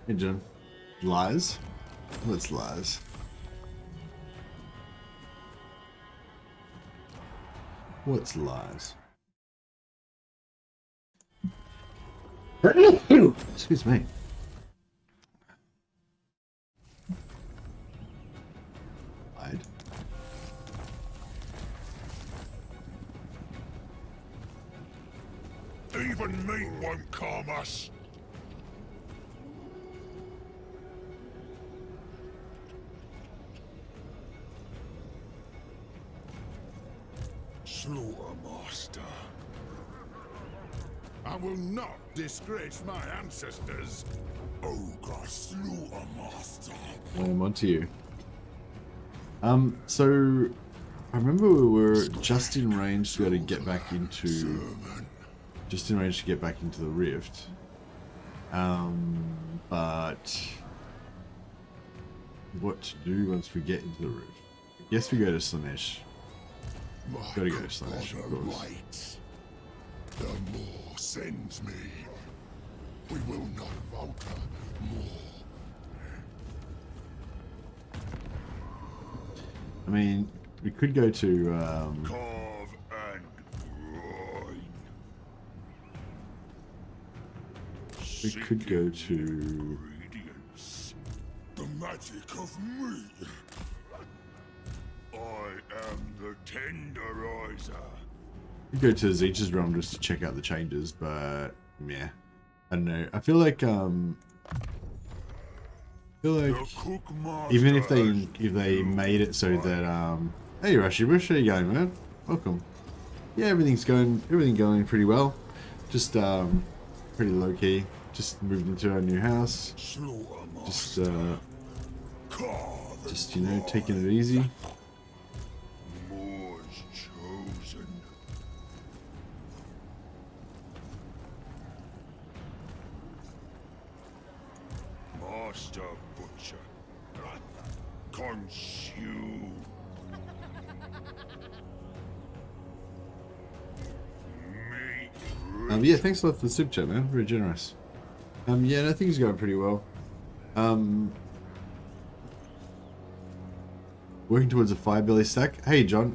Hey, John. Lies? What's lies? What's lies? Excuse me. Lied. Even meat won't calm us. Slaughtermaster. I will not disgrace my ancestors. Ogre Slaughtermaster. I'm onto you. So I remember we were just in range to be able to get back into the rift. But what to do once we get into the rift? I guess we go to Slanesh. Gotta go to Slanesh, of course. Right. The more sends me. We will not falter more. I mean, we could go to Carve and grind. we could go to Ingredients. The magic of me. I am the tenderizer. we could go to Zeech's realm just to check out the changes, but yeah. I don't know. I feel like even if they made it so that hey Rashi Bush, how you going, man? Welcome. Yeah, everything going pretty well. Just pretty low key. Just moved into our new house. Just you know, taking it easy. More's chosen. Master Butcher. Consume. Meat. Yeah, thanks a lot for the super chat, man. Very generous. Yeah, no, things are going pretty well. Working towards a Firebelly stack. Hey, John.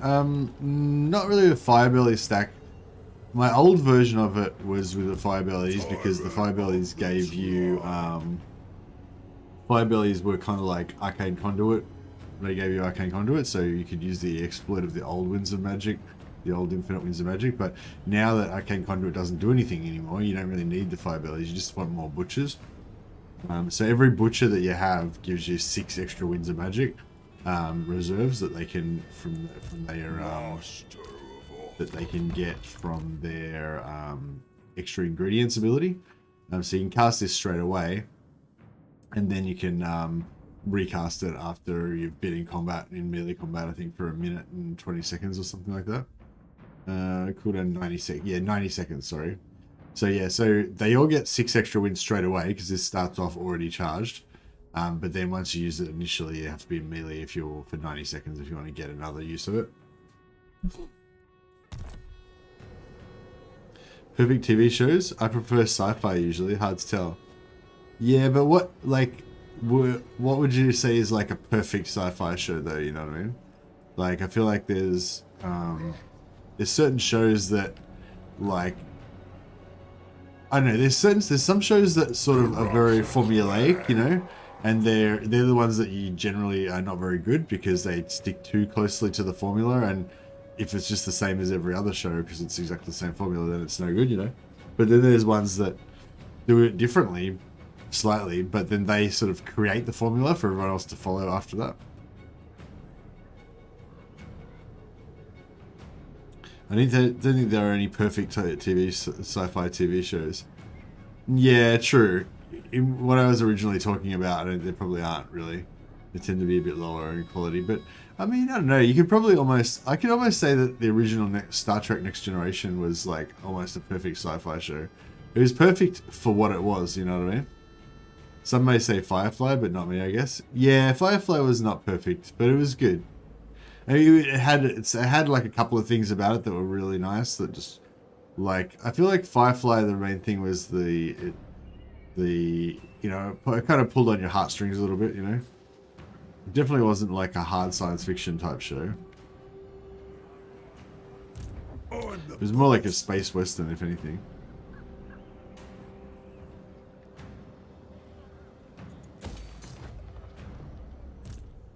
Not really a Firebelly stack. My old version of it was with the Firebellies because the Firebellies gave you, Firebellies were kind of like Arcane Conduit. They gave you Arcane Conduit, so you could use the exploit of the old Winds of Magic, the old Infinite Winds of Magic. But now that Arcane Conduit doesn't do anything anymore, you don't really need the Firebellies. You just want more Butchers. So every Butcher that you have gives you 6 extra Winds of Magic reserves that they can from their that they can get from their extra ingredients ability. So you can cast this straight away, and then you can recast it after you've been in combat, in melee combat, I think for 1 minute and 20 seconds or something like that. Cooldown 90 seconds. Yeah, 90 seconds, sorry. So yeah, so they all get 6 extra wins straight away because this starts off already charged. But then once you use it initially, you have to be in melee if you're for 90 seconds if you want to get another use of it. Perfect TV shows? I prefer sci-fi usually, hard to tell. Yeah, but what would you say is like a perfect sci-fi show though, you know what I mean? Like, I feel like there's certain shows that, like, I don't know, there's some shows that sort of are very formulaic, you know, and they're the ones that you generally are not very good because they stick too closely to the formula, and if it's just the same as every other show because it's exactly the same formula, then it's no good, you know. But then there's ones that do it differently, slightly, but then they sort of create the formula for everyone else to follow after that. I don't think there are any perfect sci-fi TV shows. Yeah, true. What I was originally talking about, there probably aren't really. They tend to be a bit lower in quality, but I mean, I don't know. You could probably I could almost say that the original Star Trek Next Generation was like almost a perfect sci-fi show. It was perfect for what it was, you know what I mean? Some may say Firefly, but not me, I guess. Yeah, Firefly was not perfect, but it was good. I mean, it had like a couple of things about it that were really nice. That just, like, I feel like Firefly, the main thing was the, you know, it kind of pulled on your heartstrings a little bit, you know. It definitely wasn't like a hard science fiction type show. It was more like a space western, if anything.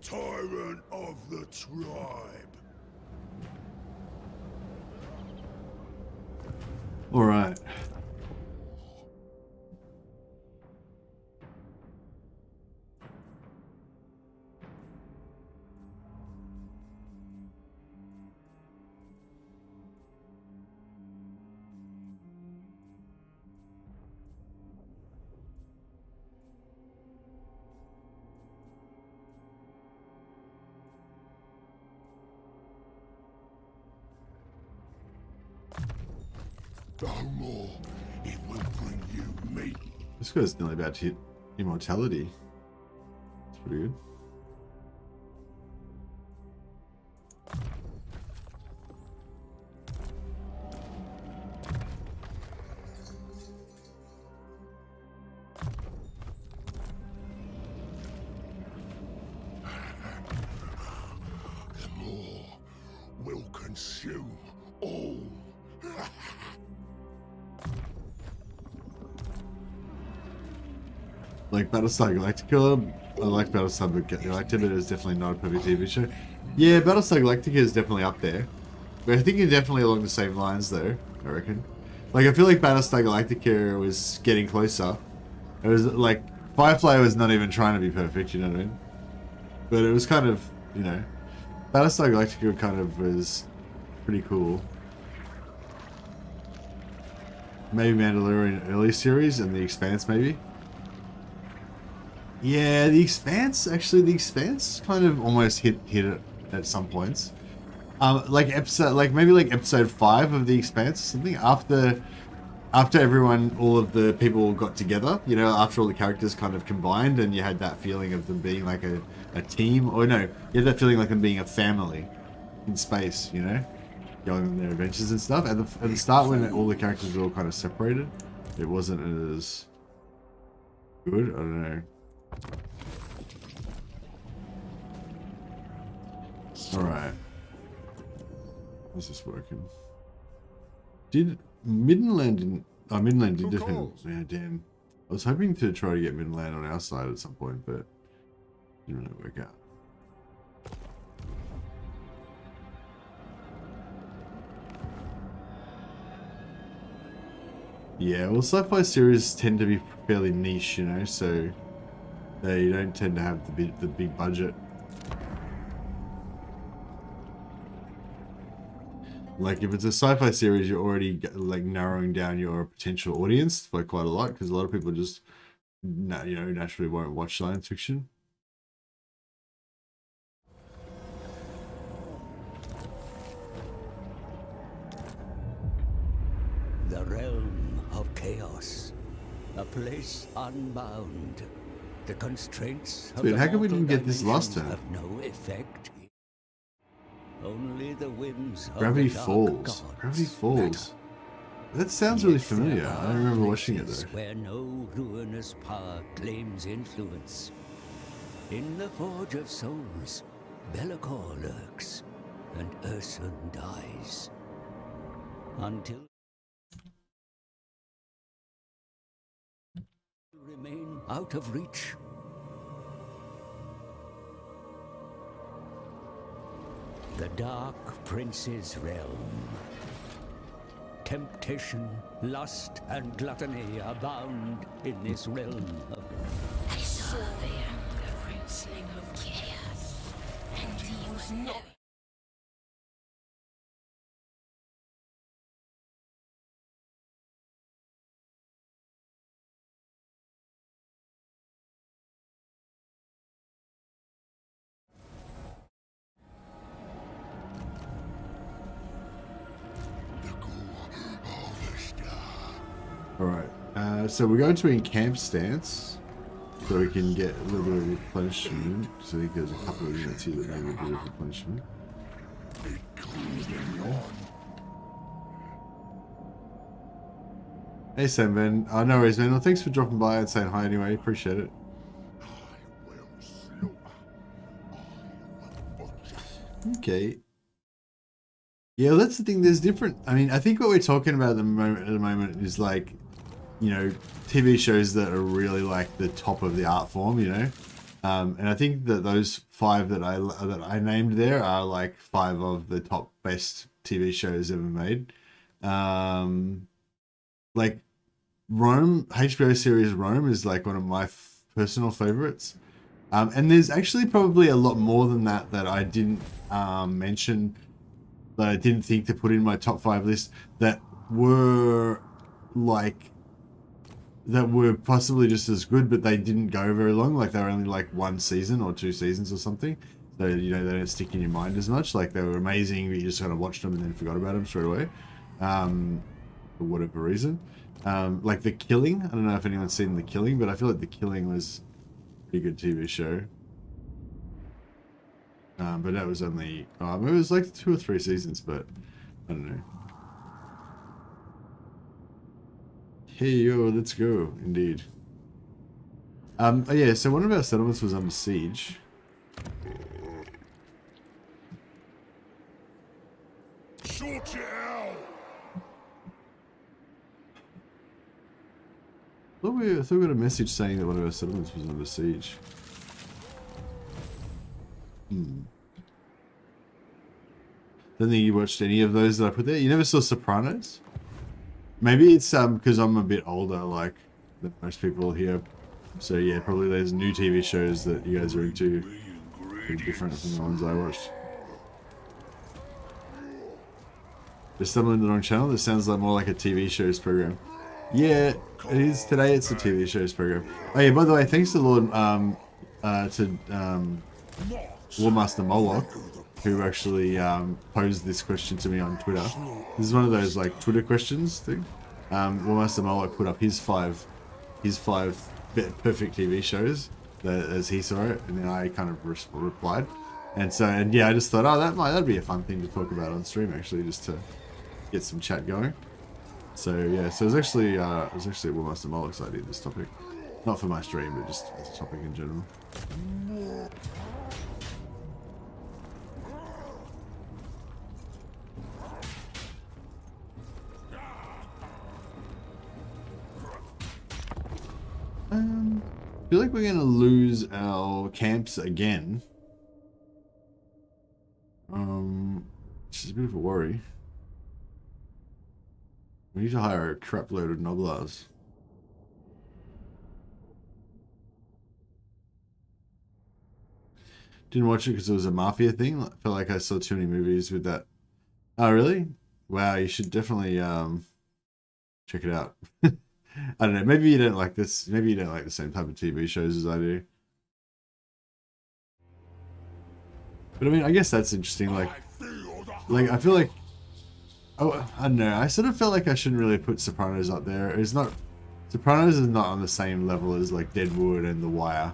Tyrant of the tribe. All right. No more. It will bring you meat. This guy's nearly about to hit immortality. It's pretty good. The more will consume all. Like Battlestar Galactica, I like Battlestar Galactica, but it's definitely not a perfect TV show. Yeah, Battlestar Galactica is definitely up there. But I think it's definitely along the same lines though, I reckon. Like, I feel like Battlestar Galactica was getting closer. It was like, Firefly was not even trying to be perfect, you know what I mean? But it was kind of, you know, Battlestar Galactica kind of was pretty cool. Maybe Mandalorian early series and The Expanse maybe. Yeah, The Expanse, actually, The Expanse kind of almost hit it at some points. Like maybe episode 5 of The Expanse or something, after everyone, all of the people got together, you know, after all the characters kind of combined, and you had that feeling of them being like a team, or no, you had that feeling like them being a family in space, you know, going on their adventures and stuff. At the start, when all the characters were all kind of separated, it wasn't as good, I don't know. Alright. How's this working? Did Midland didn't... Oh, Midland did definitely... Yeah, damn. I was hoping to try to get Midland on our side at some point, but didn't really work out. Yeah, well, sci-fi series tend to be fairly niche, you know, so they don't tend to have the big budget. Like, if it's a sci-fi series, you're already like narrowing down your potential audience by quite a lot, because a lot of people just, you know, naturally won't watch science fiction. The realm of chaos, a place unbound. The constraints of Dude, the how come we mortal didn't get this last dimensions time? have no effect. Only the whims Gravity of the dark Falls. gods. Gravity Falls. That sounds really familiar. I don't remember watching it though. Where no ruinous power claims influence. In the Forge of Souls, Bellicor lurks, and Ursun dies. Until you remain out of reach. The Dark Prince's realm. Temptation, lust, and gluttony abound in this realm of... I saw the anger princeling of chaos, and he was not. Alright, so we're going to encamp stance, so we can get a little bit of replenishment. So I think there's a couple of units here that need a bit of replenishment. Hey Sam Ben. No worries, man. Well, thanks for dropping by and saying hi anyway. Appreciate it. I will slaughter. I will butcher. Okay. Yeah, well, that's the thing. There's different. I mean, I think what we're talking about at the moment is like, you know, TV shows that are really like the top of the art form, you know. And I think that those 5 that I named there are like 5 of the top best TV shows ever made. Like Rome, HBO series Rome is like one of my personal favorites. And there's actually probably a lot more than that that I didn't mention, that I didn't think to put in my top 5 list, that were like, that were possibly just as good, but they didn't go very long. Like they were only like 1 season or 2 seasons or something. So, you know, they don't stick in your mind as much. Like they were amazing, but you just kind of watched them and then forgot about them straight away. For whatever reason. Like The Killing. I don't know if anyone's seen The Killing, but I feel like The Killing was a pretty good TV show. But that was only, it was like 2 or 3 seasons, but I don't know. Hey yo, let's go, indeed. Oh yeah, so one of our settlements was under siege. Sort it out. I thought we got a message saying that one of our settlements was under siege. Don't think you watched any of those that I put there. You never saw Sopranos? Maybe it's because I'm a bit older, like most people here. So yeah, probably there's new TV shows that you guys are into, pretty different from the ones I watched. There's someone in the wrong channel. This sounds like more like a TV shows program. Yeah, it is. Today it's a TV shows program. Oh yeah, by the way, thanks to Warmaster Moloch, who actually posed this question to me on Twitter. This is one of those like Twitter questions thing. Warmaster Moloch put up his five perfect TV shows as he saw it, and then I kind of replied. And yeah, I just thought, oh, that'd be a fun thing to talk about on stream actually, just to get some chat going. So yeah, so it was actually Warmaster Moloch's idea, this topic, not for my stream, but just as a topic in general. I feel like we're gonna lose our camps again. Which is a bit of a worry. We need to hire a crap load of Noblars. Didn't watch it because it was a mafia thing. I felt like I saw too many movies with that. Oh really? Wow, you should definitely check it out. I don't know, maybe you don't like this, maybe you don't like the same type of TV shows as I do. But I mean, I guess that's interesting, like I feel like, oh, I don't know, I sort of felt like I shouldn't really put Sopranos up there. It's not, Sopranos is not on the same level as like Deadwood and The Wire.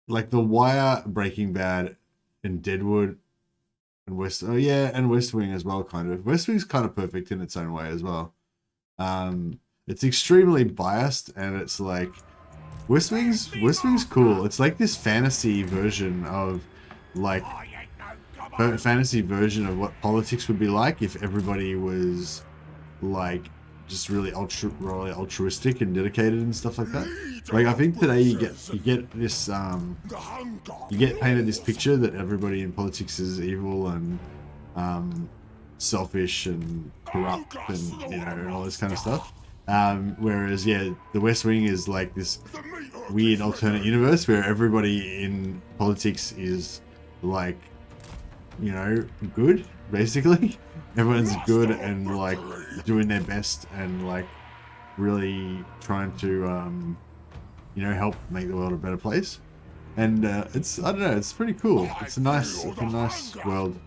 Like The Wire, Breaking Bad, and Deadwood, and West Wing as well, kind of. West Wing's kind of perfect in its own way as well. It's extremely biased, and it's like West Wing's cool. It's like this fantasy version of what politics would be like if everybody was like just really altruistic and dedicated and stuff like that. Like I think today you get this you get painted this picture that everybody in politics is evil and selfish and corrupt and, you know, and all this kind of stuff. Whereas yeah, the West Wing is like this weird alternate universe where everybody in politics is like, you know, good, basically. Everyone's good and like doing their best and like really trying to you know, help make the world a better place. And it's, I don't know, it's pretty cool. It's a nice world.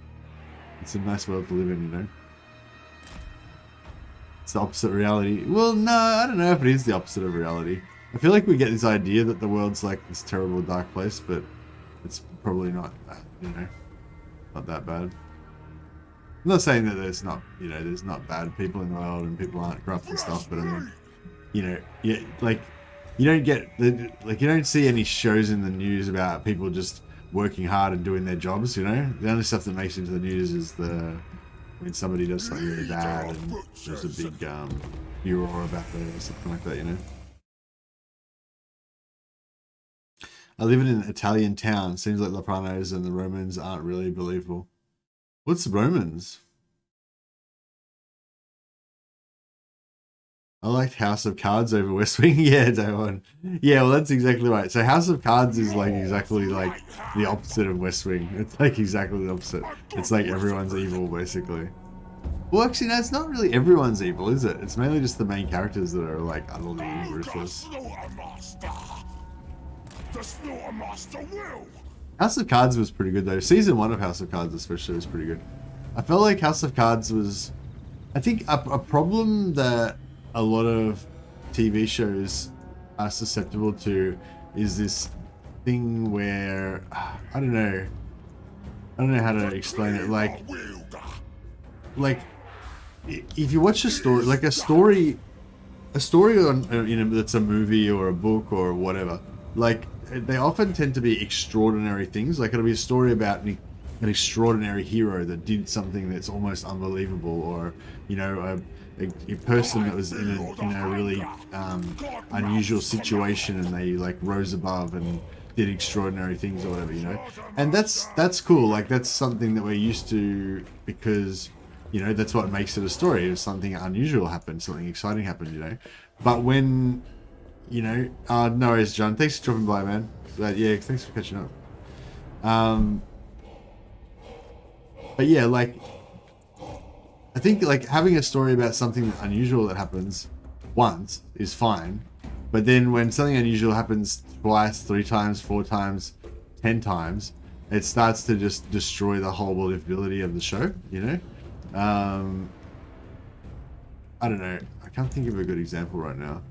It's a nice world to live in, you know. It's the opposite of reality. Well, no, I don't know if it is the opposite of reality. I feel like we get this idea that the world's like this terrible dark place, but it's probably not that, you know, not that bad. I'm not saying that there's not, you know, there's not bad people in the world and people aren't corrupt and stuff, but I mean, you know, yeah, like, you don't get, like, you don't see any shows in the news about people just working hard and doing their jobs, you know? The only stuff that makes it into the news is when somebody does something really bad and there's a big furor about it or something like that, you know? I live in an Italian town. Seems like Lepranos and the Romans aren't really believable. What's the Romans? I liked House of Cards over West Wing. Yeah, day one. Yeah, well, that's exactly right. So House of Cards is like exactly like the opposite of West Wing. It's like exactly the opposite. It's like everyone's evil, basically. Well, actually, no, it's not really everyone's evil, is it? It's mainly just the main characters that are like utterly ruthless. The Slaughtermaster will. House of Cards was pretty good though. Season 1 of House of Cards especially was pretty good. I felt like House of Cards was, I think, a problem that a lot of TV shows are susceptible to is this thing where, I don't know how to explain it. Like if you watch a story, like a story on, you know, that's a movie or a book or whatever, like they often tend to be extraordinary things. Like it'll be a story about an extraordinary hero that did something that's almost unbelievable, or, you know, a person that was in a really unusual situation and they like rose above and did extraordinary things or whatever, you know. And that's cool. Like that's something that we're used to because, you know, that's what makes it a story. If something unusual happened, something exciting happened, you know. But when, you know, no worries, John. Thanks for dropping by, man. Yeah, thanks for catching up. But yeah, like, I think like having a story about something unusual that happens once is fine, but then when something unusual happens twice, 3 times, 4 times, 10 times, it starts to just destroy the whole believability of the show, you know? I don't know. I can't think of a good example right now,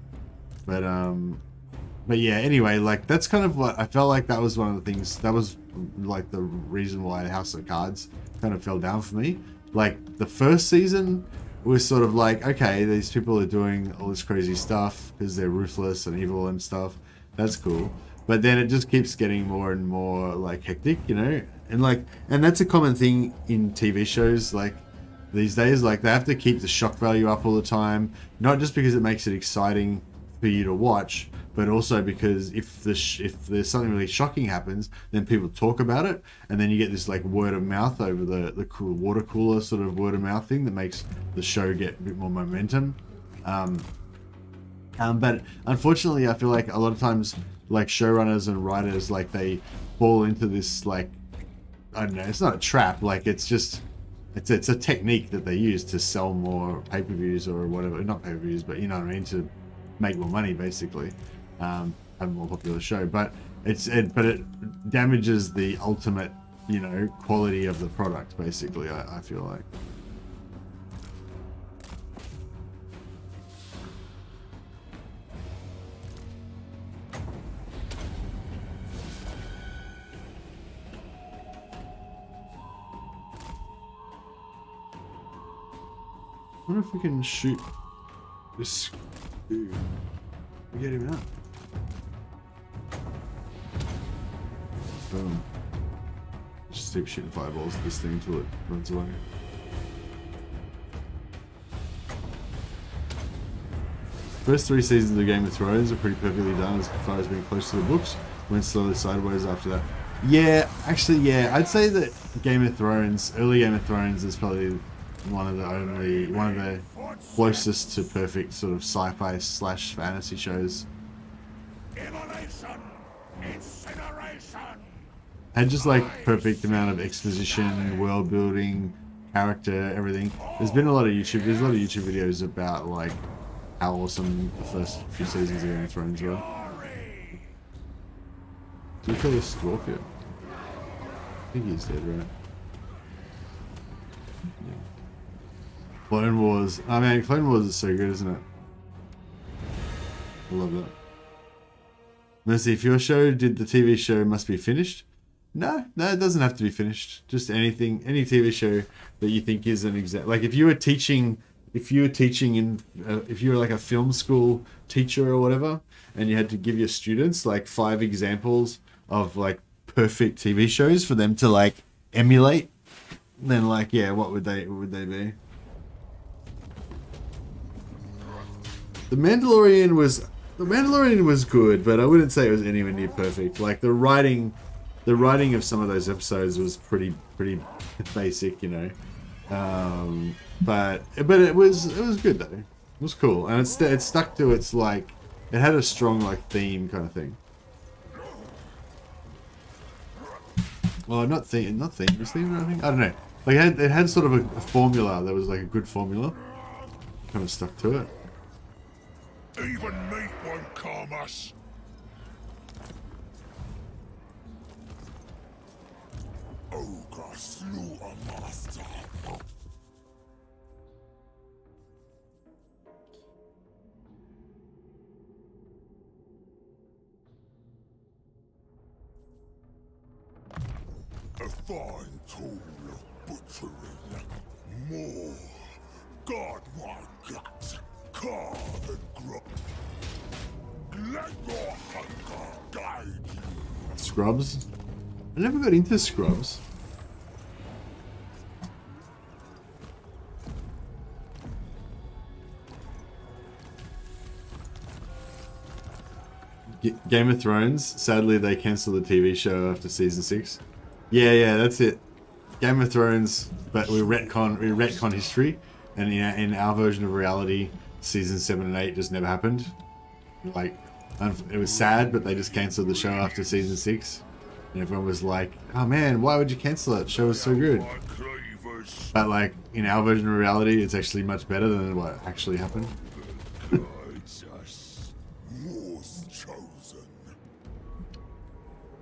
but yeah, anyway, like that's kind of what I felt like. That was one of the things, that was like the reason why House of Cards kind of fell down for me. Like the first season was sort of like, okay, these people are doing all this crazy stuff because they're ruthless and evil and stuff. That's cool. But then it just keeps getting more and more like hectic, you know? And that's a common thing in TV shows like these days. Like they have to keep the shock value up all the time, not just because it makes it exciting for you to watch, but also because if there's something really shocking happens, then people talk about it, and then you get this like word of mouth over the cool water cooler sort of word of mouth thing that makes the show get a bit more momentum. But unfortunately, I feel like a lot of times, like showrunners and writers, like they fall into this like, I don't know, it's not a trap. Like it's just, it's a technique that they use to sell more pay-per-views or whatever. Not pay-per-views, but you know what I mean, to make more money basically. Have a more popular show, but it damages the ultimate, you know, quality of the product basically. I feel like. I wonder if we can shoot this dude. We get him out. Boom. Just keep shooting fireballs at this thing until it runs away. First 3 seasons of Game of Thrones are pretty perfectly done as far as being close to the books. Went slowly sideways after that. Yeah, actually, yeah. I'd say that Game of Thrones, early Game of Thrones, is probably one of the closest to perfect sort of sci-fi / fantasy shows. Immolation, incineration. Had just like perfect amount of exposition, world building, character, everything. There's a lot of YouTube videos about like how awesome the first few seasons of Game of Thrones were. Do you kill this dwarf yet? I think he's dead, right? Yeah. Clone Wars. I mean, Clone Wars is so good, isn't it? I love that. Mercy, if your show did the TV show must be finished. No, it doesn't have to be finished. Just anything, any TV show that you think is an example. Like if you were teaching in, if you were like a film school teacher or whatever, and you had to give your students like 5 examples of like perfect TV shows for them to like emulate, then like, yeah, what would they be? The Mandalorian was good, but I wouldn't say it was anywhere near perfect. Like the writing of some of those episodes was pretty basic, you know. But it was good though. It was cool, and it stuck to its like, it had a strong like theme kind of thing. Well, not theme. Was theme? I think, I don't know. Like it had sort of a formula that was like a good formula. Kind of stuck to it. Even meat won't calm us. Ogre slew a master. A fine tool of butchery. More. Guard my guts. Carve and grow. Let your hunger guide you. Scrubs? I never got into Scrubs. Game of Thrones. Sadly, they cancelled the TV show after season 6. Yeah, that's it. Game of Thrones, but we retcon history, and in our version of reality, season 7 and 8 just never happened. Like, it was sad, but they just cancelled the show after season 6, and everyone was like, "Oh man, why would you cancel it? The show was so good." But like in our version of reality, it's actually much better than what actually happened. War's chosen.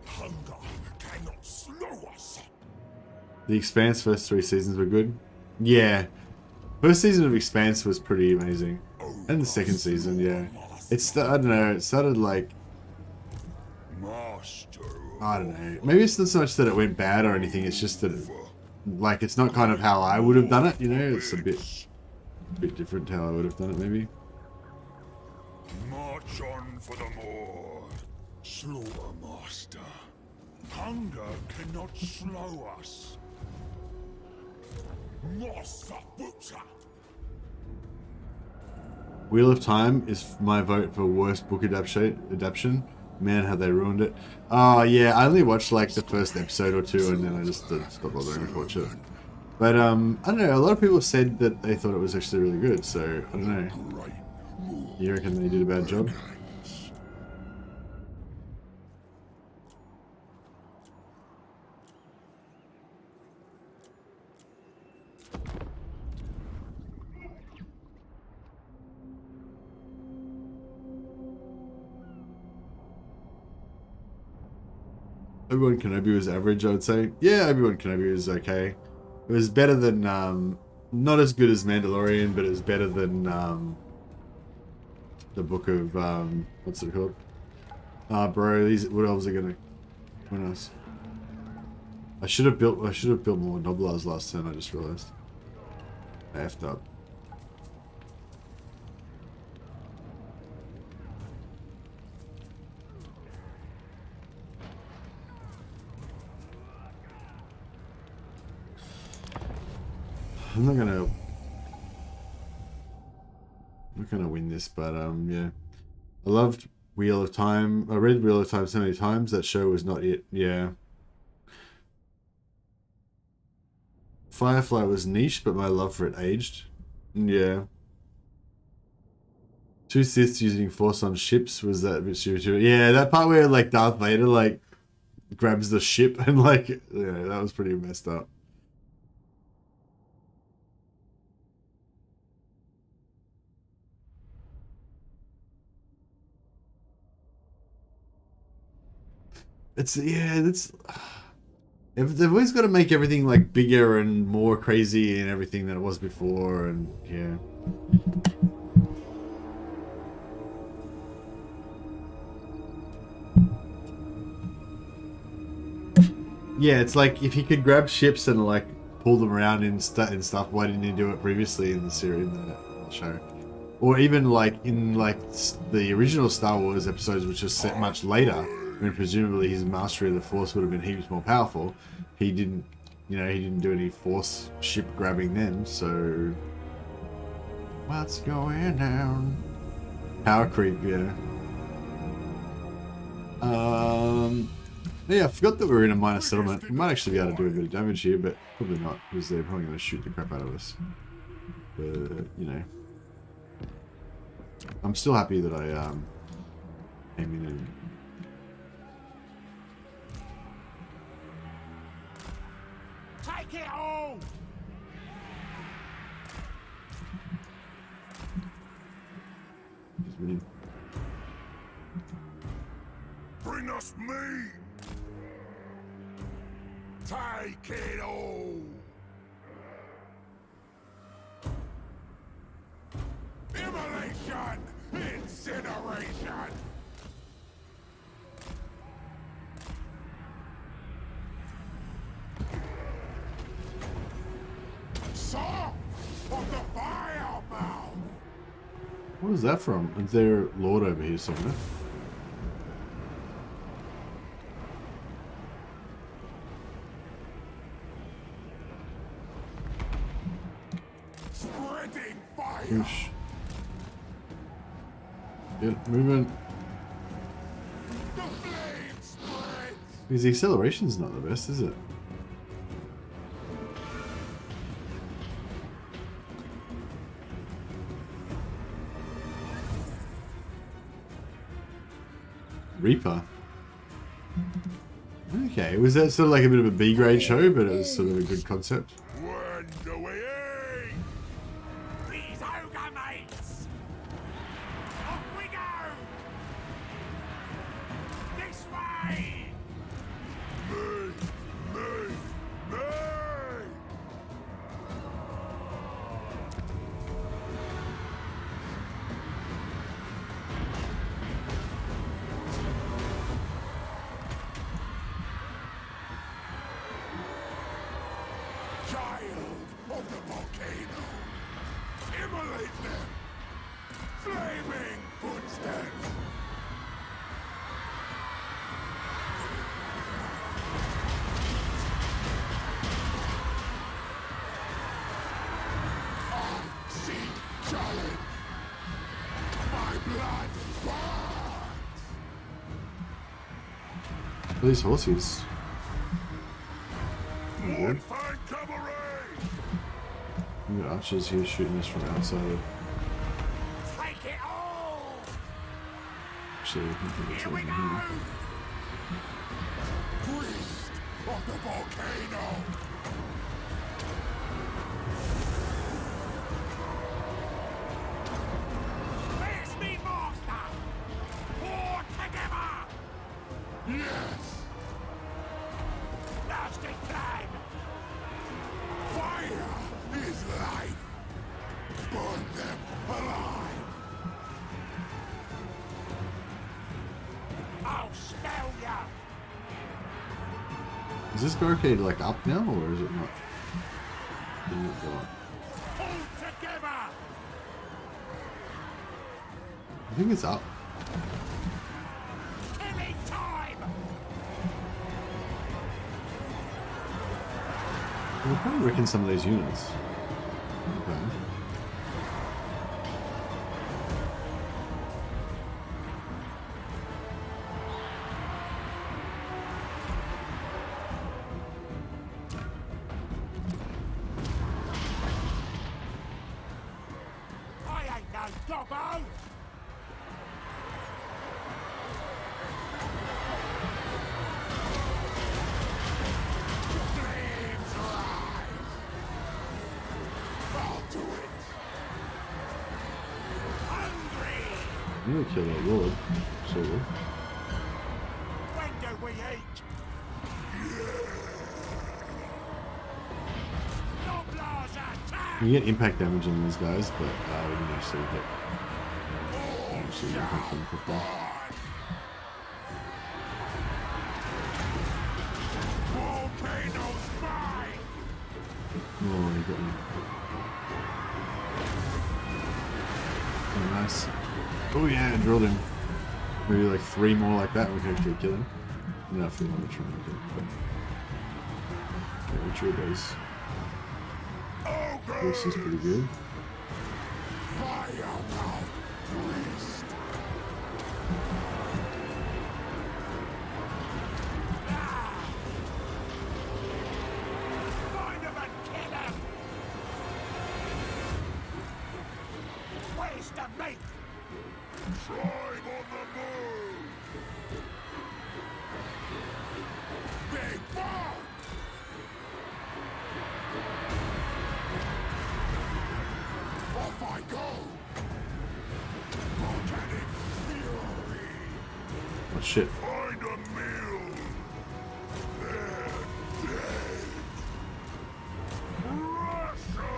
Hunger cannot slow us. The Expanse first 3 seasons were good. Yeah, first season of Expanse was pretty amazing, and the second season, yeah. I don't know. It started like, I don't know. Maybe it's not so much that it went bad or anything. It's just that like it's not kind of how I would have done it. You know, it's a bit different how I would have done it. Maybe. March on for the more. Slaughter master. Hunger cannot slow us. Master butcher. Wheel of Time is my vote for worst book adaptation. Man, how they ruined it. Oh yeah, I only watched like the first episode or 2, and then I just stopped bothering to watch it. But I don't know. A lot of people said that they thought it was actually really good. So I don't know. You reckon they did a bad job? Obi-Wan Kenobi was average, I would say. Yeah, Obi-Wan Kenobi was okay. It was better than, not as good as Mandalorian, but it was better than, the book of, what's it called? Bro, what else are gonna, what else? I should have built more Noblars last turn, I just realized. I effed up. I'm not gonna win this, but yeah. I loved Wheel of Time. I read Wheel of Time so many times, that show was not yet, yeah. Firefly was niche, but my love for it aged. Yeah. 2 Siths using Force on ships, was that a bit stupid? Yeah, that part where like Darth Vader like grabs the ship and like, yeah, that was pretty messed up. They've always got to make everything like bigger and more crazy and everything than it was before, and yeah. Yeah, it's like if he could grab ships and like pull them around and stuff, why didn't he do it previously in the series, in the show? Or even like in like the original Star Wars episodes, which was set much later, when presumably his mastery of the Force would have been heaps more powerful. He didn't, you know, he didn't do any Force ship grabbing then. So what's going on? Power creep, yeah. Yeah, I forgot that we were in a minor settlement. We might actually be able to do a bit of damage here, but probably not, because they're probably going to shoot the crap out of us. But, you know. I'm still happy that I came in and... Take it all! Just winning. Bring us meat! Take it all! Immolation! Incineration! Saw of the fireball! What is that from? Is there a lord over here somewhere? Spreading fire! Whoosh. Get movement. The flame spreads! Because the acceleration's not the best, is it? Reaper. Okay, was that sort of like a bit of a B grade show, but it was sort of a good concept? When do we eat? These ogre mates! Off we go! This way! Me! Child of the volcano! Immolate them! Flaming footsteps! I seek challenge! My blood burns! These horses. Good. Fine cavalry! We got archers here shooting us from outside. Take it all! Actually, I think it's Here we over go! here. Priest of the volcano! Face me, master! War together! Yes! Nasty plan! Fire is life! Burn them alive! I'll spell ya! Is this barricade like up now, or is it not? Didn't it go up? Hold together! I think it's up. Killing time! We'll probably reckon some of these units. Okay. I ain't no gobbo! Flames rise! I'll do it! Hungry! I'm gonna kill that lord. Sort of. When do we eat? Noblars attack! You get impact damage on these guys, but we didn't actually get impact on them quickly. Full got me. Oh, nice. Oh yeah, I drilled him. Maybe like 3 more like that, and we can actually kill him. No, if we want to try and kill him. But... yeah, we drew those. This is pretty good. Oh shit. Find a meal. They're dead. Russian.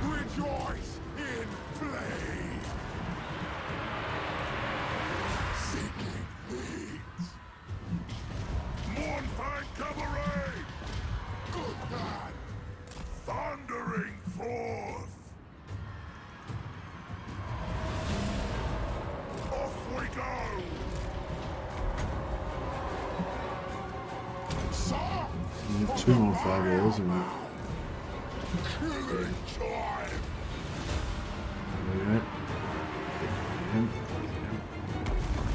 Rejoice in flame. Seeking needs. Mournfang cabaret. Good man. Thundering forth. Off we go! We have 2 more fireballs and we're... Killing time! Alright.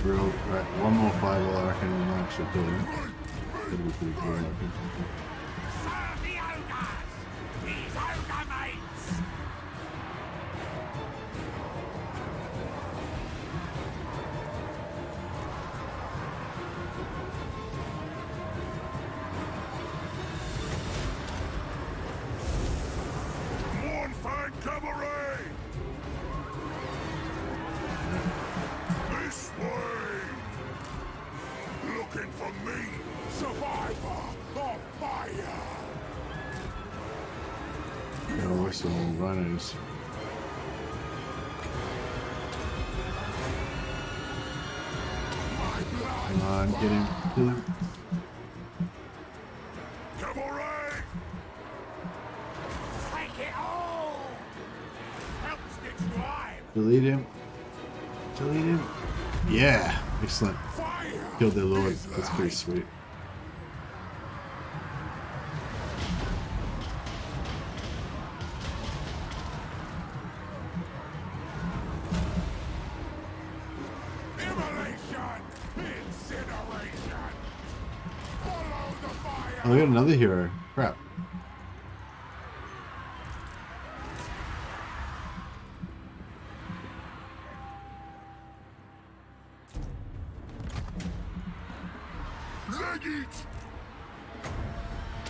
Real, right, 1 more fireball, I reckon we'll actually kill him. That'll be pretty cool, I reckon. Serve the ogres! These ogre mates! Mournfang cabaret! This way! Looking for me, survivor of fire! Yeah, we're some runners. My blood! Come on, get him, kill him. Cabaret! Take it all! Helps the tribe! Delete him. Delete him. Yeah, excellent. Fire! Killed their lord. is That's pretty life. sweet. Immolation! Incineration! Follow the fire! Oh, we got another hero. Crap. Leg it!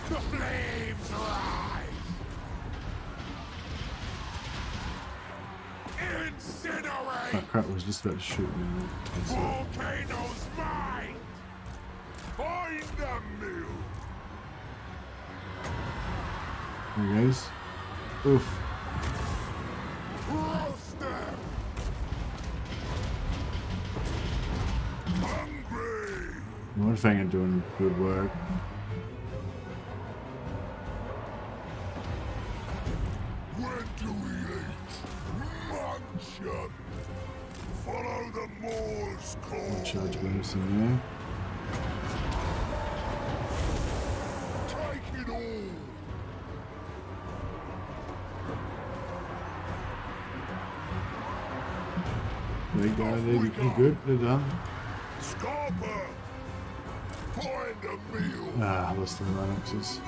The flames rise! Incinerate! Oh crap, I was just about to shoot me. That's it. Volcano's mine! Find the mill! There he goes. Oof. Roast them! Hungry! Mournfang are doing good work. When do we eat? Munch 'em! Follow the Moor's call! Charge bonus in there. Take it all! There you go, they're looking good. They're done. Scarper! Find a meal! Ah, I lost the Rhinoxes.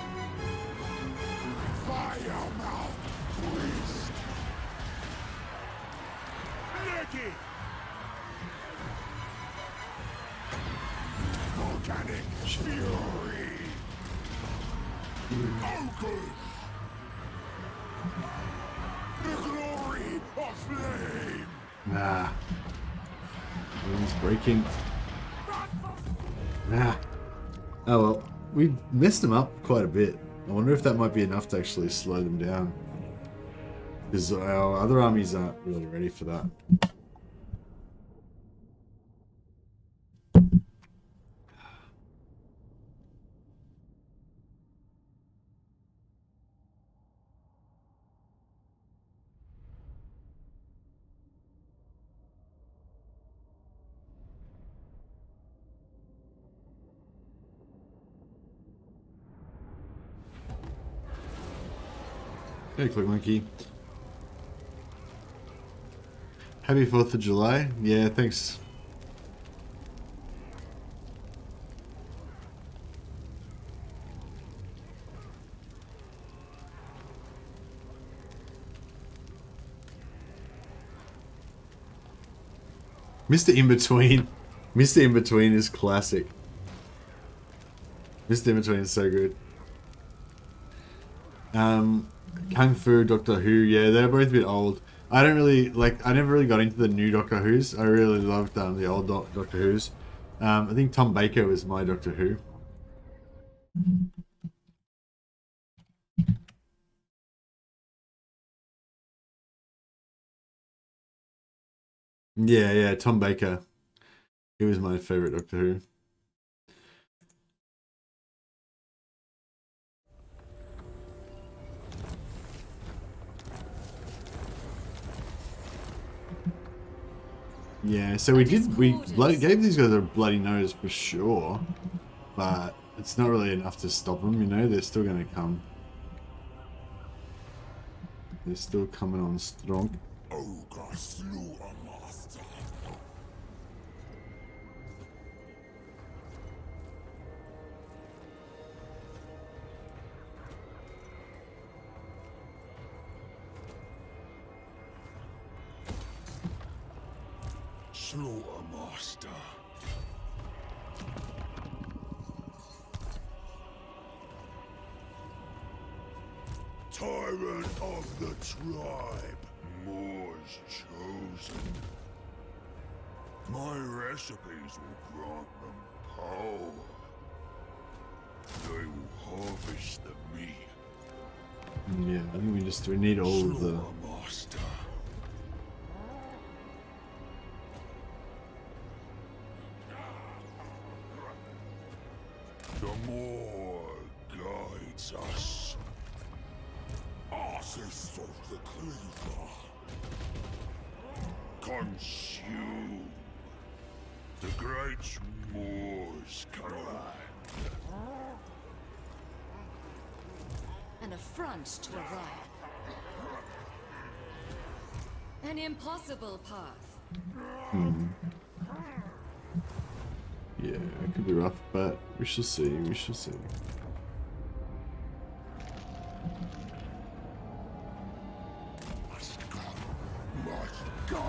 Fire mouth priest! Nicky! Volcanic fury! Ogres! The glory of flame! Nah. Everyone's breaking. Nah. Oh well, we messed them up quite a bit. I wonder if that might be enough to actually slow them down. Because our other armies aren't really ready for that. Hey, Click Monkey. Happy 4th of July. Yeah, thanks. Mr. In-Between. Mr. In-Between is classic. Mr. In-Between is so good. Kung Fu, Doctor Who, yeah, they're both a bit old. I don't really, like, I never really got into the new Doctor Who's. I really loved the old Doctor Who's. I think Tom Baker was my Doctor Who. Yeah, Tom Baker. He was my favorite Doctor Who. Yeah, so we gave these guys a bloody nose for sure, but it's not really enough to stop them, you know, they're still going to come. They're still coming on strong. Ogre slew a master. Slaughtermaster. Tyrant of the tribe, Moors chosen. My recipes will grant them power. They will harvest the meat. Yeah, I think we need all of the... Slaughtermaster. The more guides us. Artist of the Cleaver. Consume. The great Moors command. An affront to a riot. An impossible path. Yeah, it could be rough, but we shall see, we shall see. Must go.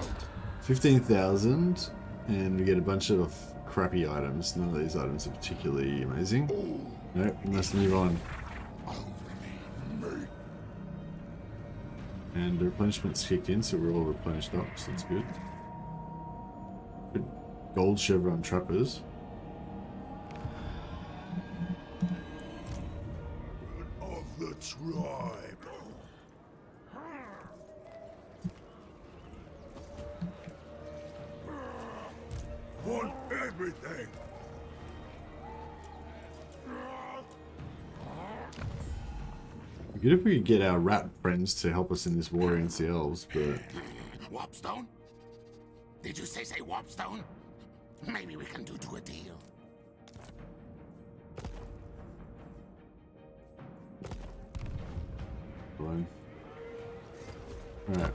15,000, and we get a bunch of crappy items. None of these items are particularly amazing. Nope, we must move on. And the replenishment's kicked in, so we're all replenished up, so that's good. Good gold chevron trappers. Of the tribe. Want everything. Good if we could get our rat friends to help us in this war against the elves, but... Warpstone? Did you say Warpstone? Maybe we can do a deal. Fine. Alright.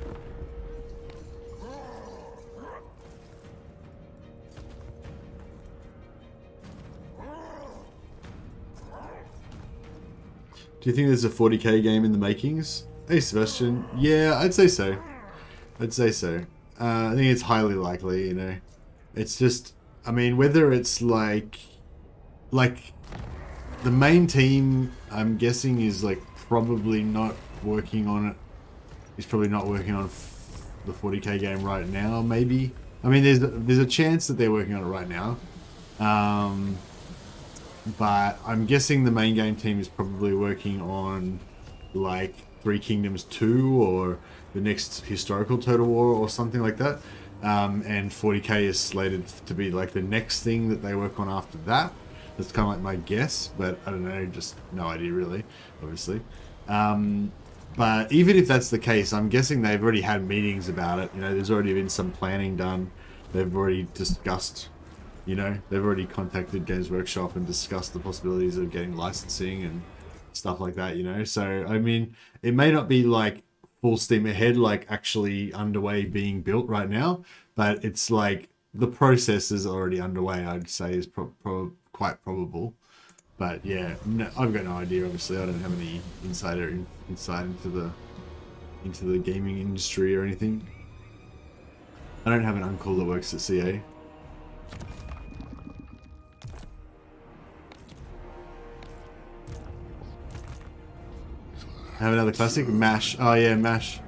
Do you think there's a 40k game in the makings? Hey Sebastian, yeah, I'd say so. I'd say so. I think it's highly likely, you know. It's just, I mean, whether it's like the main team, I'm guessing, is like probably not working on it. He's probably not working on the 40k game right now, maybe. I mean, there's a chance that they're working on it right now. But I'm guessing the main game team is probably working on like Three Kingdoms 2 or the next historical Total War or something like that. And 40k is slated to be like the next thing that they work on after that. That's kind of like my guess, but I don't know, just no idea really, obviously. But even if that's the case, I'm guessing they've already had meetings about it. You know, there's already been some planning done. They've already discussed, you know, they've already contacted Games Workshop and discussed the possibilities of getting licensing and stuff like that, you know. So I mean, it may not be like full steam ahead, like actually underway being built right now, but it's like the process is already underway. I'd say is quite probable. But yeah, no, I've got no idea. Obviously, I don't have any insight into the gaming industry or anything. I don't have an uncle that works at CA. Have another classic, MASH. Oh yeah, MASH.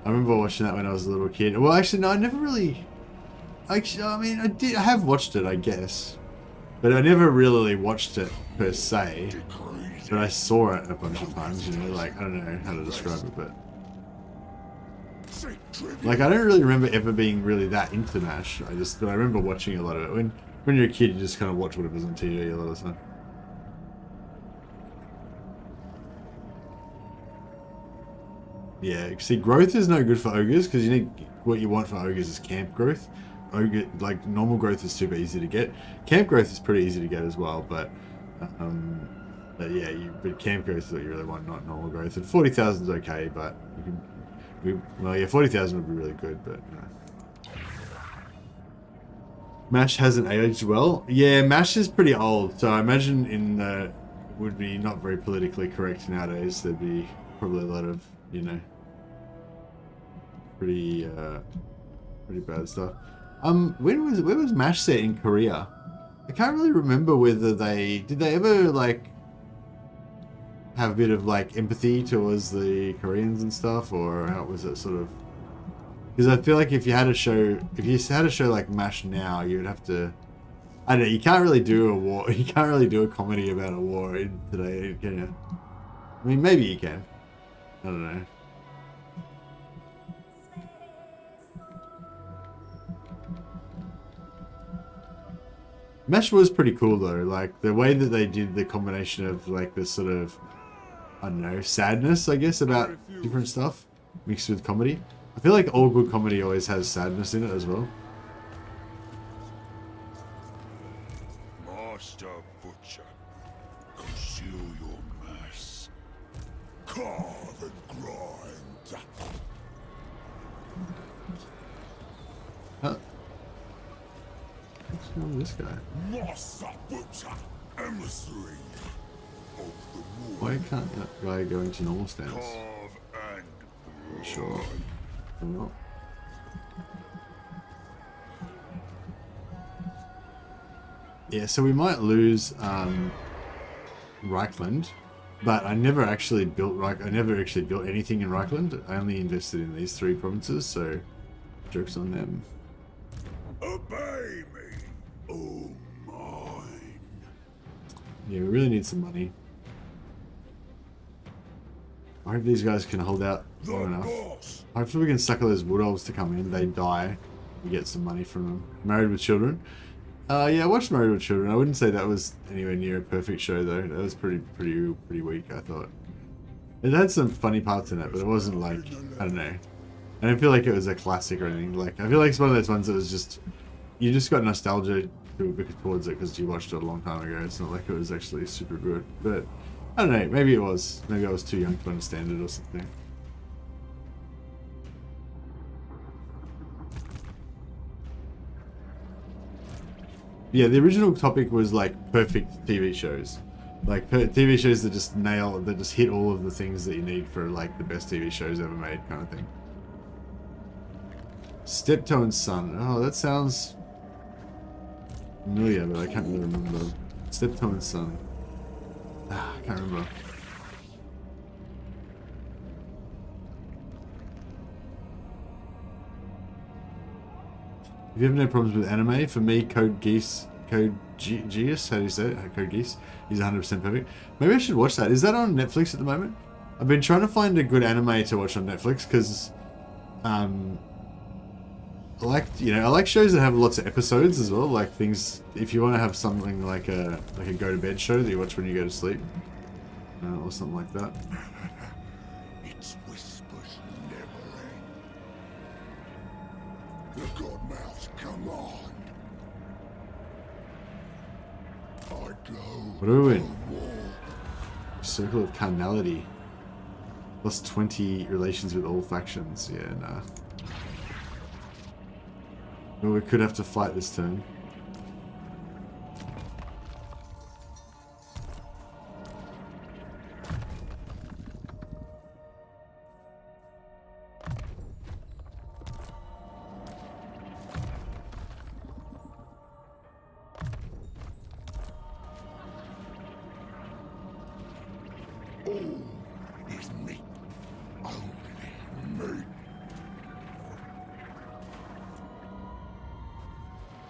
I remember watching that when I was a little kid. Well, actually, no, I never really. Actually, I mean, I have watched it, I guess, but I never really watched it per se. But I saw it a bunch of times. You know, like I don't know how to describe it, but like I don't really remember ever being really that into MASH. But I remember watching a lot of it. When you're a kid, you just kind of watch whatever's on TV a lot of the time. Yeah, see, growth is no good for ogres because you need what you want for ogres is camp growth. Like normal growth is super easy to get. Camp growth is pretty easy to get as well, but yeah, but camp growth is what you really want, not normal growth. And 40,000 is okay, but you can, well, yeah, 40,000 would be really good, but. MASH hasn't aged well. Yeah, MASH is pretty old, so I imagine would be not very politically correct nowadays. There'd be probably a lot of, you know, pretty bad stuff. Where was MASH set in Korea? I can't really remember whether did they ever like have a bit of like empathy towards the Koreans and stuff, or how was it sort of? Because I feel like if you had a show like MASH now, you would have to. I don't know. You can't really do a war. You can't really do a comedy about a war today, can you? I mean, maybe you can. I don't know. MASH was pretty cool though, like the way that they did the combination of like this sort of, I don't know, sadness, I guess, about different stuff mixed with comedy. I feel like all good comedy always has sadness in it as well. Master Butcher, conceal your mass. Carve and grind. Huh? What's wrong with this guy? Master Butcher, emissary of the war. Why can't that guy go into normal stance? Carve and Sure. Well. Yeah, so we might lose Reichland, but I never actually built anything in Reichland. I only invested in these 3 provinces, so jokes on them. Obey me, oh mine. Yeah, we really need some money. I hope these guys can hold out long enough. Hopefully we can sucker those wood elves to come in. They die. We get some money from them. Married with Children. Yeah, I watched Married with Children. I wouldn't say that was anywhere near a perfect show though. That was pretty weak, I thought. It had some funny parts in it, but it wasn't like, I don't know. I don't feel like it was a classic or anything. Like, I feel like it's one of those ones that was just, you just got nostalgia towards it because you watched it a long time ago. It's not like it was actually super good, but I don't know, maybe it was. Maybe I was too young to understand it or something. Yeah, the original topic was like perfect TV shows. Like TV shows that just hit all of the things that you need for like the best TV shows ever made kind of thing. Steptoe and Son. Oh, that sounds familiar, but I can't really remember. Steptoe and Son. I can't remember. If you have no problems with anime, for me, Code Geass, how do you say it? Code Geass, he's 100% perfect. Maybe I should watch that. Is that on Netflix at the moment? I've been trying to find a good anime to watch on Netflix because, I like shows that have lots of episodes as well. Like things, if you want to have something like a go to bed show that you watch when you go to sleep, or something like that. Its whispers never end. The Godmouth's command. I go. What are we in? Circle of Carnality. Plus 20 relations with all factions. Yeah, nah. Well, we could have to fight this turn. Is meat. Only meat.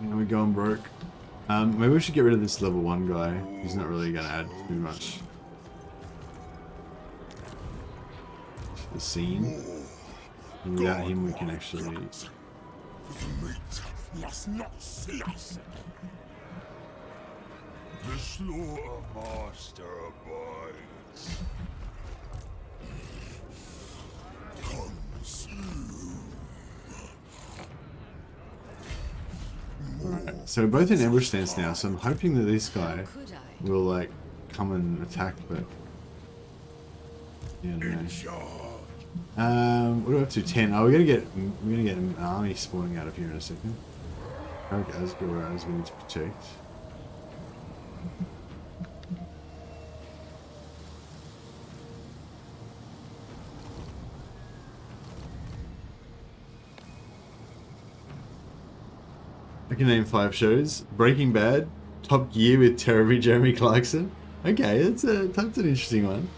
And we're going broke. Maybe we should get rid of this level 1 guy. He's not really going to add too much to the scene. And without him, we can actually... The meat must not see us. The slaughter master abides. Consume. Alright, so we're both in ambush stance now, so I'm hoping that this guy Could I? will, like, come and attack, but... Yeah, no. In charge. What are we up to? 10. Oh, we're gonna get an army spawning out of here in a second. Okay, Asgore we need to protect. I can name 5 shows. Breaking Bad, Top Gear with Jeremy Clarkson. Okay, that's an interesting one.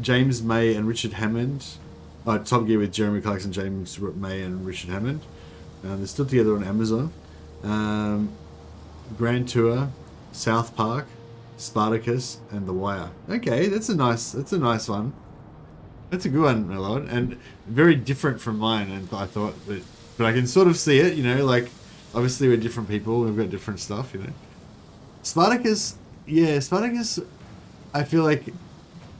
James May and Richard Hammond. Top Gear with Jeremy Clarkson, James May and Richard Hammond. They're still together on Amazon. Grand Tour, South Park, Spartacus, and The Wire. Okay, that's a nice one. That's a good one, Melon, and very different from mine. And I thought that, but I can sort of see it. You know, like obviously we're different people. We've got different stuff. You know, Spartacus. Yeah, Spartacus. I feel like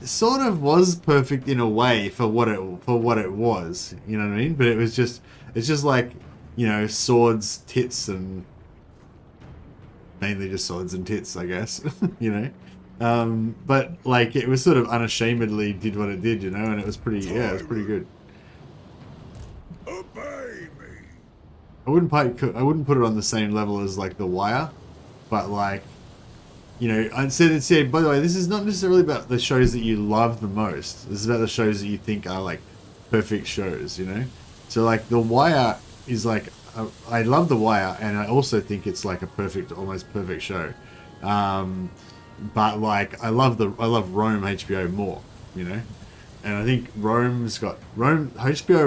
sort of was perfect in a way for what it was. You know what I mean? But it's just like, you know, swords, tits, and mainly just swords and tits, I guess. You know. But like it was sort of unashamedly did what it did, you know, and it was pretty, yeah, it was pretty good. Obey me. I wouldn't put it on the same level as like The Wire, but like, you know, I said, by the way, this is not necessarily about the shows that you love the most. This is about the shows that you think are like perfect shows, you know. So like The Wire is like, I love The Wire, and I also think it's like a almost perfect show. But like I love Rome HBO more, you know, and I think HBO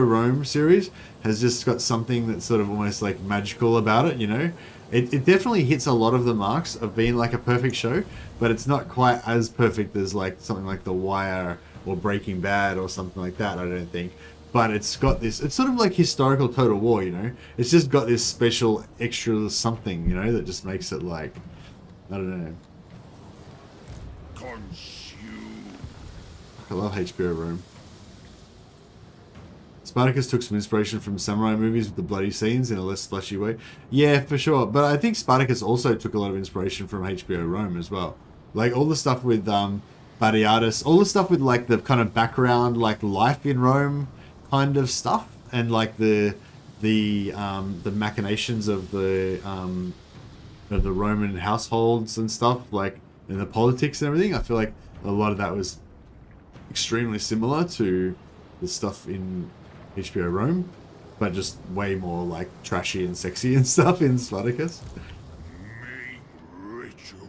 Rome series has just got something that's sort of almost like magical about it, you know. It definitely hits a lot of the marks of being like a perfect show, but it's not quite as perfect as like something like The Wire or Breaking Bad or something like that, I don't think. But it's got this, it's sort of like historical Total War, you know. It's just got this special extra something, you know, that just makes it like, I don't know. Consume. I love HBO Rome. Spartacus took some inspiration from samurai movies with the bloody scenes in a less splashy way. Yeah, for sure. But I think Spartacus also took a lot of inspiration from HBO Rome as well. Like all the stuff with Batiatus, all the stuff with like the kind of background, like life in Rome kind of stuff, and like the machinations of the Roman households and stuff, like and the politics and everything. I feel like a lot of that was extremely similar to the stuff in HBO Rome, but just way more like trashy and sexy and stuff in Spartacus. Meat ritual.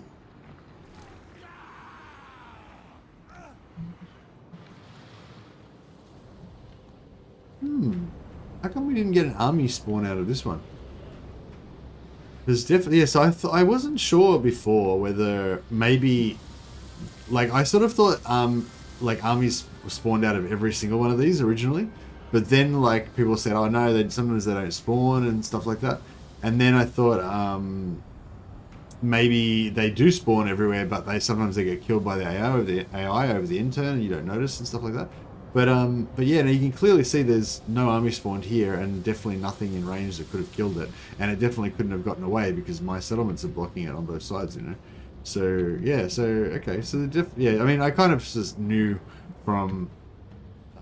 How come we didn't get an army spawn out of this one? There's definitely, yes, I wasn't sure before whether maybe, like I sort of thought like armies were spawned out of every single one of these originally, but then like people said, oh no, sometimes they don't spawn and stuff like that, and then I thought maybe they do spawn everywhere, but sometimes they get killed by the AI over the intern and you don't notice and stuff like that. But yeah, now you can clearly see there's no army spawned here, and definitely nothing in range that could have killed it, and it definitely couldn't have gotten away because my settlements are blocking it on both sides, you know. So yeah, so okay, so yeah, I mean, I kind of just knew from,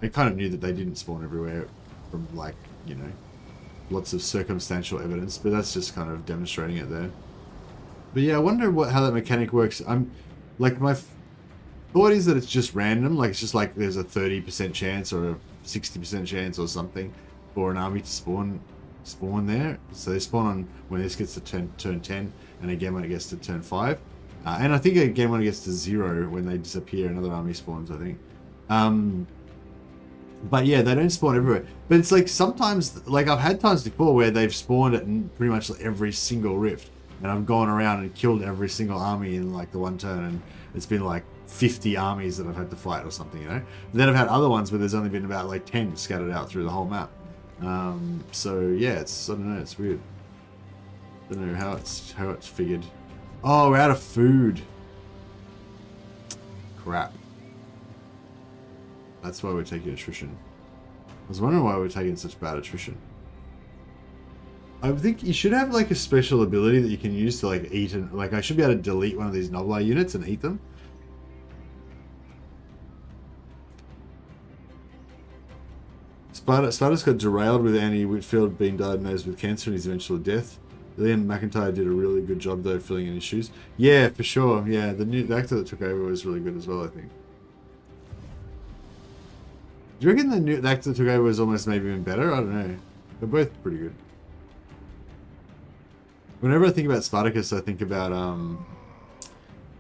I kind of knew that they didn't spawn everywhere from, like, you know, lots of circumstantial evidence, but that's just kind of demonstrating it there. But yeah, I wonder how that mechanic works. I'm like, my thought is that it's just random, like it's just like there's a 30% chance or a 60% chance or something for an army to spawn there. So they spawn on when this gets to turn 10, and again when it gets to turn 5. And I think again when it gets to 0, when they disappear, another army spawns, I think. But yeah, they don't spawn everywhere. But it's like sometimes, like I've had times before where they've spawned at pretty much every single rift. And I've gone around and killed every single army in like the one turn. And it's been like 50 armies that I've had to fight or something, you know? And then I've had other ones where there's only been about like 10 scattered out through the whole map. So yeah, it's, I don't know, it's weird. I don't know how it's figured. Oh, we're out of food. Crap. That's why we're taking attrition. I was wondering why we're taking such bad attrition. I think you should have like a special ability that you can use to like eat, and like I should be able to delete one of these Noblar units and eat them. Spartus got derailed with Andy Whitfield being diagnosed with cancer and his eventual death. Liam McIntyre did a really good job though filling in his shoes. Yeah, for sure. Yeah, the actor that took over was really good as well, I think. Do you reckon the actor that took over was almost maybe even better? I don't know. They're both pretty good. Whenever I think about Spartacus, I think about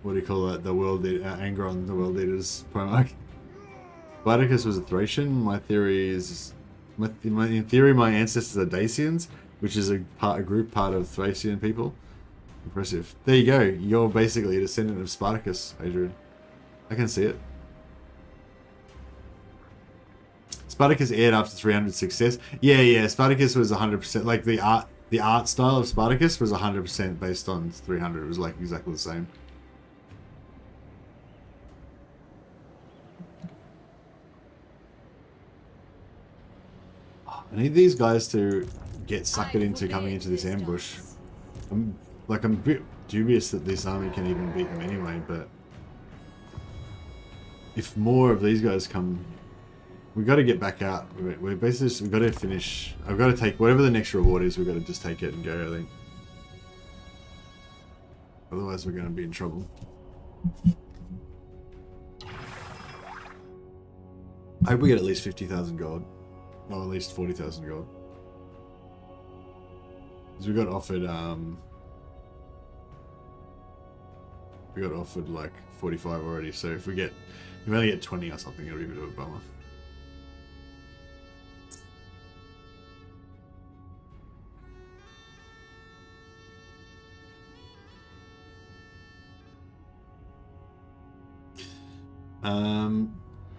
what do you call that? The world Angron, the world leaders Primarch. Spartacus was a Thracian. My theory is, in theory, my ancestors are Dacians, which is a group part of Thracian people. Impressive. There you go. You're basically a descendant of Spartacus, Adrian. I can see it. Spartacus aired after 300 success. Yeah. Spartacus was 100%. Like the art style of Spartacus was 100% based on 300. It was like exactly the same. I need these guys to get suckered into coming into this ambush. I'm a bit dubious that this army can even beat them anyway, but if more of these guys come, we got to get back out. We're basically just, we've got to finish. I've got to take whatever the next reward is. We've got to just take it and go, I think. Otherwise, we're going to be in trouble. I hope we get at least 50,000 gold. Or at least 40,000 gold. Because we got offered, like 45 already. So if we only get 20 or something, it'll be a bit of a bummer.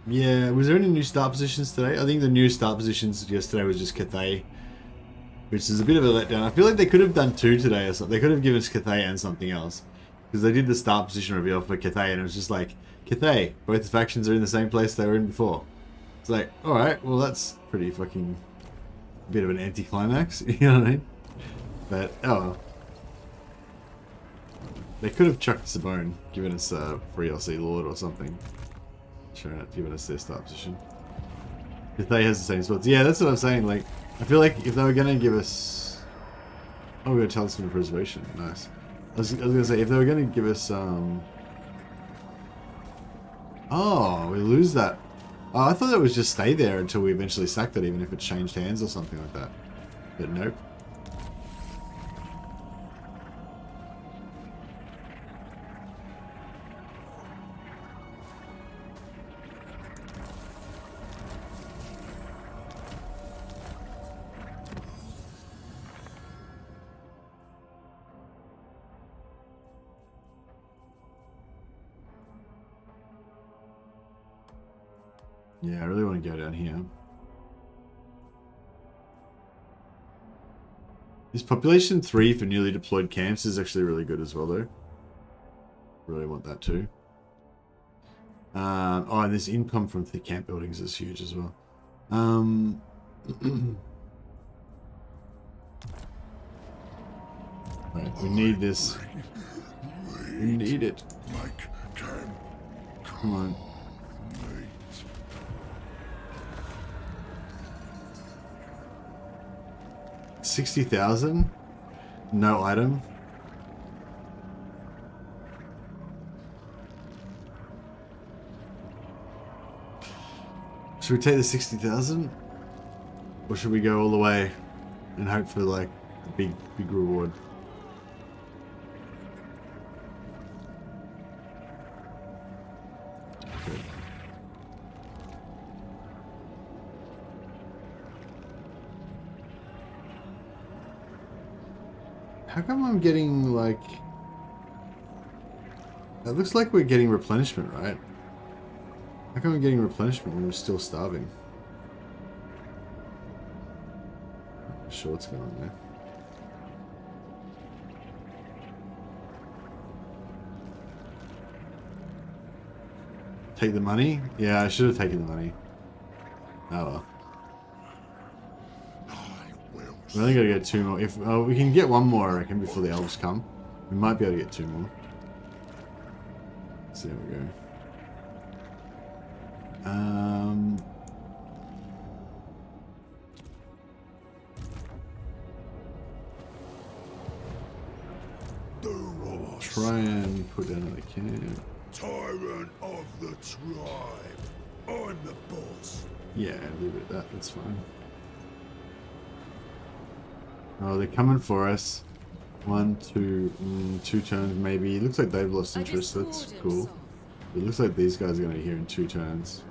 Yeah, was there any new start positions today? I think the new start positions yesterday was just Cathay, which is a bit of a letdown. I feel like they could have done 2 today or something. They could have given us Cathay and something else. Because they did the start position reveal for Cathay and it was just like, Cathay, both the factions are in the same place they were in before. It's like, alright, well that's pretty fucking, a bit of an anticlimax, you know what I mean? But, oh well. They could have chucked us a bone, given us a free LC Lord or something. Sure, not giving us their start position. Cathay has the same spots. Yeah, that's what I'm saying. Like, I feel like if they were going to give us... Oh, we got Talisman of Preservation. Nice. I was going to say, if they were going to give us... Oh, we lose that. Oh, I thought that was just stay there until we eventually sacked it, even if it changed hands or something like that. But nope. Yeah, I really want to go down here. This population 3 for newly deployed camps is actually really good as well, though. Really want that too. Oh, and this income from the camp buildings is huge as well. Right, we need this. We need it. Make camp. Come on. Meet. 60,000? No item. Should we take the 60,000? Or should we go all the way and hope for like the big reward? Okay. How come I'm getting like... It looks like we're getting replenishment, right? How come I'm getting replenishment when we're still starving? Not sure what's going on there. Take the money? Yeah, I should have taken the money. Oh well. We only gotta get 2 more. If we can get 1 more, I reckon, before the elves come. We might be able to get 2 more. So there we go. Try and put down another camp. Tyrant of the tribe. I'm the boss. Yeah, leave it at that. That's fine. Oh, they're coming for us. 1, 2, 2 turns maybe. It looks like they've lost interest. That's cool. It looks like these guys are going to be here in 2 turns.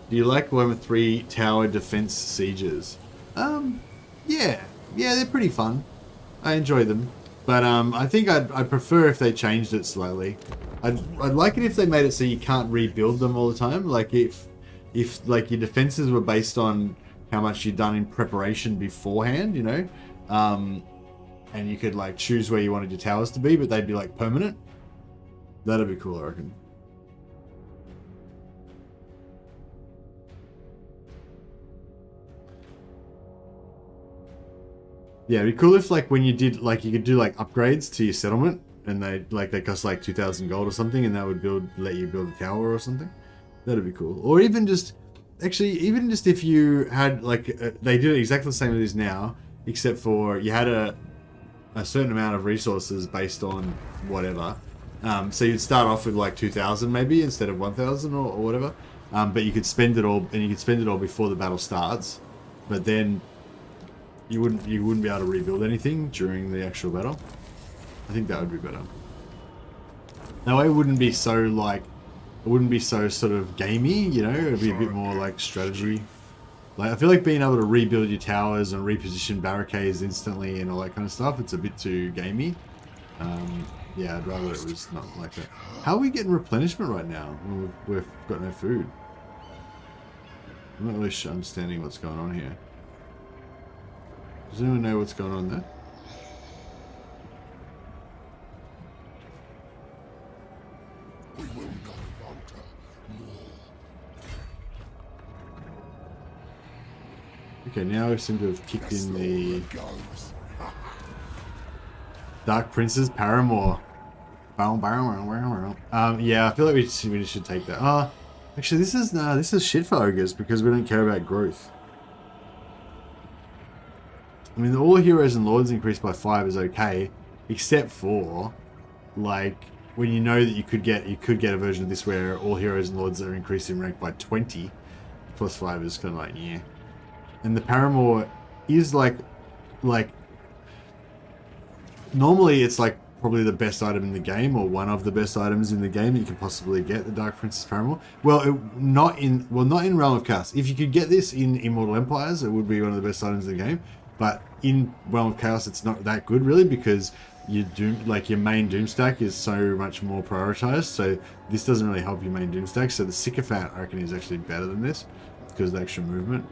Do you like Warhammer 3 tower defense sieges? Yeah, they're pretty fun. I enjoy them, but I think I'd prefer if they changed it slightly. I'd like it if they made it so you can't rebuild them all the time. Like if like your defenses were based on how much you'd done in preparation beforehand, you know, and you could like choose where you wanted your towers to be, but they'd be like permanent. That'd be cool, I reckon. Yeah, it'd be cool if like when you did like you could do like upgrades to your settlement and they cost like 2,000 gold or something, and that would let you build a tower or something. That'd be cool. Or even just even just if you had like they did it exactly the same as it is now, except for you had a certain amount of resources based on whatever. So you'd start off with like 2,000 maybe instead of 1,000 or whatever. But you could spend it all, and you could spend it all before the battle starts. But then you wouldn't be able to rebuild anything during the actual battle. I think that would be better. That way it wouldn't be so like, it wouldn't be so sort of gamey, you know. It'd be a bit more like strategy. Like I feel like being able to rebuild your towers and reposition barricades instantly and all that kind of stuff, it's a bit too gamey. Yeah, I'd rather it was not like that. How are we getting replenishment right now when we've got no food? I'm not really understanding what's going on here. Does anyone know what's going on there? We will not falter more. Okay, now we seem to have kicked in the Goes. Dark Prince's Paramour. Yeah, I feel like we should take that. Actually, this is shit for ogres because we don't care about growth. I mean, all heroes and lords increased by 5 is okay, except for like when you know that you could get a version of this where all heroes and lords are increased in rank by 20. Plus 5 is kind of like yeah. And the Paramour is like normally it's like probably the best item in the game, or one of the best items in the game that you can possibly get, the Dark Princess Paramour. Well, not in Realm of Chaos. If you could get this in Immortal Empires, it would be one of the best items in the game. But in Realm of Chaos, it's not that good really because your main Doom stack is so much more prioritized. So this doesn't really help your main Doom stack. So the Sycophant, I reckon, is actually better than this because of the extra movement.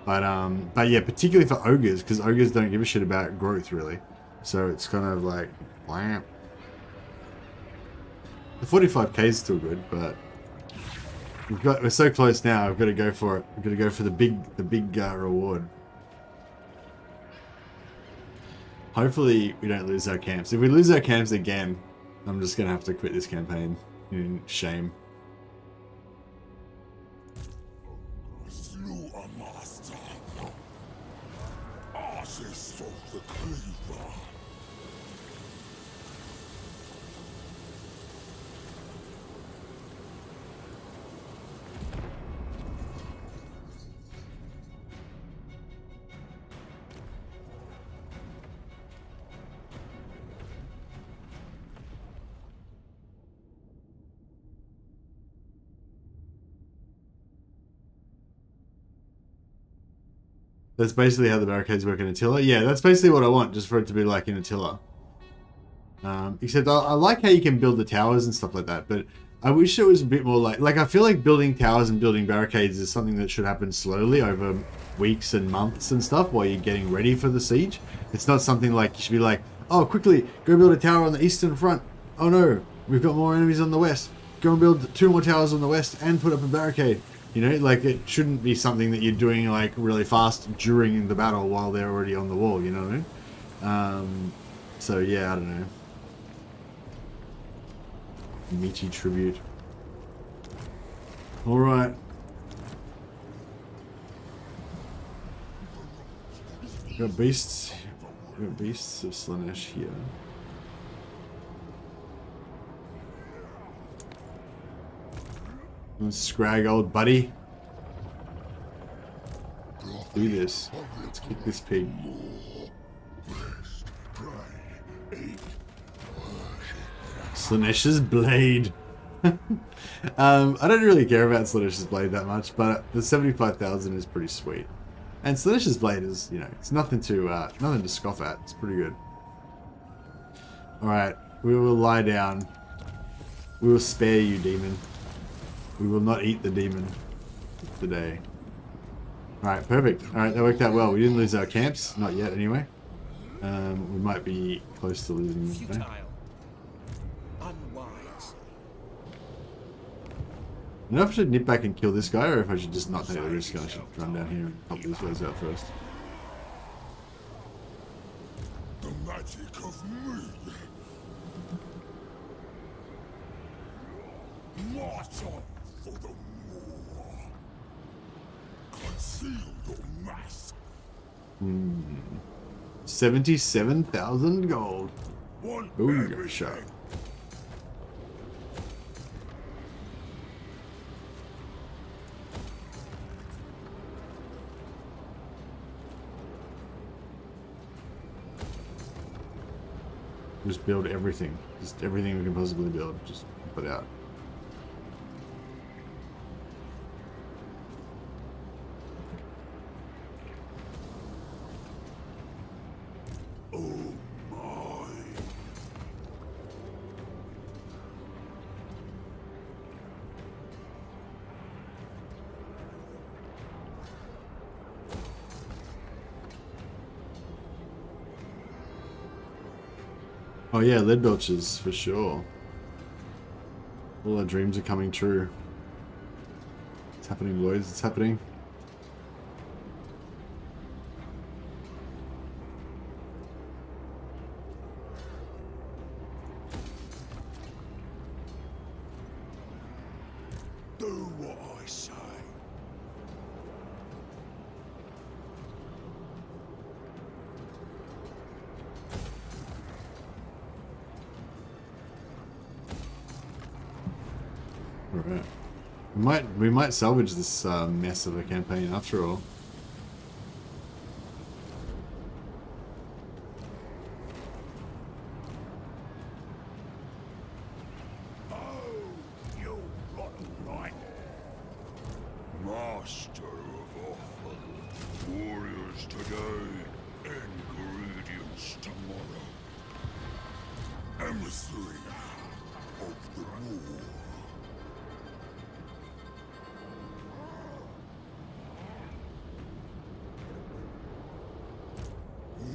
But yeah, particularly for ogres, because ogres don't give a shit about growth really. So it's kind of like, wow. The 45k is still good, but we're so close now. I've got to go for it. I've got to go for the big reward. Hopefully we don't lose our camps. If we lose our camps again, I'm just going to have to quit this campaign in shame. Slaughter master. Artist of the cleaver. That's basically how the barricades work in Attila. Yeah, that's basically what I want, just for it to be like in Attila. Except I like how you can build the towers and stuff like that, but I wish it was a bit more like I feel like building towers and building barricades is something that should happen slowly over weeks and months and stuff while you're getting ready for the siege. It's not something like you should be like, oh, quickly, go build a tower on the eastern front. Oh no, we've got more enemies on the west. Go and build 2 more towers on the west and put up a barricade. You know, like it shouldn't be something that you're doing like really fast during the battle while they're already on the wall, you know what I mean? So yeah, I don't know. Michi tribute. Alright. We've got beasts. We've got beasts of Slanesh here. Scrag, old buddy. Do this. Let's kick this pig. Slanesh's blade. I don't really care about Slanesh's blade that much, but the 75,000 is pretty sweet. And Slanesh's blade is, you know, it's nothing to scoff at. It's pretty good. All right, we will lie down. We will spare you, demon. We will not eat the demon today. Alright, perfect. Alright, that worked out well. We didn't lose our camps. Not yet, anyway. We might be close to losing them today. Unwise. I don't know if I should nip back and kill this guy, or if I should just not take the risk and I should run down here and help these guys out first. The magic of me. March on for the war. Conceal your mask. 77,000 gold. One Booyah shot. Just build everything. Just everything we can possibly build. Just put out. Oh yeah, lead belches for sure. All our dreams are coming true. It's happening, boys. It's happening. Do what I say. Alright. We might salvage this mess of a campaign after all. Oh, you rotten right. Master of awful. Warriors today, ingredients tomorrow. Emissary of the war.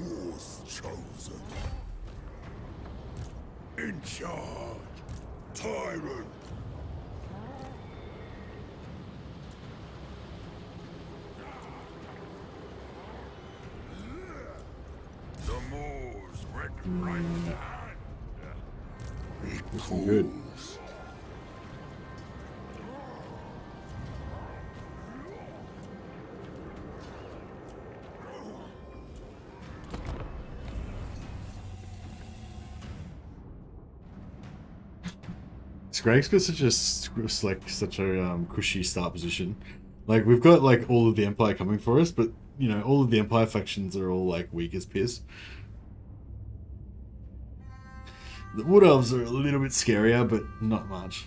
War's chosen. In charge, tyrant. The Moors Looking good. Greg's got such a cushy start position. Like we've got like all of the Empire coming for us, but you know all of the Empire factions are all like weak as piss. The Wood Elves are a little bit scarier, but not much.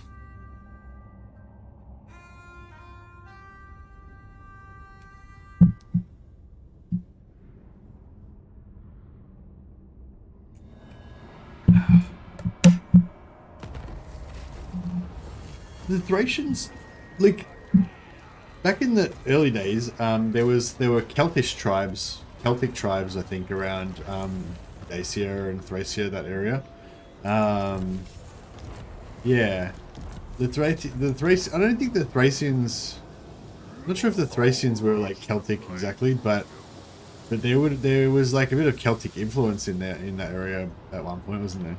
The Thracians, like back in the early days, there were Celtic tribes, I think, around Dacia and Thracia, that area. Yeah, the Thracians. I don't think the Thracians. I'm not sure if the Thracians were like Celtic exactly, but there was like a bit of Celtic influence in that area at one point, wasn't there?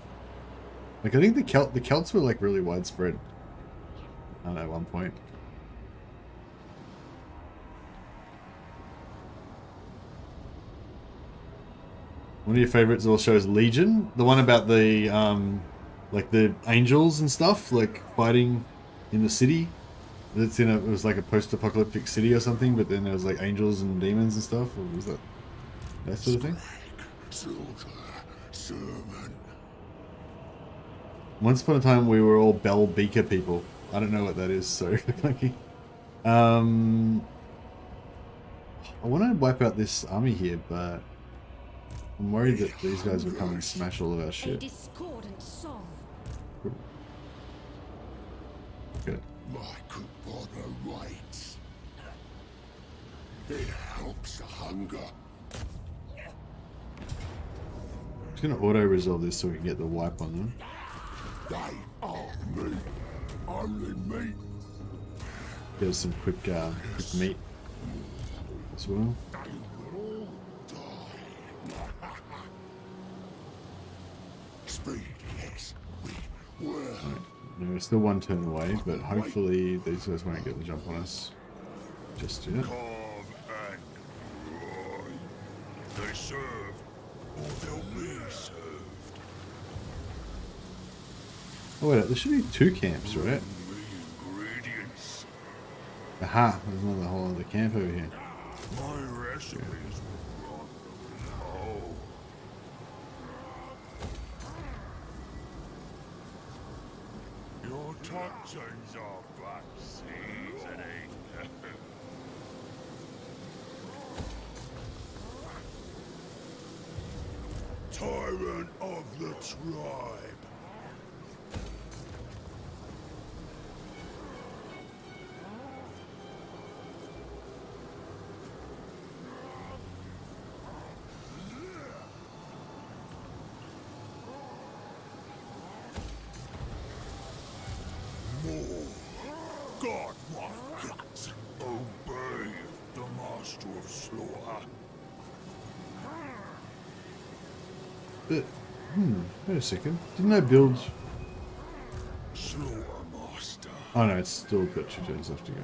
Like I think the Celts were like really widespread at one point. One of your favorites also is Legion, the one about the like the angels and stuff, like fighting in the city. It was like a post-apocalyptic city or something, but then there was like angels and demons and stuff. Or was that sort of thing? Once upon a time, we were all Bell Beaker people. I don't know what that is, so I want to wipe out this army here, but I'm worried that these guys will come and smash all of our shit. A discordant song. Good. My Kubana writes. It helps the hunger. I'm just gonna auto-resolve this so we can get the wipe on them. They are me. Only me. Get us some quick meat as well. Speed, yes, we will. Right. No, we're still one turn away, but hopefully these guys won't get the jump on us just yet. Carve and roy. They serve, or they'll be served. Oh wait, there should be 2 camps, right? The ingredients. Aha, there's another whole other camp over here. My recipes will run low. Your toxins are back seasoning. Tyrant of the tribe. God, what guts! Obey the master of slaughter. But, wait a second. Didn't I build... Slaughter master. Oh no, it's still got 2 turns left to go.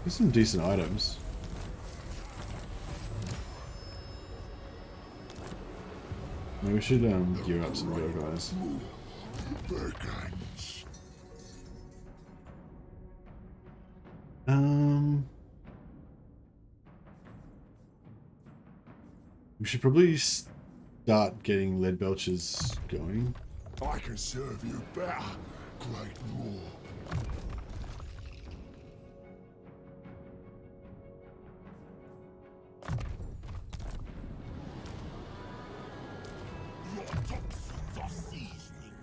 There's some decent items. Maybe we should gear up some go guys. Begins. We should probably start getting lead belches going. I can serve you better, Great War. Your toxins are seasoning.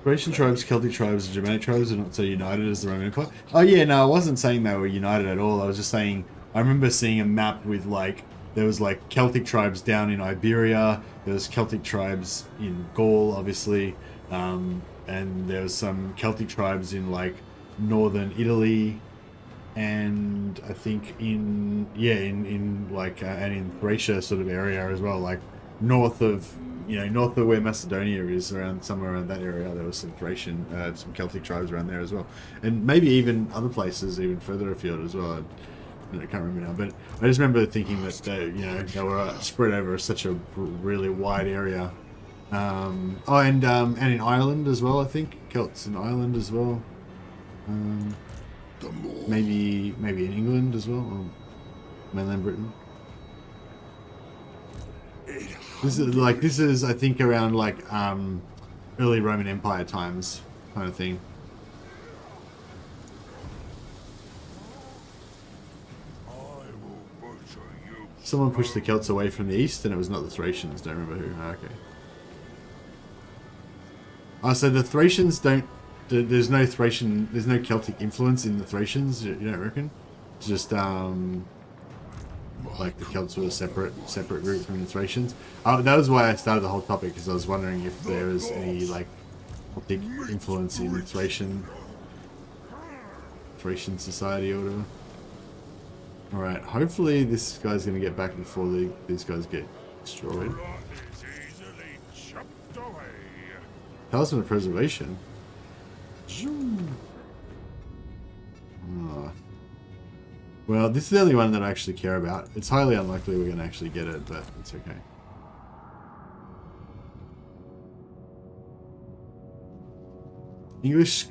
Thracian tribes, Celtic tribes, and Germanic tribes are not so united as the Roman Empire. Oh yeah, no, I wasn't saying they were united at all. I was just saying, I remember seeing a map with like there was like Celtic tribes down in Iberia. There was Celtic tribes in Gaul, obviously, and there was some Celtic tribes in like northern Italy, and I think in like and in Thracia sort of area as well, like north of where Macedonia is, around somewhere around that area. There was some Thracian, some Celtic tribes around there as well, and maybe even other places even further afield as well. I can't remember now, but I just remember thinking that they were spread over such a really wide area. And in Ireland as well, I think Celts in Ireland as well. Maybe in England as well, or mainland Britain. This is I think around like early Roman Empire times kind of thing. Someone pushed the Celts away from the east, and it was not the Thracians. Don't remember who. Oh, okay. Oh, so the Thracians don't. There's no Thracian. There's no Celtic influence in the Thracians. You don't reckon? It's just like the Celts were a separate group from the Thracians. That was why I started the whole topic, because I was wondering if there was any like Celtic influence in Thracian society or whatever. Alright, hopefully this guy's going to get back before these guys get destroyed. Talisman of Preservation. Oh. Well, this is the only one that I actually care about. It's highly unlikely we're going to actually get it, but it's okay. English,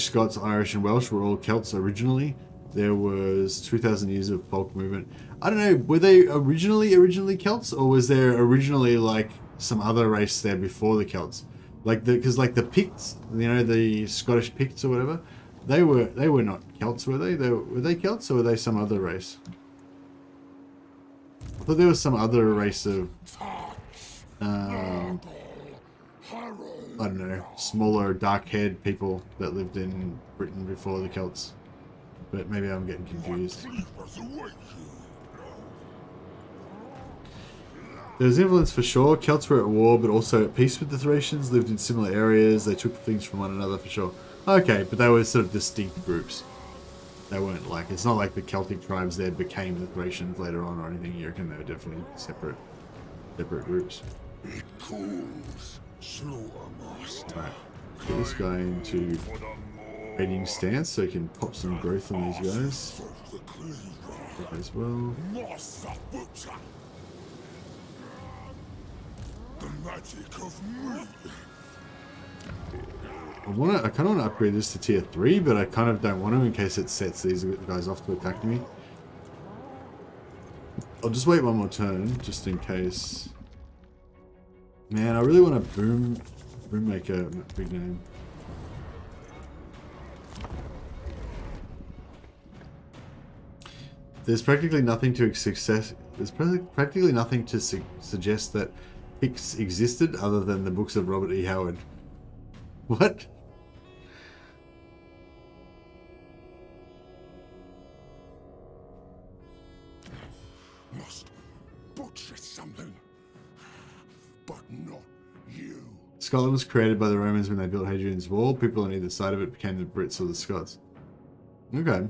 Scots, Irish, and Welsh were all Celts originally. There was 2,000 years of folk movement. I don't know, were they originally Celts, or was there originally like some other race there before the Celts? Like because like the Picts, the Scottish Picts or whatever, they were not Celts, were they? Were they Celts, or were they some other race? I thought there was some other race of I don't know, smaller dark-haired people that lived in Britain before the Celts. But maybe I'm getting confused. There was influence for sure. Celts were at war, but also at peace with the Thracians, lived in similar areas. They took things from one another for sure. Okay, but they were sort of distinct groups. They weren't like, it's not like the Celtic tribes there became the Thracians later on or anything. You reckon they were definitely separate groups. It calls Slaughtermaster. Alright, put this guy into trading stance so he can pop some growth on these guys as well. The magic of me. I kind of want to upgrade this to tier 3, but I kind of don't want to in case it sets these guys off to attack me. I'll just wait one more turn just in case. Man, I really want a boom maker big name. There's practically nothing to suggest that Picts existed other than the books of Robert E. Howard. What? Must butcher something, but not you. Scotland was created by the Romans when they built Hadrian's Wall. People on either side of it became the Brits or the Scots. Okay.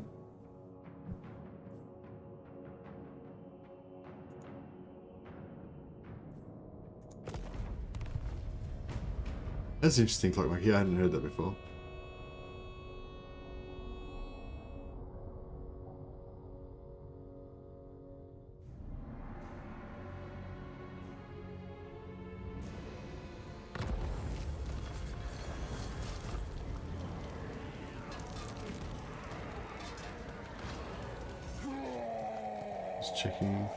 That's interesting, Clockmaker. I hadn't heard that before. Just checking.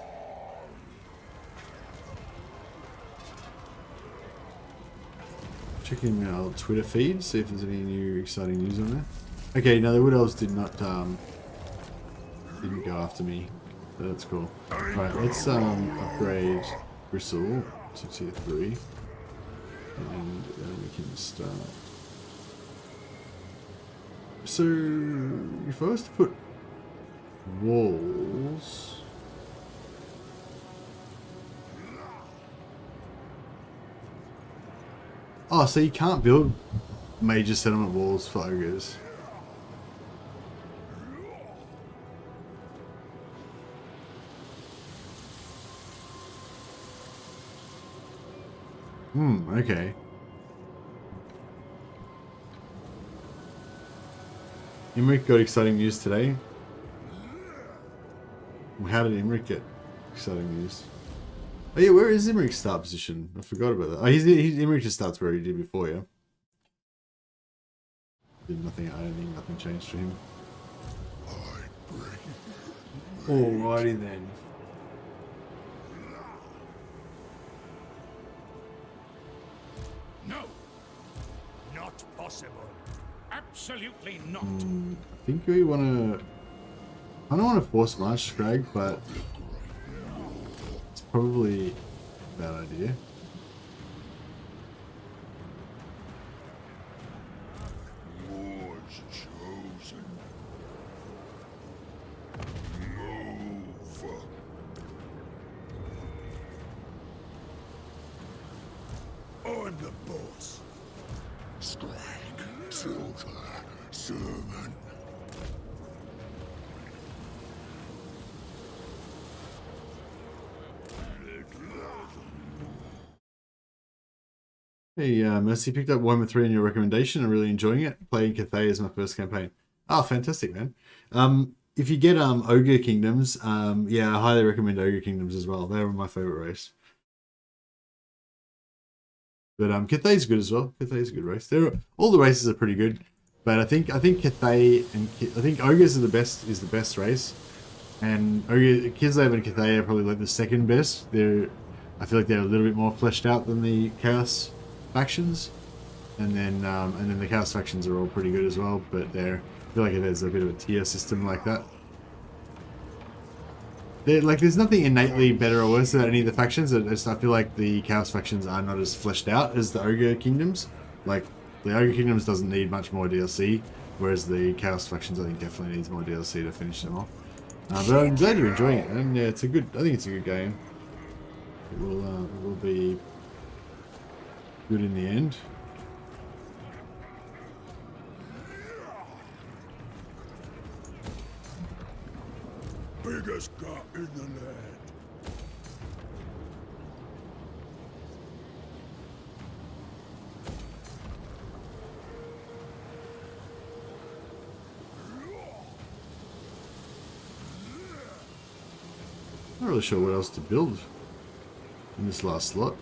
Checking our Twitter feed, see if there's any new exciting news on there. Okay, no, the Wood Elves didn't go after me, so that's cool. Right, let's upgrade Gristle to tier 3, and then we can start. So, if I was to put walls, Oh, so you can't build major settlement walls for ogres. Okay. Imric got exciting news today. How did Imric get exciting news? Oh yeah, where is Imric's start position? I forgot about that. Oh, Imric just starts where he did before, yeah. Did nothing. I don't think nothing changed for him. Alrighty then. No, not possible. Absolutely not. I think we want to. I don't want to force march Scrag, but it's probably a bad idea. War's chosen. Move. I'm the boss. Scrag, soldier, servant. Hey, Mercy picked up Warhammer 3 on your recommendation. I'm really enjoying it. Playing Cathay is my first campaign. Oh, fantastic, man. If you get Ogre Kingdoms, yeah, I highly recommend Ogre Kingdoms as well. They're my favorite race. But Cathay's good as well. Cathay's a good race. All the races are pretty good, but I think Cathay and I think Ogres are the best race, and Kislev and Cathay are probably like the second best. I feel like they're a little bit more fleshed out than the Chaos factions, and then the Chaos factions are all pretty good as well. But I feel like there's a bit of a tier system like that. There's nothing innately better or worse about any of the factions. I feel like the Chaos factions are not as fleshed out as the Ogre Kingdoms. Like, the Ogre Kingdoms doesn't need much more DLC, whereas the Chaos factions I think definitely needs more DLC to finish them off. But I'm glad you're enjoying it, and yeah, I think it's a good game. It will be good in the end. Biggest gut in the land. Not really sure what else to build in this last slot.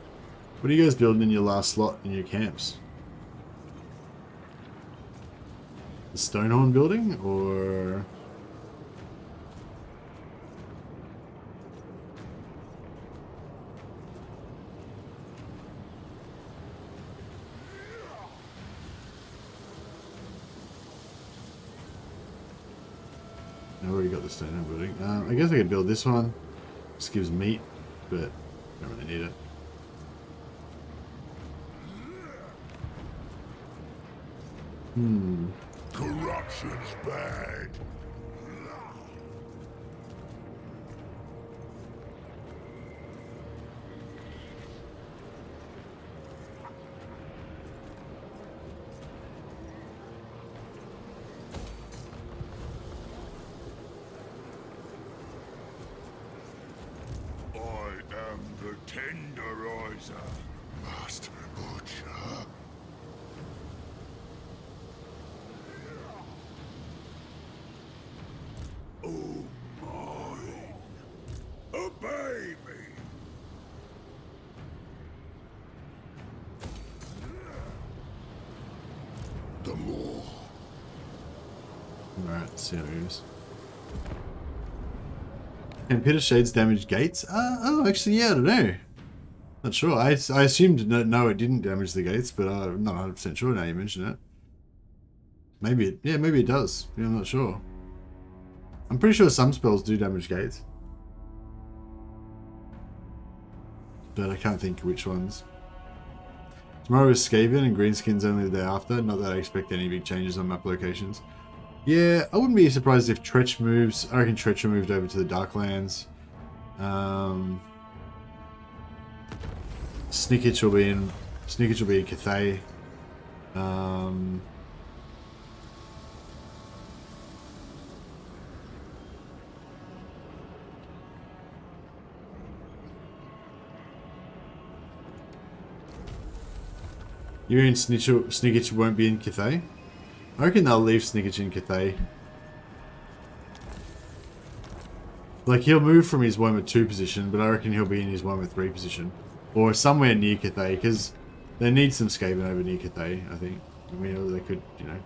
What are you guys building in your last slot in your camps? The Stonehorn building, or I already got the Stonehorn building. I guess I could build this one. This gives meat, but don't really need it. Corruption's bad. I am the tenderizer, Master Butcher. Oh, mine. Obey me. The more. Alright, let's see how it goes. Can Pit of Shades damage gates? Oh, actually, yeah, I don't know. Not sure. I assumed no, it didn't damage the gates, but I'm not 100% sure now you mention it. Maybe it does. Yeah, I'm not sure. I'm pretty sure some spells do damage gates, but I can't think which ones. Tomorrow is Skaven and Greenskins only the day after. Not that I expect any big changes on map locations. Yeah, I wouldn't be surprised if Tretch moves. I reckon Tretch moved over to the Darklands. Snickitch will be in Sneakage will be in Cathay. You mean Sneakage won't be in Cathay? I reckon they'll leave Sneakage in Cathay. Like, he'll move from his Warhammer 2 position, but I reckon he'll be in his Warhammer 3 position. Or somewhere near Cathay, because they need some Skaven over near Cathay, I think. I mean, they could, you know,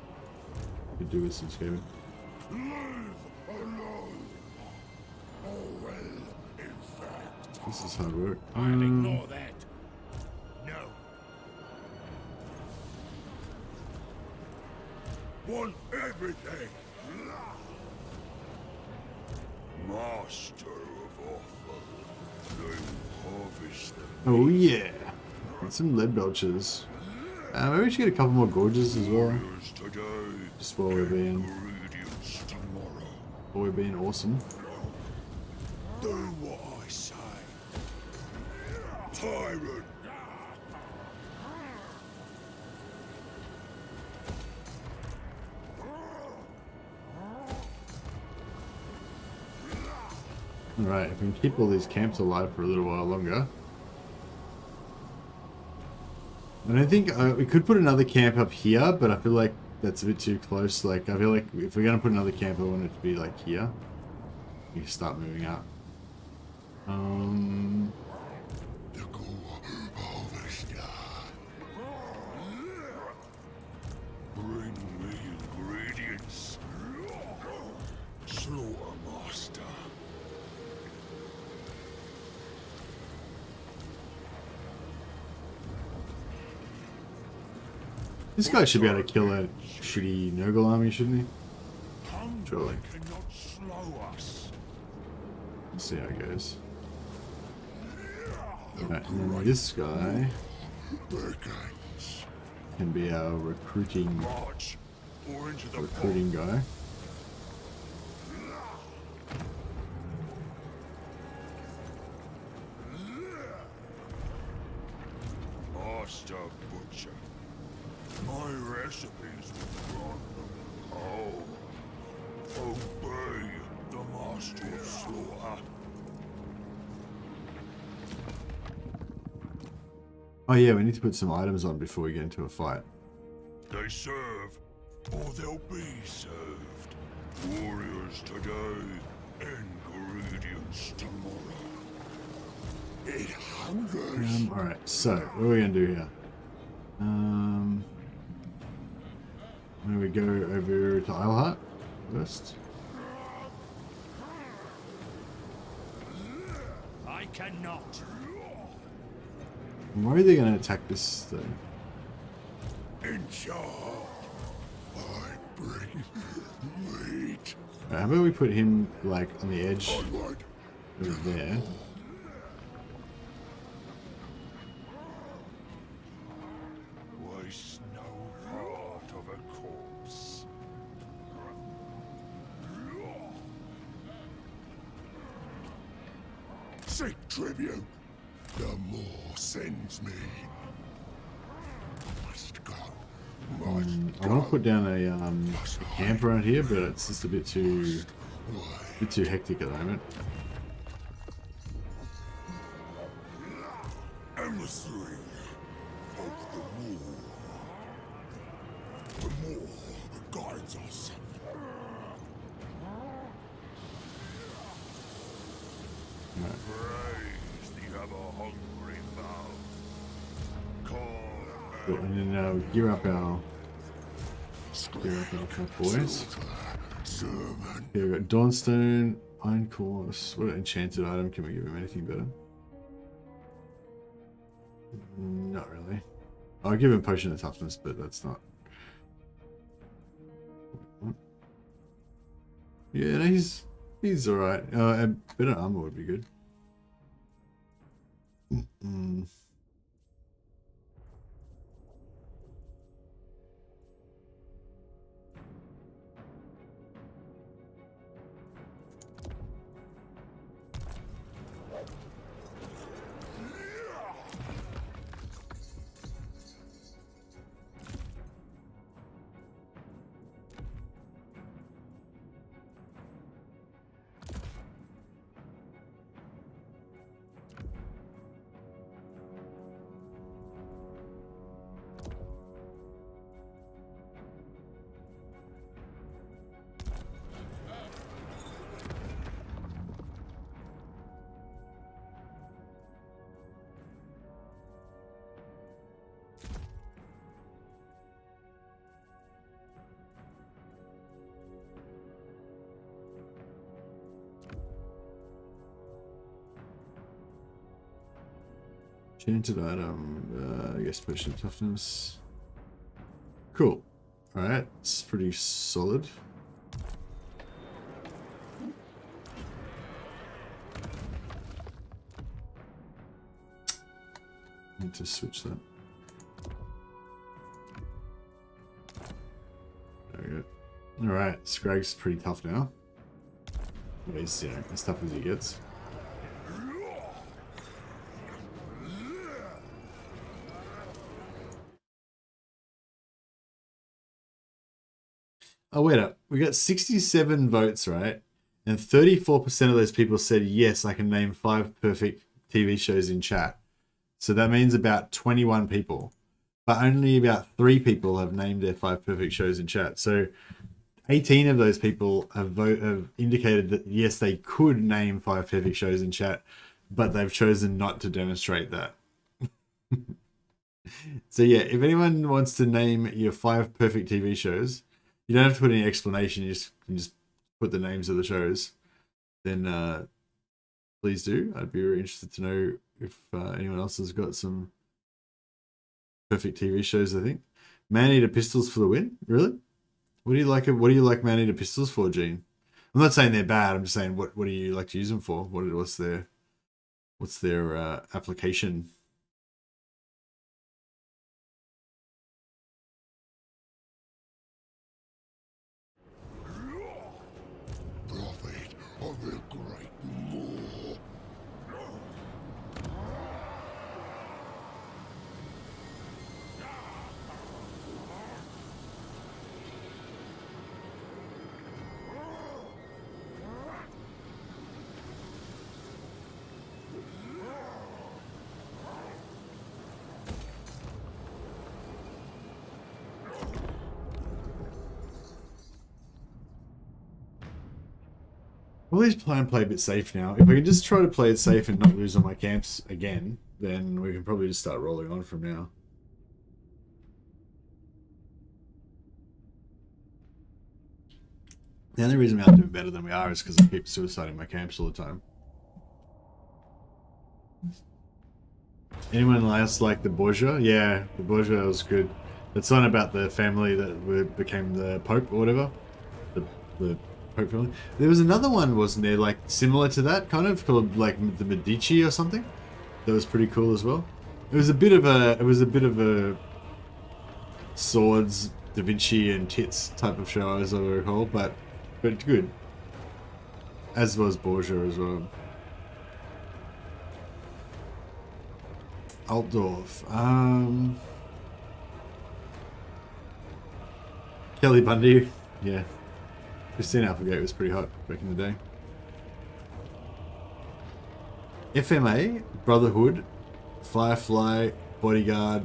could do with some Skaven. This is hard work. I'll ignore that. No. Want everything. Master of Awful. They will harvest them. Oh yeah. Got some lead belchers. Maybe we should get a couple more gorges as well. Warriors today, Just while we're being awesome. do what I say. Tyrant. Alright, if we can keep all these camps alive for a little while longer. I don't think we could put another camp up here, but I feel like that's a bit too close. Like, I feel like if we're gonna put another camp, I want it to be like here. We can start moving up. Bring me ingredients. Slaughter master. This guy should be able to kill that shitty Nurgle army, shouldn't he? Hunger Surely. cannot slow us. Let's see how it goes. Right, and then this guy can be our recruiting March or into the guy. Master Butcher. My recipes will run. Oh. Obey the Master of Slaughter. Oh yeah, we need to put some items on before we get into a fight. They serve, or they'll be served. Warriors today, ingredients tomorrow. It hungers. Alright, so what are we gonna do here? Where we go over to Isleheart first. I cannot. Why are they gonna attack this thing? In charge, I bring meat. Right, how about we put him like on the edge Onward. over there? Waste no part of a corpse. Seek tribute. The more sends me. Must go. I want to put down a camp around here, but it's just a bit too hectic at the moment. Emissary of the war. The more guides us. Praise the ever-hungry mouth. Call And then gear up our boys. servant. Here we got Dawnstone, Iron Course. What enchanted item can we give him? Anything better? Not really. I'll give him Potion of Toughness, but that's not. Yeah, no, he's alright. A bit of armor would be good. Enchanted item, I guess potion of toughness. Cool. Alright, it's pretty solid. Need to switch that. There we go. Alright, Scrag's pretty tough now. Well, he's, you know, as tough as he gets. Oh, wait up. We got 67 votes, right? And 34% of those people said, yes, I can name 5 perfect TV shows in chat. So that means about 21 people. But only about 3 people have named their 5 perfect shows in chat. So 18 of those people have indicated that, yes, they could name 5 perfect shows in chat, but they've chosen not to demonstrate that. So yeah, if anyone wants to name your 5 perfect TV shows, you don't have to put any explanation. You just put the names of the shows. Then please do. I'd be very interested to know if anyone else has got some perfect TV shows. I think Man-Eater Pistols for the win. Really? What do you like? What do you like Man-Eater Pistols for, Gene? I'm not saying they're bad. I'm just saying what do you like to use them for? What's their application? Prophet of the Great Moor. Well, let's try and play a bit safe now. If I can just try to play it safe and not lose all my camps again, then we can probably just start rolling on from now. The only reason we aren't doing better than we are is because I keep suiciding my camps all the time. Anyone else like the Borgia? Yeah, the Borgia was good. That's one about the family that became the Pope or whatever. The Pope family. There was another one, wasn't there, like similar to that, kind of called like the Medici or something. That was pretty cool as well. It was a bit of a swords, Da Vinci and tits type of show, as I recall, but good. As was Borgia as well. Altdorf. Kelly Bundy. Yeah. Christine Applegate was pretty hot back in the day. FMA, Brotherhood, Firefly, Bodyguard,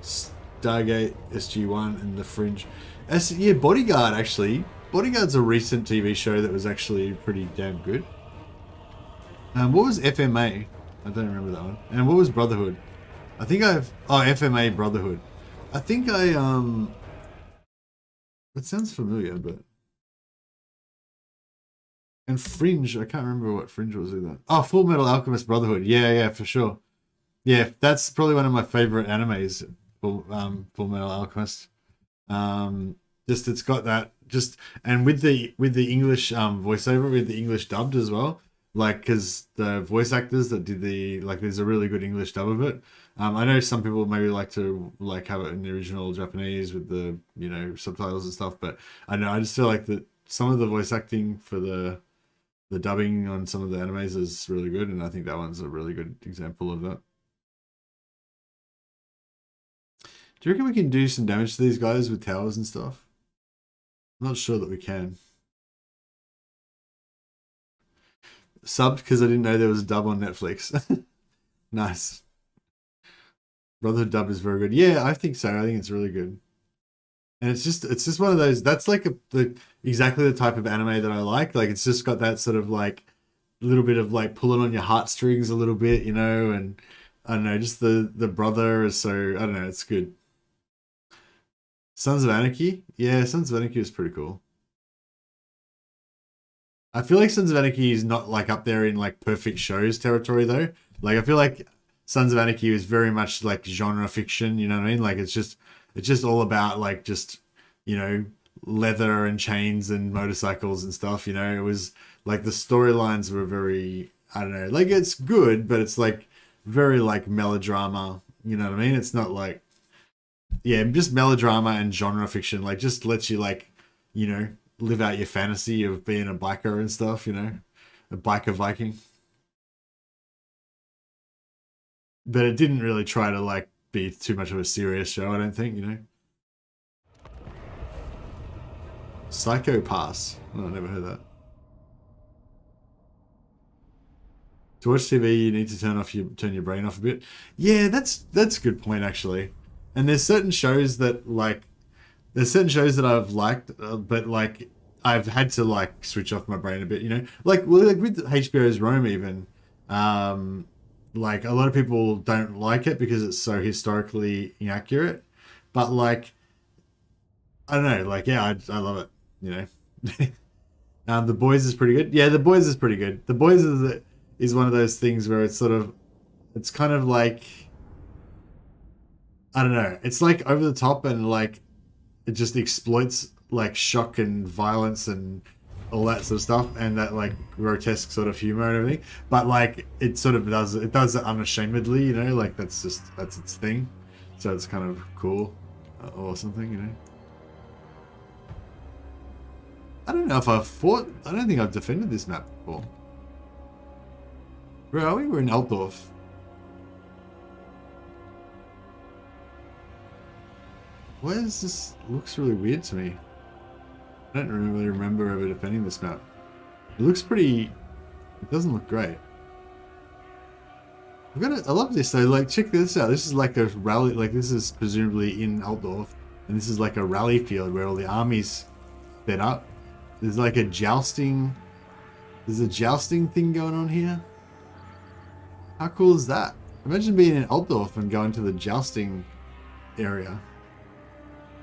Stargate, SG-1, and The Fringe. Yeah, Bodyguard, actually. Bodyguard's a recent TV show that was actually pretty damn good. What was FMA? I don't remember that one. And what was Brotherhood? I think I've... Oh, FMA Brotherhood. I think I, That sounds familiar, but... And Fringe, I can't remember what Fringe was either. Oh, Full Metal Alchemist Brotherhood. Yeah, for sure. Yeah, that's probably one of my favorite animes, Full Metal Alchemist. Just it's got that and with the English voiceover, with the English dubbed as well. Like, because the voice actors that did there's a really good English dub of it. I know some people maybe like to have it in the original Japanese with the subtitles and stuff, but I just feel like that some of the voice acting for the dubbing on some of the animes is really good, and I think that one's a really good example of that. Do you reckon we can do some damage to these guys with towers and stuff? I'm not sure that we can. Subbed because I didn't know there was a dub on Netflix. Nice. Brotherhood dub is very good. Yeah, I think so. I think it's really good. And it's just one of those, that's like exactly the type of anime that I like. Like, it's just got that sort of like little bit of like pulling on your heartstrings a little bit, and I don't know, just the brother is so, I don't know, it's good. Sons of Anarchy? Yeah, Sons of Anarchy is pretty cool. I feel like Sons of Anarchy is not like up there in like perfect shows territory though. Like, I feel like Sons of Anarchy was very much like genre fiction, you know what I mean? Like it's just all about like just, you know, leather and chains and motorcycles and stuff, you know. It was like the storylines were very, I don't know, like it's good, but it's like very like melodrama, you know what I mean? It's not like, yeah, just melodrama and genre fiction, like just lets you like, you know, live out your fantasy of being a biker and stuff, you know, a biker Viking. But it didn't really try to like be too much of a serious show, I don't think, you know. Psycho Pass. Oh, I never heard that. To watch TV, you need to turn your brain off a bit. Yeah, that's a good point actually. And there's certain shows that I've liked, but like I've had to like switch off my brain a bit, you know. Like with HBO's Rome even, like a lot of people don't like it because it's so historically inaccurate, but like I don't know, like yeah, I love it, you know. The Boys is pretty good. Yeah, The Boys is pretty good. The Boys is one of those things where it's kind of like, I don't know, it's like over the top and like it just exploits like shock and violence and all that sort of stuff and that like grotesque sort of humor and everything, but like it sort of does it unashamedly, you know, like that's its thing, so it's kind of cool or something, you know. I don't know if I don't think I've defended this map before. Where are we? We're in Altdorf. Why is this? Looks really weird to me. I don't really remember ever defending this map. It looks pretty. It doesn't look great. I love this though. Like, check this out. This is like a rally. Like, this is presumably in Altdorf, and this is like a rally field where all the armies set up. There's like a jousting. There's a jousting thing going on here. How cool is that? Imagine being in Altdorf and going to the jousting area.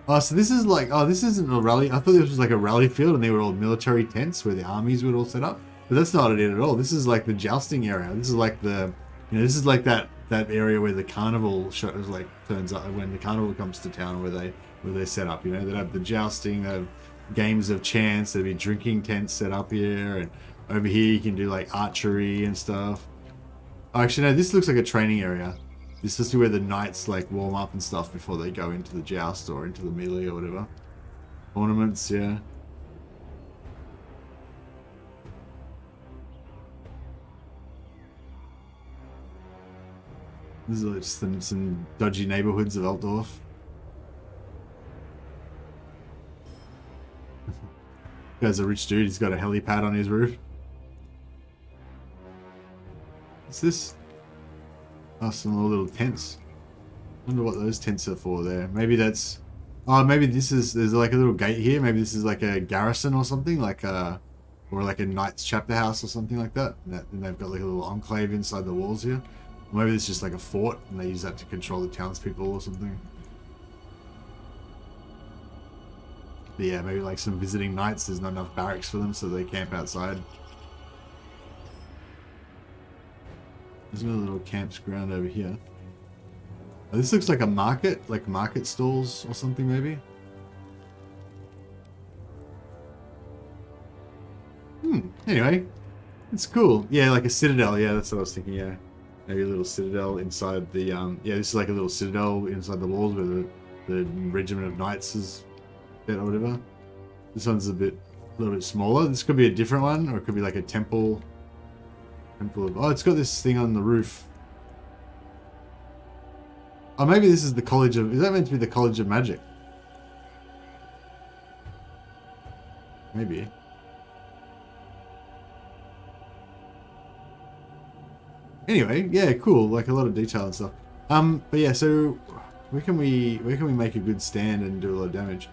Oh, so this is like, oh, this isn't a rally. I thought this was like a rally field and they were all military tents where the armies would all set up. But that's not it at all. This is like the jousting area. This is like the, you know, this is like that area where the carnival shows like turns up when the carnival comes to town where they set up. You know, they'd have the jousting, they have games of chance. There'd be drinking tents set up here, and over here you can do like archery and stuff. Oh, actually, no, this looks like a training area. This is where the knights like warm up and stuff before they go into the joust or into the melee or whatever. Ornaments, yeah. This is like just some dodgy neighborhoods of Altdorf. Guy's a rich dude, he's got a helipad on his roof. What's this? Oh, some little tents. Wonder what those tents are for there. Maybe that's... Oh, maybe there's like a little gate here. Maybe this is like a garrison or something, like a... Or like a knight's chapter house or something like that. And they've got like a little enclave inside the walls here. Or maybe it's just like a fort and they use that to control the townspeople or something. But yeah, maybe like some visiting knights, there's not enough barracks for them so they camp outside. There's another little campground over here. Oh, this looks like a market, like market stalls or something maybe. Anyway, it's cool. Yeah, like a citadel. Yeah, that's what I was thinking. Yeah, maybe a little citadel inside the. Yeah, this is like a little citadel inside the walls where the regiment of knights is set or whatever. This one's a little bit smaller. This could be a different one, or it could be like a temple. Oh, it's got this thing on the roof. Oh, maybe this is the College of... Is that meant to be the College of Magic? Maybe. Anyway, yeah, cool. Like a lot of detail and stuff. But yeah, so where can we make a good stand and do a lot of damage?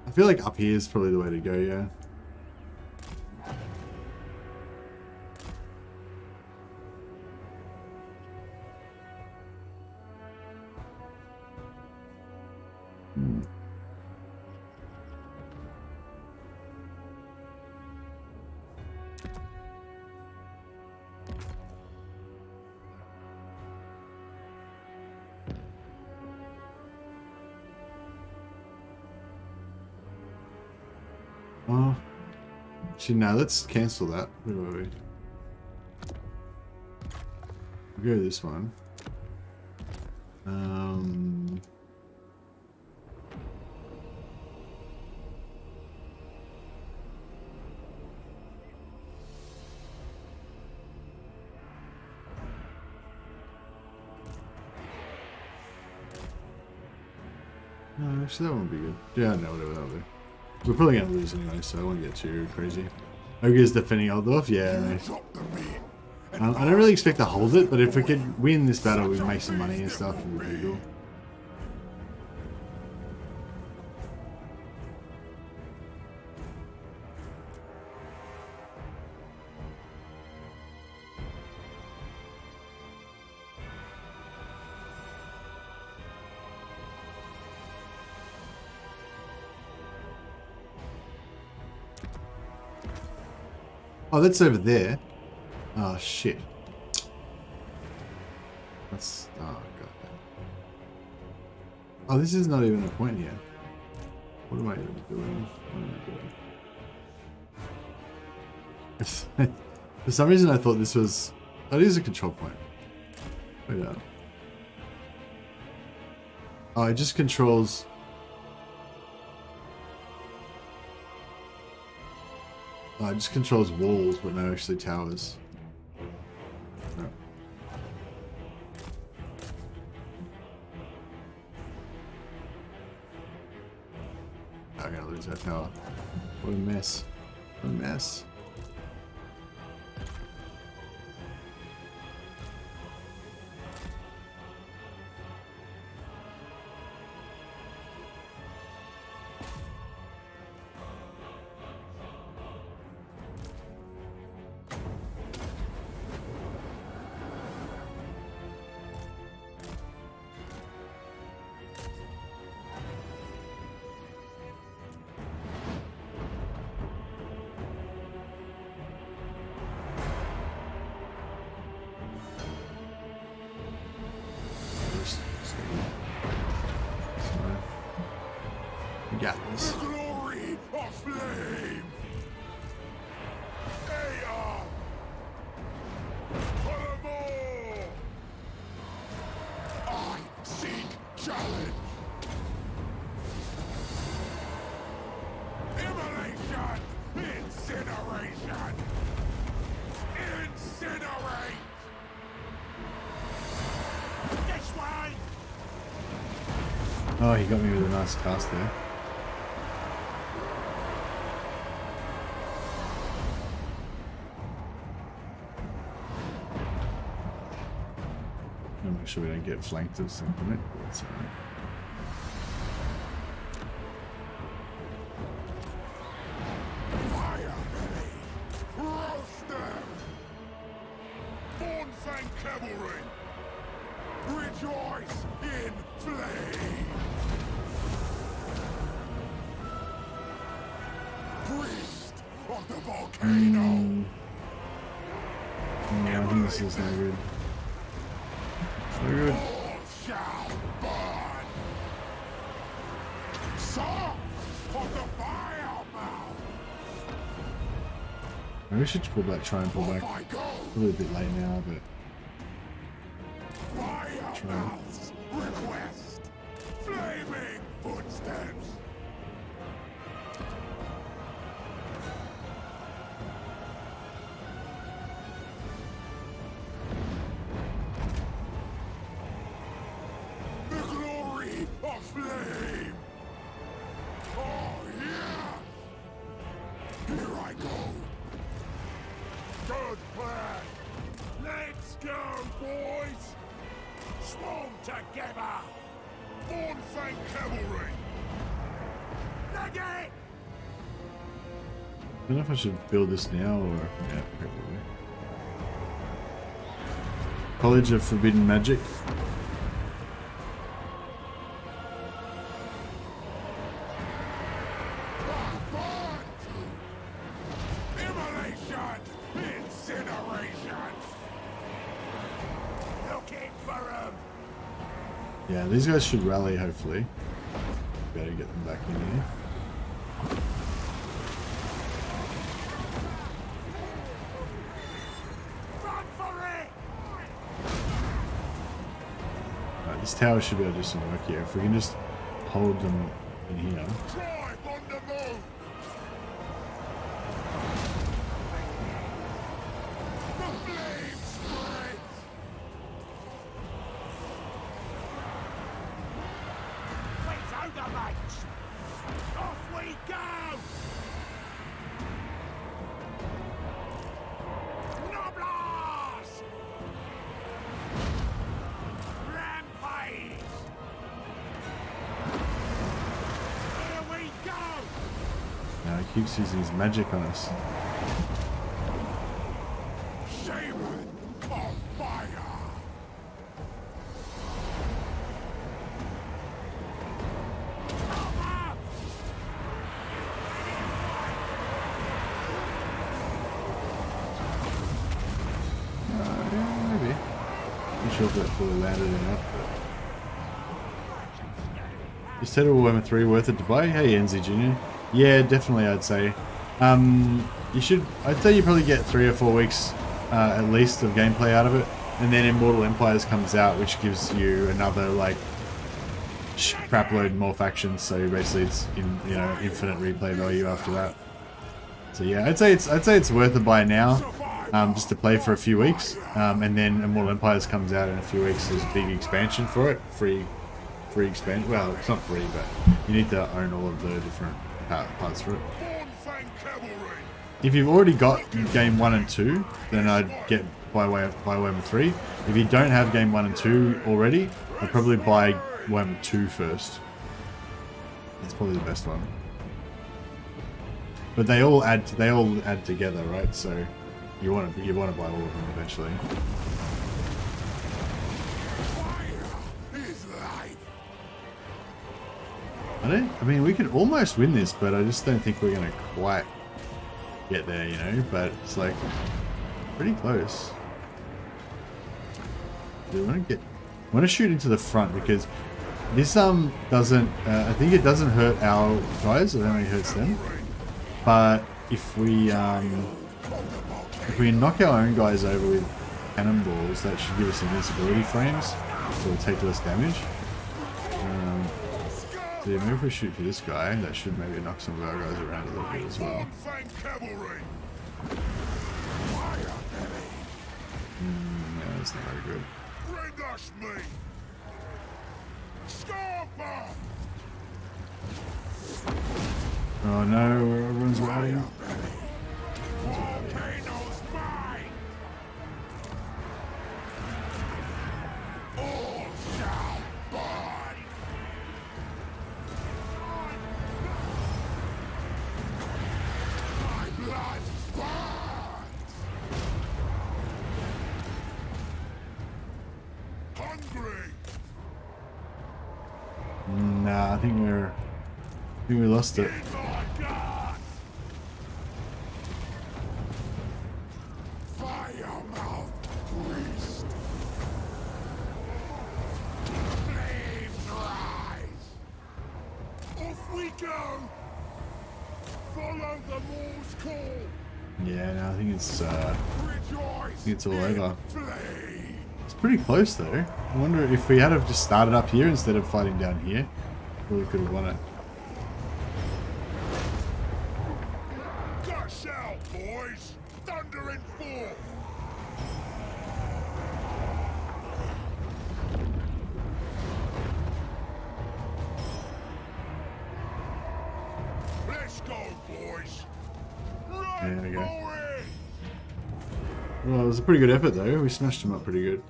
I feel like up here is probably the way to go, yeah. Oh. Actually, no, let's cancel that. Where were we? We'll go this one. No, actually, that won't be good. Yeah, no, whatever that'll be. We're probably gonna lose anyway, so I won't get too crazy. Ogres defending Eldorf, yeah. I don't really expect to hold it, but if we could win this battle, we'd make some money and stuff. It would be cool. Oh, that's over there. Oh, shit. That's... Oh, god. Oh, this is not even a point here. What am I even doing? What am I doing? For some reason I thought this was... Oh, it is a control point. Wait up. Oh, it just controls... Oh, it just controls walls, but no actually towers. No. I'm gonna lose that tower. What a mess. What a mess. Got this. The glory of flame! Aeon! Furthermore! I seek challenge! Immolation! Incineration! Incinerate! This way! Oh, he got me with a nice cast there. Make sure we don't get flanked of something. That's alright. Fire belly! Roast them! Born-fang cavalry! Rejoice in flame! Priest of the volcano! Yeah, I think this is no good. So good. All shall burn! Son of the fire mouth! Maybe we should pull back, try and pull back. Off I go! A little bit late now, but Fire try. mouth's request! Flaming footsteps! The glory of flame! Oh, yes! Here I go! Good plan! Let's go, boys! Swarm together! Born-fang cavalry! Ready! I don't know if I should build this now or yeah, probably. College of Forbidden Magic. Immolation! Incineration! Looking for him! Yeah, these guys should rally hopefully. Better get them back in here. This tower should be able to do some work here. If we can just hold them in here. Tribe on the move! The flame spreads! It's over, mates! Off we go! Noblars! Rampage! Here we go! Now he keeps using his magic on us. Shaman of fire! Cover! Yeah, maybe. Not sure if that fully landed or not. But... Is Total Warhammer 3 worth it to buy? Hey, NZ Junior. Yeah, definitely, I'd say. You should. I'd say you probably get 3 or 4 weeks at least of gameplay out of it, and then Immortal Empires comes out, which gives you another like crap load more factions. So basically, it's infinite replay value after that. So yeah, I'd say it's worth a buy now, just to play for a few weeks, and then Immortal Empires comes out in a few weeks. There's a big expansion for it, free expansion. Well, it's not free, but you need to own all of the different parts for it. Bornfang cavalry! If you've already got game 1 and 2, then I'd get buy Warhammer 3. If you don't have game 1 and 2 already, I'd probably buy Warhammer 2 first. That's probably the best one. But they all add together, right? So you want to buy all of them eventually. Fire is life! I mean, we could almost win this, but I just don't think we're gonna quite get there, you know. But it's like pretty close. Do I want to shoot into the front because this doesn't. I think it doesn't hurt our guys. It only hurts them. But if we knock our own guys over with cannonballs, that should give us invincibility frames, so we'll take less damage. So yeah, maybe if we shoot for this guy, that should maybe knock some of our guys around a little bit as well. Bornfang cavalry! No, that's not very good. Bring us me! Scarper! Oh no, everyone's riding. Volcanoes mine! All shall burn! My blood burns! Hungry! Nah, I think we lost it. In my guts! Fire-mouth priest! Flames rise! Off we go! Follow the Moor's call! Yeah, no, I think it's Rejoice! it's all over. Flame! It's pretty close though. I wonder if we had have just started up here instead of fighting down here, we could have won it. Gush out, boys! Thundering forth! Let's go, boys! Run There we go. for it! Well, it was a pretty good effort though. We smashed them up pretty good.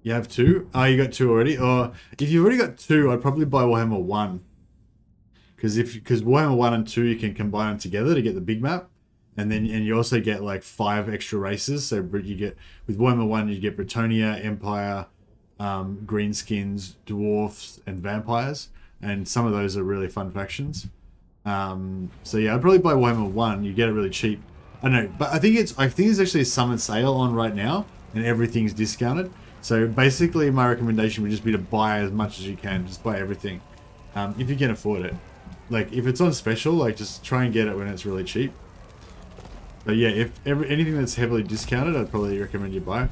You have 2? Oh, you got 2 already? Or if you've already got 2, I'd probably buy Warhammer 1. Because Warhammer 1 and 2 you can combine them together to get the big map. And you also get like 5 extra races. So you get with Warhammer 1 you get Bretonia, Empire, Greenskins, Dwarfs, and Vampires. And some of those are really fun factions. So yeah, I'd probably buy Warhammer 1. You get it really cheap. I don't know, but I think it's actually a summer sale on right now, and everything's discounted. So basically, my recommendation would just be to buy as much as you can. Just buy everything, if you can afford it. Like if it's on special, like just try and get it when it's really cheap. But yeah, if anything that's heavily discounted, I'd probably recommend you buy.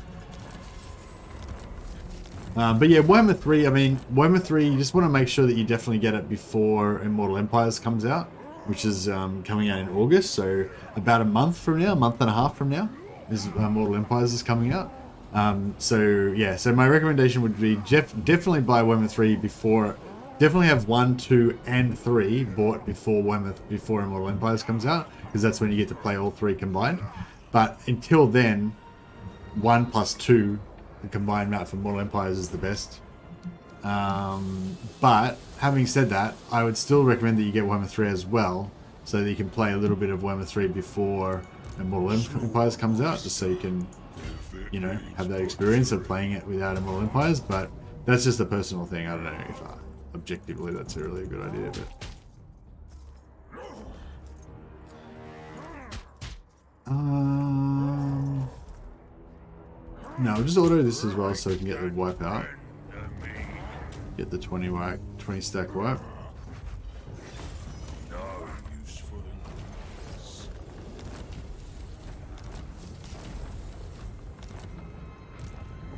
But yeah, Warhammer 3, I mean, Warhammer 3, you just want to make sure that you definitely get it before Immortal Empires comes out, which is coming out in August, so about a month from now, a month and a half from now, is Immortal Empires is coming out. So yeah, so my recommendation would be definitely buy Warhammer 3 before, definitely have 1, 2, and 3 bought before Immortal Empires comes out, because that's when you get to play all 3 combined. But until then, 1 plus 2, the combined map for Mortal Empires is the best. But having said that, I would still recommend that you get Warhammer 3 as well, so that you can play a little bit of Warhammer 3 before Immortal Empires comes out, just so you can, you know, have that experience of playing it without Immortal Empires. But that's just a personal thing. I don't know if objectively that's a really good idea, but no, we'll just auto this as well so we can get the wipe out. Get the 20 stack wipe. No use for the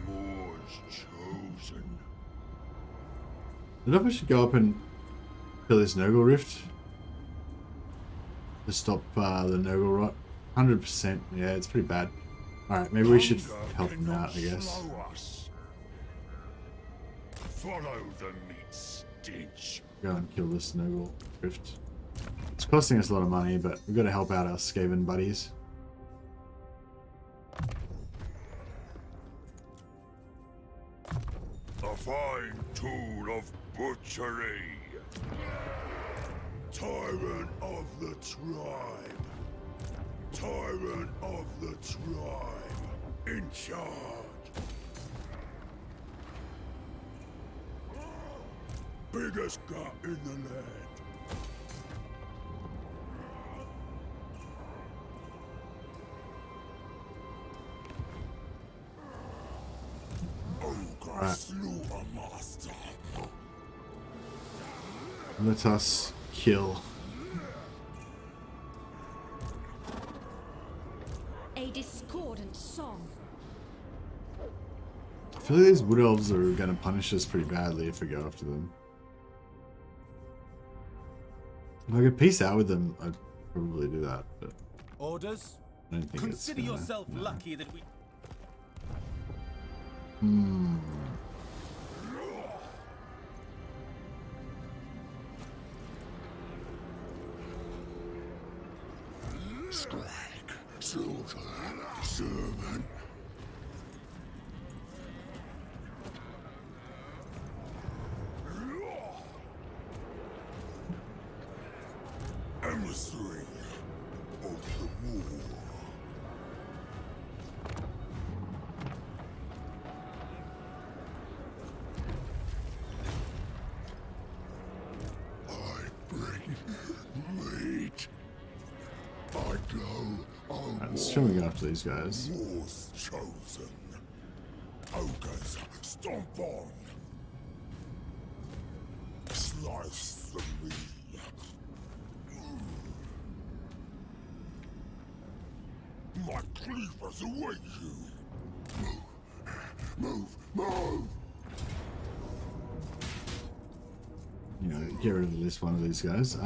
Moors chosen. I don't know if I should go up and kill this Nurgle Rift to stop the Nurgle rot. 100%. Yeah, it's pretty bad. Alright, maybe we should help him out, I guess. Follow the meat stench. Go and kill this Nurgle Rift. It's costing us a lot of money, but we've got to help out our Skaven buddies. A fine tool of butchery. Tyrant of the tribe. Tyrant of the tribe. In charge. Biggest gut in the land. Ogres slaughter master. Let us kill. A discordant song. I feel like these Wood Elves are going to punish us pretty badly if we go after them. If I could peace out with them, I'd probably do that, but Orders? I don't think Consider it's yourself lucky that we... Scrag, slaughter, servant. Emissary of the Moor. I bring meat. I go on Let's try and go after these guys. War's chosen. Ogres, stomp on. Slice the meat. My cleavers await you. Move, move. You know, get rid of this one of these guys.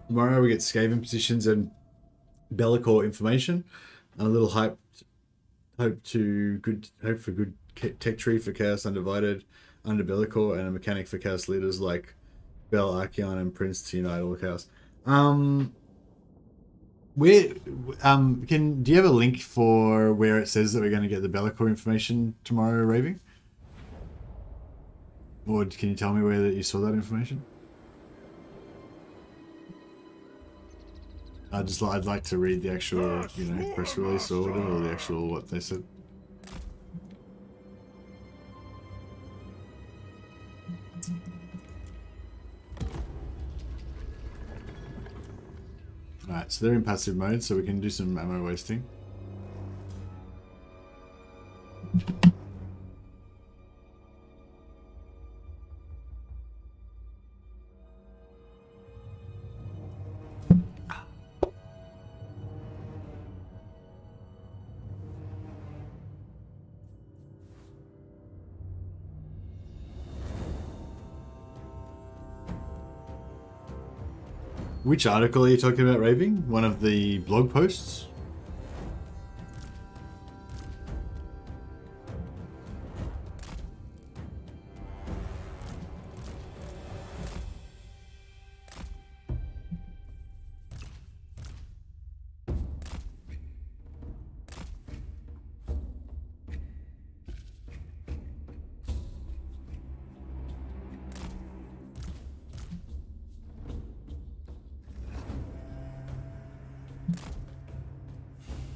Tomorrow we get Skaven positions and Bellicor information. A little hope for good tech tree for Chaos Undivided under Bellicor, and a mechanic for Chaos leaders like Bel, Archeon, and Prince to unite all Chaos. Do you have a link for where it says that we're going to get the Bellicor information tomorrow, Raving? Or can you tell me where that you saw that information? I'd like to read the actual, you know, press release or whatever, or the actual what they said. Alright, so they're in passive mode, so we can do some ammo wasting. Which article are you talking about, Raving? One of the blog posts?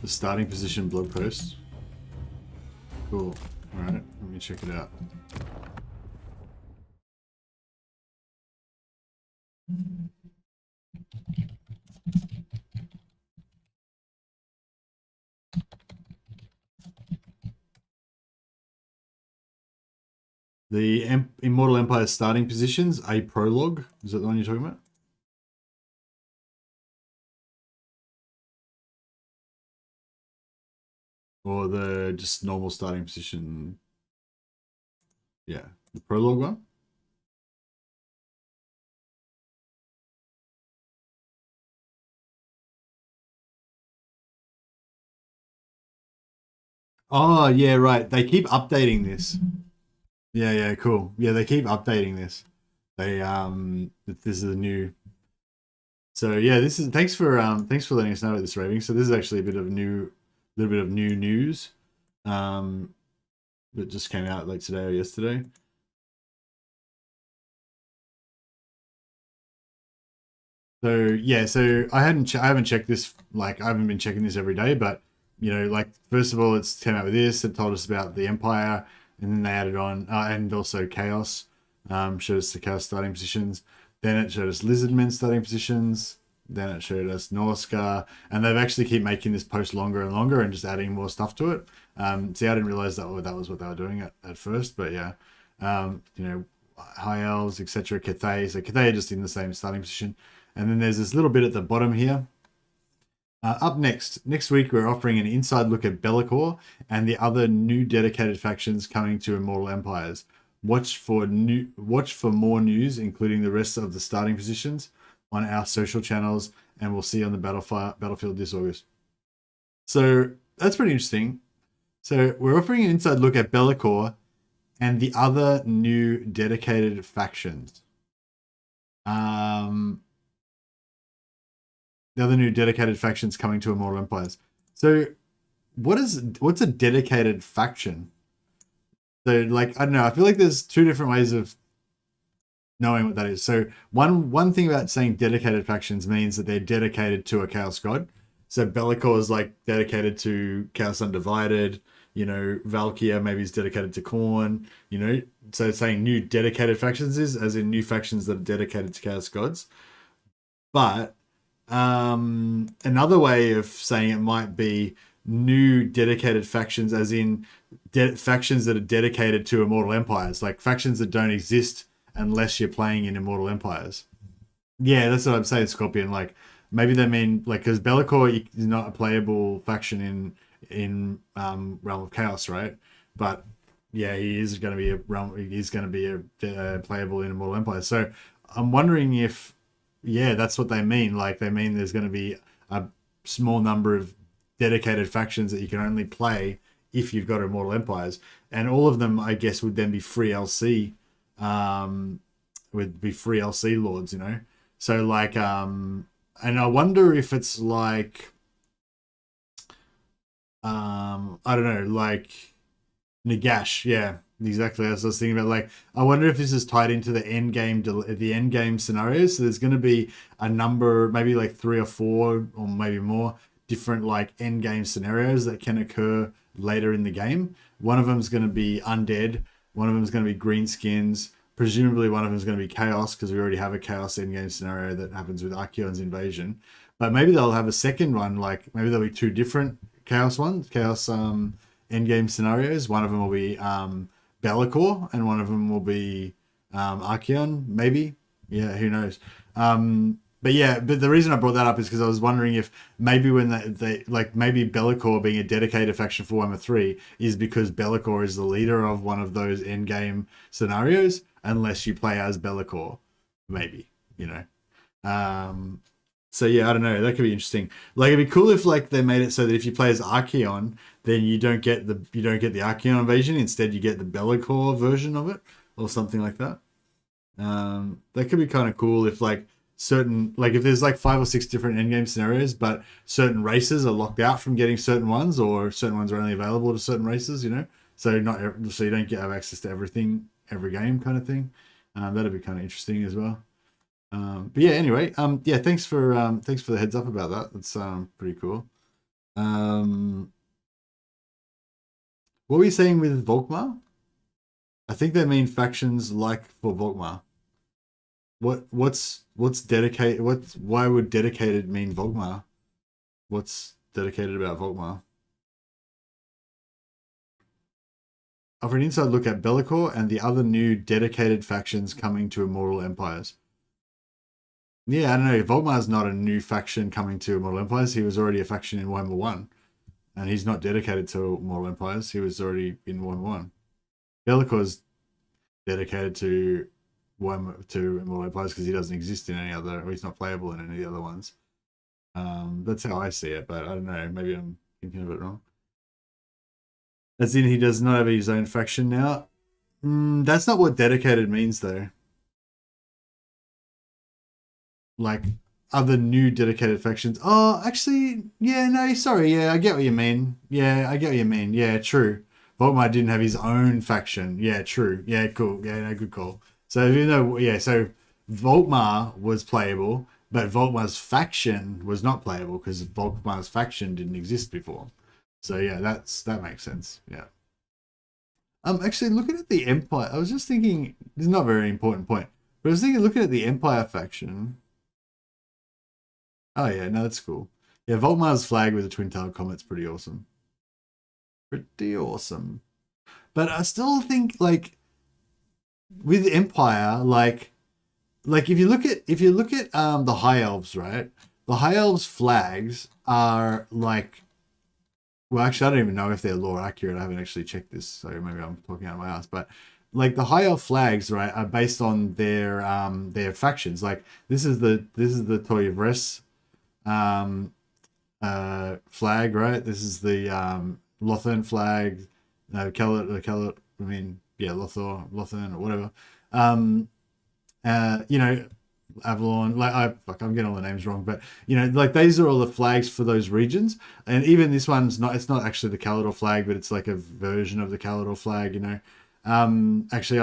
The starting position blog post. Cool. Alright, let me check it out. The Immortal Empire starting positions, a prologue. Is that the one you're talking about? Or the just normal starting position? Yeah, the prologue one. Oh, yeah, right. They keep updating this. Yeah, yeah, cool. Yeah, they keep updating this. They this is a new. So yeah, this is thanks for letting us know about this, Raving. So this is actually a bit of little bit of new news. That just came out like today or yesterday. So yeah, so I haven't checked this, like I haven't been checking this every day, but you know, like first of all, it's came out with this. It told us about the Empire, and then they added on and also Chaos. Showed us the Chaos starting positions. Then it showed us Lizardmen starting positions. Then it showed us Norscar, and they've actually keep making this post longer and longer and just adding more stuff to it. See, I didn't realize that was what they were doing at first, but yeah, you know, High Elves, etc. Cathay, so Cathay are just in the same starting position. And then there's this little bit at the bottom here. Up next week we're offering an inside look at Be'lakor and the other new dedicated factions coming to Immortal Empires. Watch for more news, including the rest of the starting positions, on our social channels, and we'll see you on the battlefield this August. So that's pretty interesting. So we're offering an inside look at Be'lakor and the other new dedicated factions. The other new dedicated factions coming to Immortal Empires. So what's a dedicated faction? So like, I don't know, I feel like there's two different ways of knowing what that is. So one thing about saying dedicated factions means that they're dedicated to a Chaos God. So Be'lakor is like dedicated to Chaos Undivided, you know, Valkyria maybe is dedicated to Khorne, you know. So saying new dedicated factions is as in new factions that are dedicated to Chaos Gods. But another way of saying it might be new dedicated factions as in factions that are dedicated to Immortal Empires, like factions that don't exist unless you're playing in Immortal Empires. Yeah, that's what I'm saying, Scorpion. Like maybe they mean like because Be'lakor is not a playable faction in Realm of Chaos, right? But yeah, he is going to be playable in Immortal Empires. So I'm wondering if that's what they mean. Like they mean there's going to be a small number of dedicated factions that you can only play if you've got Immortal Empires, and all of them, I guess, would then be free LC. Would be free LC lords, you know. So like, and I wonder if it's like, I don't know, like Nagash, yeah. Exactly, as I was thinking about. Like, I wonder if this is tied into the end game scenarios. So there's going to be a number, maybe like 3 or 4, or maybe more different like end game scenarios that can occur later in the game. One of them is going to be undead. One of them is going to be greenskins. Presumably, one of them is going to be chaos because we already have a chaos end game scenario that happens with Archeon's invasion. But maybe they'll have a second one. Like maybe there'll be 2 different chaos end game scenarios. One of them will be Be'lakor, and one of them will be Archeon, maybe. Yeah, who knows? But the reason I brought that up is because I was wondering if maybe when maybe Be'lakor being a dedicated faction for Warhammer 3 is because Be'lakor is the leader of one of those end game scenarios, unless you play as Be'lakor, maybe, you know. So yeah, I don't know. That could be interesting. Like it'd be cool if like they made it so that if you play as Archeon, then you don't get the Archeon invasion. Instead, you get the Be'lakor version of it, or something like that. That could be kind of cool if like if there's like 5 or 6 different endgame scenarios, but certain races are locked out from getting certain ones, or certain ones are only available to certain races. So you don't have access to everything every game, kind of thing. That'd be kind of interesting as well. But yeah, anyway, yeah, thanks for the heads up about that. That's pretty cool. What were you saying with Volkmar? I think they mean factions like for Volkmar. What's dedicated? Why would dedicated mean Volkmar? What's dedicated about Volkmar? Offer an inside look at Be'lakor and the other new dedicated factions coming to Immortal Empires. Yeah, I don't know. Volkmar's not a new faction coming to Immortal Empires. He was already a faction in Warhammer 1. And he's not dedicated to Immortal Empires. He was already in Warhammer 1. Be'lakor's dedicated to Immortal Empires because he doesn't exist in any other, or he's not playable in any of the other ones. That's how I see it, but I don't know. Maybe I'm thinking of it wrong. As in, he does not have his own faction now. That's not what dedicated means, though. Like, other new dedicated factions. Oh, actually, yeah, no, sorry. Yeah, I get what you mean. Yeah, I get what you mean. Yeah, true. Volkmar didn't have his own faction. Yeah, true. Yeah, cool. Yeah, no, good call. So, so Volkmar was playable, but Volkmar's faction was not playable because Volkmar's faction didn't exist before. So, yeah, that makes sense. Yeah. Actually, looking at the Empire, I was just thinking, this is not a very important point, but I was thinking, looking at the Empire faction. Oh, yeah, no, that's cool. Yeah, Volkmar's flag with a twin-tailed comet's pretty awesome. Pretty awesome. But I still think, like, with Empire, like if you look at the High Elves, right? The High Elves flags are like, well, actually, I don't even know if they're lore accurate. I haven't actually checked this, so maybe I'm talking out of my ass. But like the High Elf flags, right, are based on their factions. Like this is the Toy of Res flag, right? This is the Lothern flag, Lothor, or whatever. Avalon, I'm getting all the names wrong, but like these are all the flags for those regions. And even this one's it's not actually the Caledor flag, but it's like a version of the Caledor flag, Actually,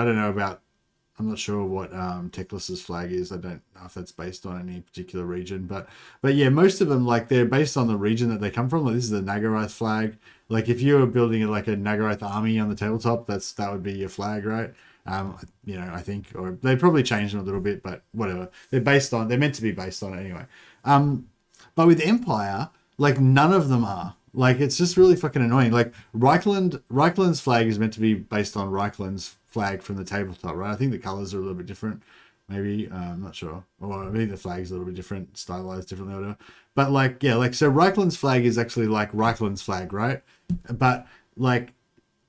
I'm not sure what Teclis's flag is. I don't know if that's based on any particular region, but yeah, most of them, like, they're based on the region that they come from. Like, this is the Nagaroth flag. Like, if you were building like a Nagaroth army on the tabletop, that would be your flag, right? I think, or they probably changed them a little bit, but whatever. They're meant to be based on it anyway. But with Empire, like, none of them are. Like, it's just really fucking annoying. Like, Reikland's flag is meant to be based on Reikland's flag from the tabletop, right? I think the colors are a little bit different. Maybe, I'm not sure. Or maybe the flag's a little bit different, stylized differently or whatever. But like, yeah, like, so Reikland's flag is actually like Reikland's flag, right? But like,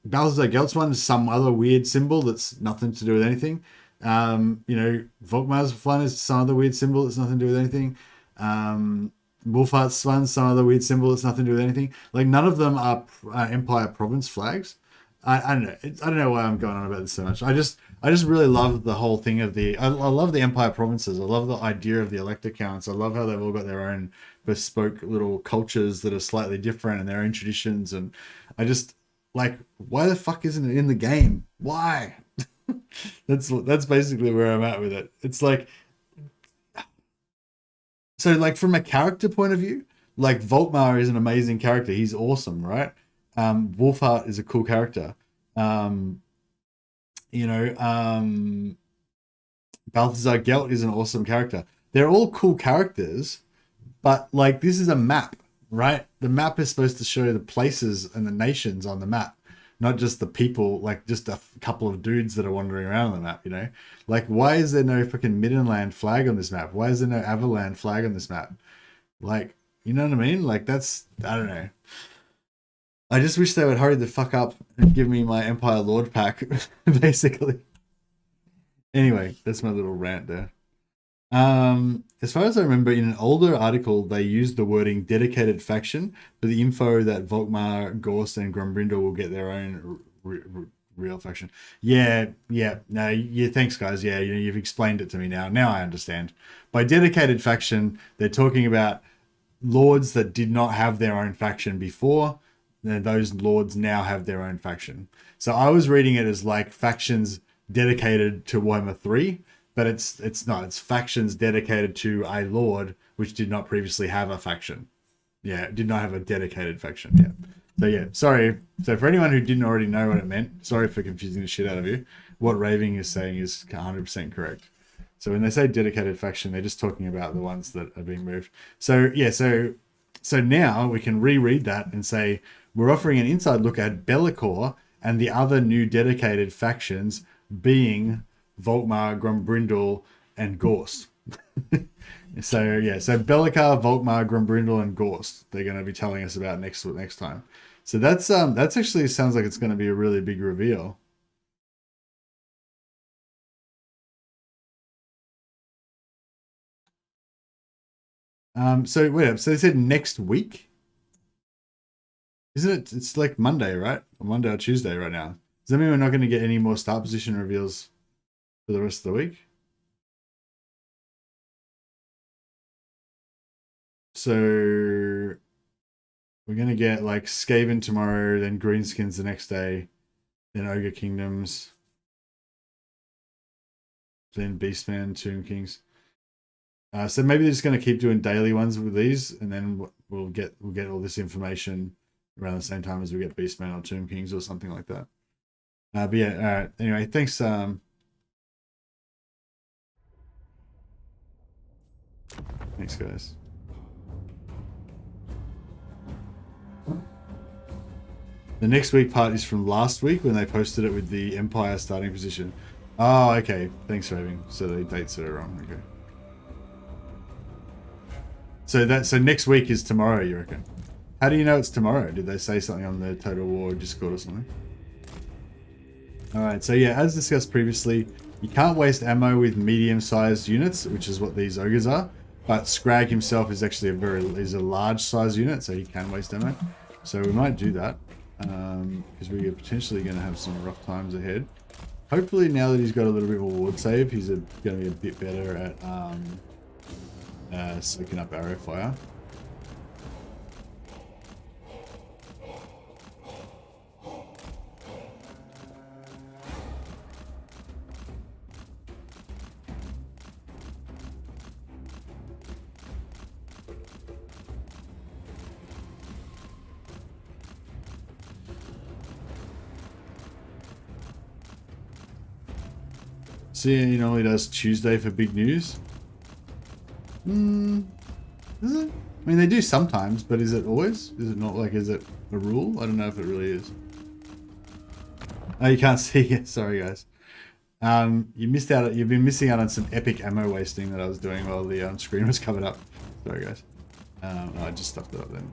Balthazar Gelt's one is some other weird symbol that's nothing to do with anything. Volkmar's one is some other weird symbol that's nothing to do with anything. Wolfheart's one, some other weird symbol that's nothing to do with anything. Like, none of them are Empire province flags. I don't know. I don't know why I'm going on about this so much. I just really love the whole thing of I love the Empire provinces. I love the idea of the elector counts. I love how they've all got their own bespoke little cultures that are slightly different and their own traditions. And I just, like, why the fuck isn't it in the game? Why? That's basically where I'm at with it. It's like, so like from a character point of view, like Volkmar is an amazing character. He's awesome, right? Wolfheart is a cool character. Balthazar Gelt is an awesome character. They're all cool characters, but like, this is a map, right? The map is supposed to show the places and the nations on the map, not just the people, like just a couple of dudes that are wandering around on the map, Like, why is there no fucking Middenland flag on this map? Why is there no Averland flag on this map? Like, you know what I mean? Like, that's, I don't know. I just wish they would hurry the fuck up and give me my Empire Lord pack, basically. Anyway, that's my little rant there. as far as I remember, in an older article, they used the wording dedicated faction for the info that Volkmar, Gorst, and Grombrindal will get their own real faction. Yeah, no, yeah, thanks, guys. Yeah, you've explained it to me now. Now I understand. By dedicated faction, they're talking about lords that did not have their own faction before. Those lords now have their own faction. So I was reading it as like factions dedicated to Warhammer 3, but it's not. It's factions dedicated to a lord which did not previously have a faction. Yeah, did not have a dedicated faction. Yeah. So yeah, sorry. So for anyone who didn't already know what it meant, sorry for confusing the shit out of you. What Raving is saying is 100% correct. So when they say dedicated faction, they're just talking about the ones that are being moved. So yeah, so now we can reread that and say we're offering an inside look at Be'lakor and the other new dedicated factions being Volkmar, Grombrindal, and Gorst. So yeah, so Be'lakor, Volkmar, Grombrindal, and Gorst. They're going to be telling us about next time. So that's actually sounds like it's going to be a really big reveal. So wait up. So they said next week, isn't it? It's like Monday, right? Or Monday or Tuesday right now. Does that mean we're not going to get any more start position reveals for the rest of the week? So we're going to get like Skaven tomorrow, then Greenskins the next day, then Ogre Kingdoms, then Beastman, Tomb Kings. So maybe they're just going to keep doing daily ones with these, and then we'll get all this information around the same time as we get Beastman or Tomb Kings or something like that. But yeah, all right. Anyway, thanks. Thanks, guys. The next week part is from last week when they posted it with the Empire starting position. Oh, okay. Thanks, Raving. So the dates are wrong. Okay. So next week is tomorrow, you reckon? How do you know it's tomorrow? Did they say something on the Total War Discord or something? Alright, so yeah, as discussed previously, you can't waste ammo with medium-sized units, which is what these ogres are. But Scrag himself is actually a large-sized unit, so he can waste ammo. So we might do that, because we're potentially going to have some rough times ahead. Hopefully, now that he's got a little bit of a ward save, he's going to be a bit better at soaking up arrow fire. So yeah, he normally does Tuesday for big news. Is it? I mean, they do sometimes, but is it always? Is it not like, is it a rule? I don't know if it really is. Oh, you can't see it. Sorry, guys. You missed out. You've been missing out on some epic ammo wasting that I was doing while the screen was covered up. Sorry, guys. I just stuffed it up then.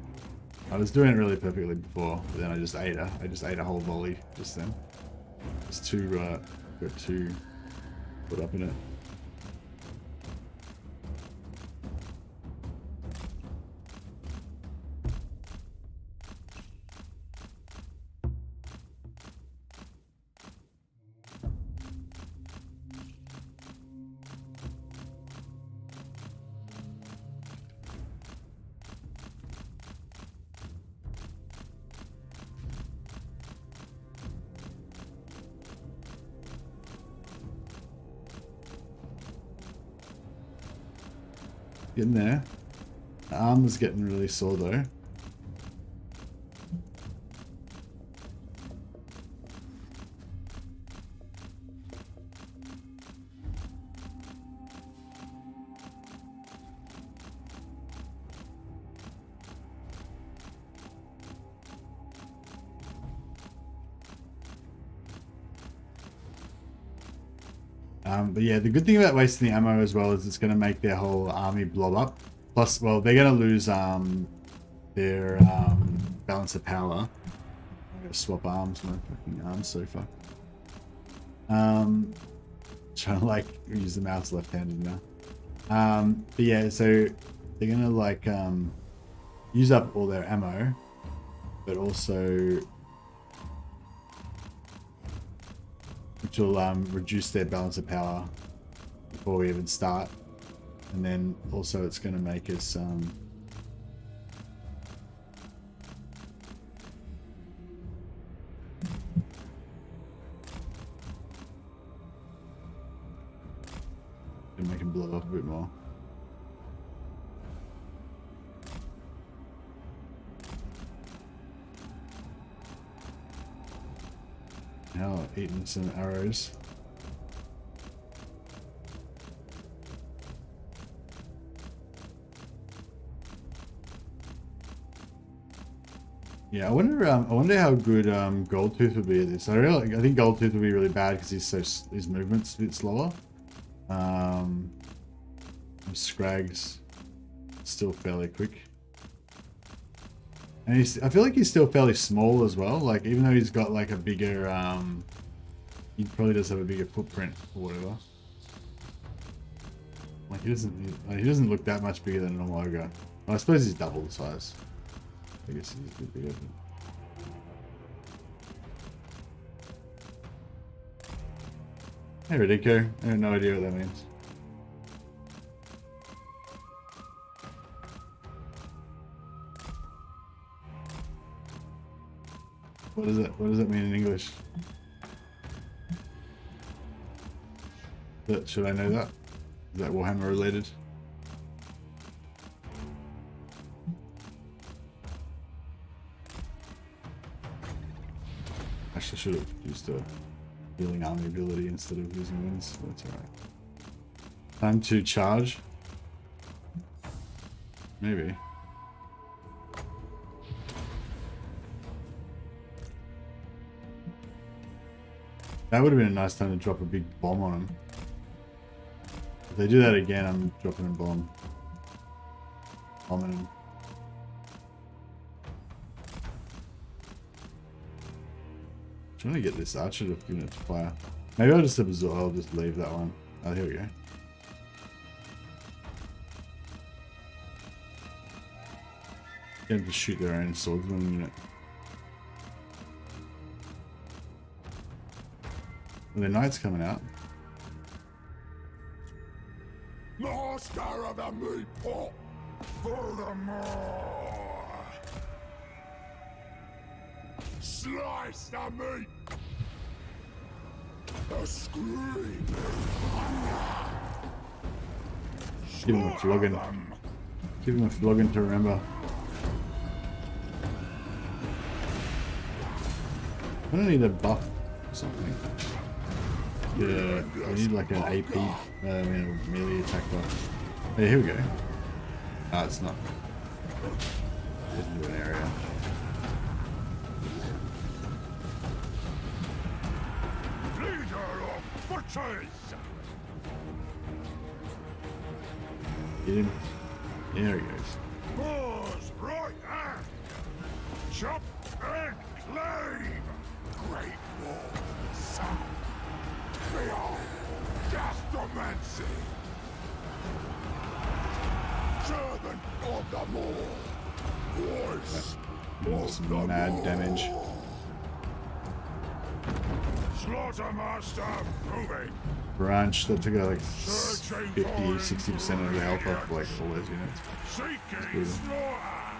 I was doing it really perfectly before, but then I just ate a whole volley just then. It's too got too put up in it. Getting there. The arm was getting really sore though. But yeah, the good thing about wasting the ammo as well is it's going to make their whole army blob up. Plus, well, they're going to lose their balance of power. I'm going to swap arms. My fucking arm's so fucked. Trying to like use the mouse left-handed now. But yeah, so they're gonna like use up all their ammo, but also which will reduce their balance of power before we even start, and then also it's gonna make us make them blow up a bit more. Now eating some arrows. Yeah, I wonder how good Goldtooth would be at this. I think Goldtooth would be really bad because his movement's a bit slower. Scrag's still fairly quick. And I feel like he's still fairly small as well. Like, even though he's got like a bigger, he probably does have a bigger footprint or whatever. Like, he doesn't look that much bigger than a normal ogre. Well, I suppose he's double the size. I guess he's a bit bigger. Hey, Ridico. I have no idea what that means. What does that mean in English? Should I know that? Is that Warhammer related? Actually, should have used a healing army ability instead of using winds. That's alright. Time to charge. Maybe. That would have been a nice time to drop a big bomb on him. If they do that again, I'm dropping a bomb. Bombing him. Trying to get this archer to unit to fire. Maybe I'll just absorb. I'll just leave that one. Oh, here we go. Get them to shoot their own swordsman unit. Well, the knight's coming out. Master of the meat pot, furthermore, slice the meat. A scream. Give him a flogging. Give him a flogging to remember. I don't need a buff or something. Yeah, I need like an AP, a melee attack buff. Hey, here we go. Ah, it's not. It's into an area. Leader of butchers. Get him. There he goes. Boar's right hand. Chop and clave. Great war. Son. Beyond gastromancy. Servant of the Moor. Voice of Some the mad Moor. damage. Slaughtermaster moving. Branch that took like 50-60% of the health off like all those units. Seeking slaughter.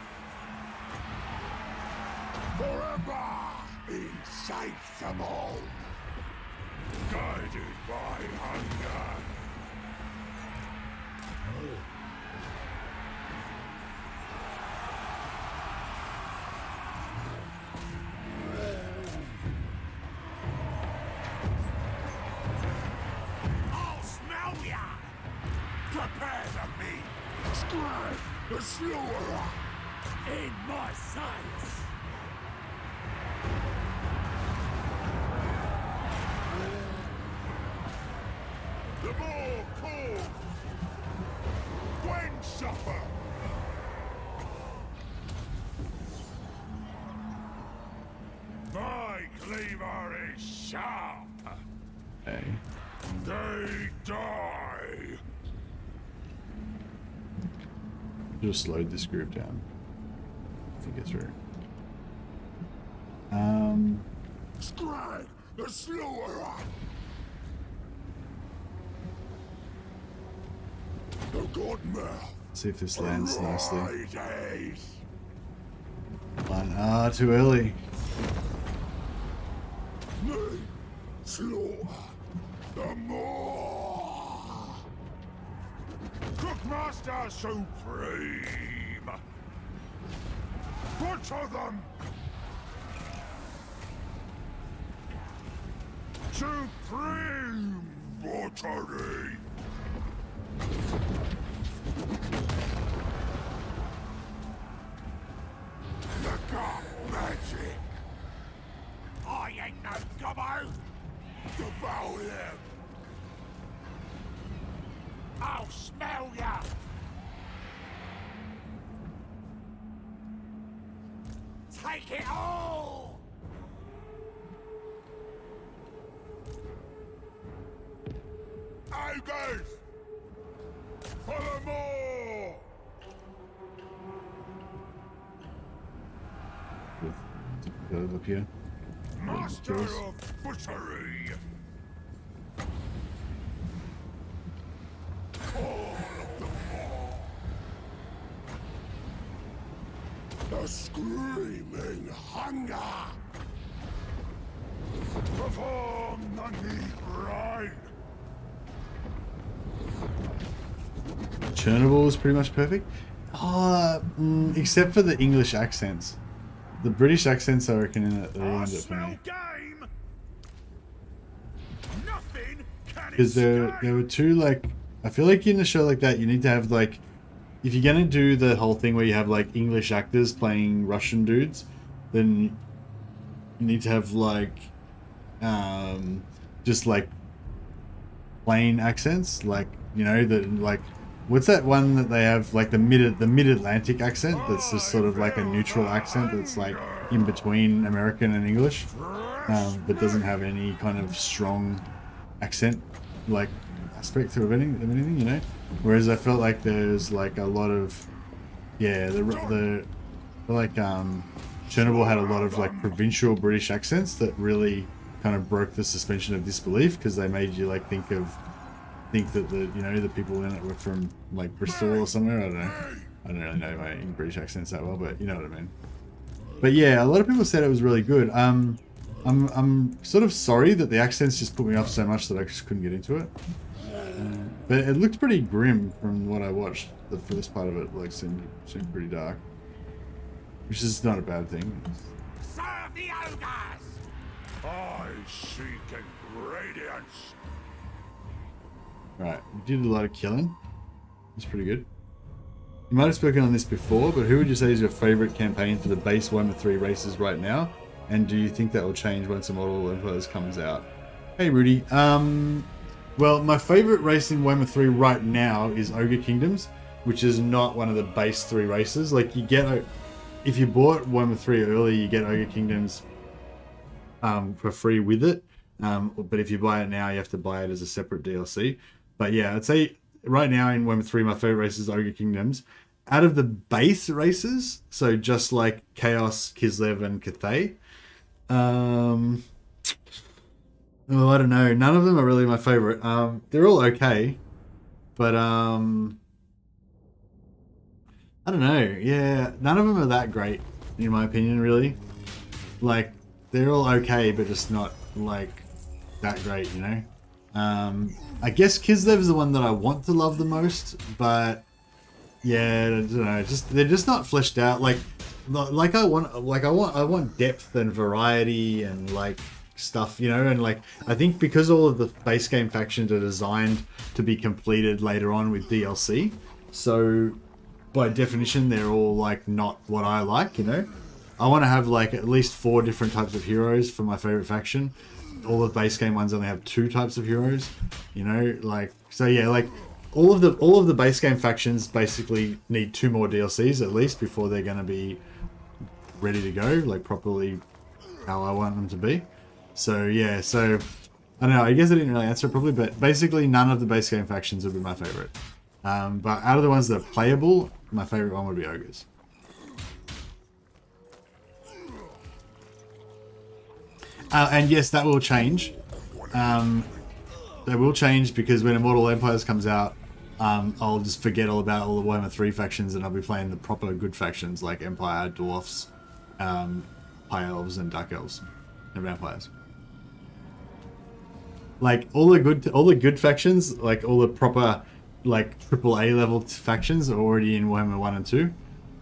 Forever insatiable. Guided by hunger. I'll smell ya! Prepare the meat! Scribe the slaughterer! In my sights! The more cold! When supper! My cleaver is sharp! Okay. They die! Just slowed this group down to get through. Scrag the slaughterer. The godmouth. See if this lands nicely. Rises. One, too early. Me, slaughter the more. Cookmaster Supreme. Butcher them. Supreme butchery. The god magic. I ain't no gobbo. Devour them. I'll smell ya. Take it all. Ogres. Follow more. Go up here. Master of butchery. Call of the Maw. The screaming hunger. Perform the neat rite. Chernobyl is pretty much perfect. Except for the English accents. The British accents, I reckon, ruined it for me. Because there were two, like, I feel like in a show like that, you need to have, like, if you're gonna do the whole thing where you have, like, English actors playing Russian dudes, then you need to have, like, just, like, plain accents, like, you know, like, what's that one that they have, like the mid-Atlantic accent that's just sort of like a neutral accent that's like in between American and English, but doesn't have any kind of strong accent like aspect of anything, you know? Whereas I felt like there's like a lot of, yeah, Chernobyl had a lot of like provincial British accents that really kind of broke the suspension of disbelief because they made you like think that the people in it were from like Bristol or somewhere. I don't know. I don't really know my British accents that well, but you know what I mean. But yeah, a lot of people said it was really good. I'm sort of sorry that the accents just put me off so much that I just couldn't get into it. But it looked pretty grim from what I watched. The first part of it like seemed pretty dark, which is not a bad thing. Serve the ogres. I seek ingredients. Right, we did a lot of killing. It's pretty good. You might have spoken on this before, but who would you say is your favourite campaign for the base Warhammer 3 races right now? And do you think that will change once Immortal Empires comes out? Hey Rudy. Well, my favourite race in Warhammer 3 right now is Ogre Kingdoms, which is not one of the base 3 races. Like you get, if you bought Warhammer 3 early, you get Ogre Kingdoms for free with it. But if you buy it now, you have to buy it as a separate DLC. But yeah, I'd say right now in Warhammer 3, my favourite race is Ogre Kingdoms. Out of the base races, so just like Chaos, Kislev, and Cathay, oh, I don't know. None of them are really my favourite. They're all okay, but I don't know. Yeah, none of them are that great, in my opinion, really. Like, they're all okay, but just not, like, that great, you know? I guess Kislev is the one that I want to love the most, but yeah, I don't know. They're just not fleshed out. I want depth and variety and like stuff, you know. And like I think because all of the base game factions are designed to be completed later on with DLC, so by definition they're all like not what I like, you know. I want to have like at least 4 different types of heroes for my favorite faction. All the base game ones only have 2 types of heroes, you know, like, so yeah, like all of the base game factions basically need 2 more DLCs at least before they're going to be ready to go, like properly how I want them to be. So yeah, so I don't know, I guess I didn't really answer it properly, but basically none of the base game factions would be my favorite. But out of the ones that are playable, my favorite one would be Ogres. And yes, that will change. They will change because when Immortal Empires comes out, I'll just forget all about all the Warhammer 3 factions and I'll be playing the proper good factions like Empire, Dwarfs, High Elves, and Dark Elves, and Vampires. Like all the good factions, like all the proper like AAA level factions are already in Warhammer 1 and 2.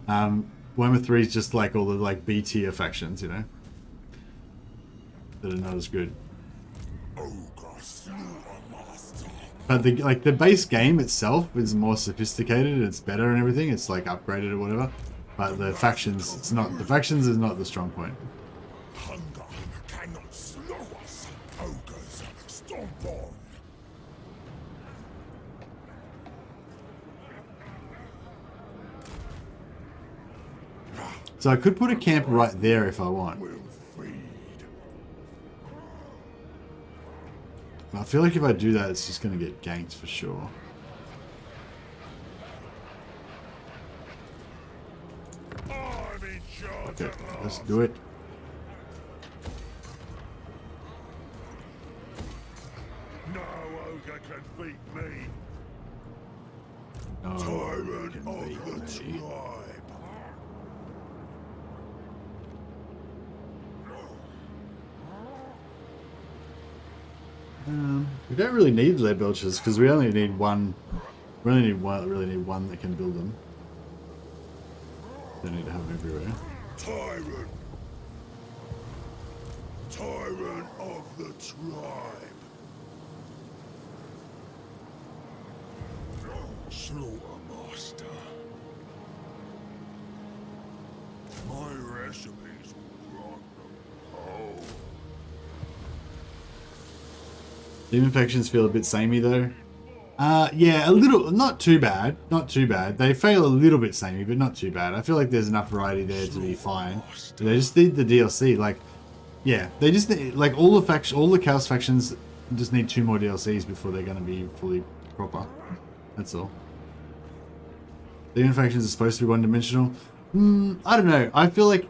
Warhammer 3 is just like all the like B tier factions, you know, that are not as good. But the base game itself is more sophisticated, it's better and everything, it's like upgraded or whatever. But the factions, it's not, the factions is not the strong point. Hunger cannot slow us. Ogres, stomp on. So I could put a camp right there if I want. We'll feed. I feel like if I do that, it's just going to get ganked for sure. I'm in charge. Okay, let's do it. No ogre can beat me. Oh, Tyrant can of beat the me. tribe. We don't really need lead belchers because we only need one. We only need one. Really need one that can build them. Don't need to have them everywhere. Tyrant. Tyrant of the tribe. Slaughtermaster. My recipes will grant them whole. Demon factions feel a bit samey though. Yeah, a little, not too bad, not too bad. They feel a little bit samey, but not too bad. I feel like there's enough variety there to be fine. They just need the DLC, like, yeah, they just need, like all the Chaos factions just need 2 more DLCs before they're going to be fully proper. That's all. Demon factions are supposed to be one-dimensional. I don't know. I feel like,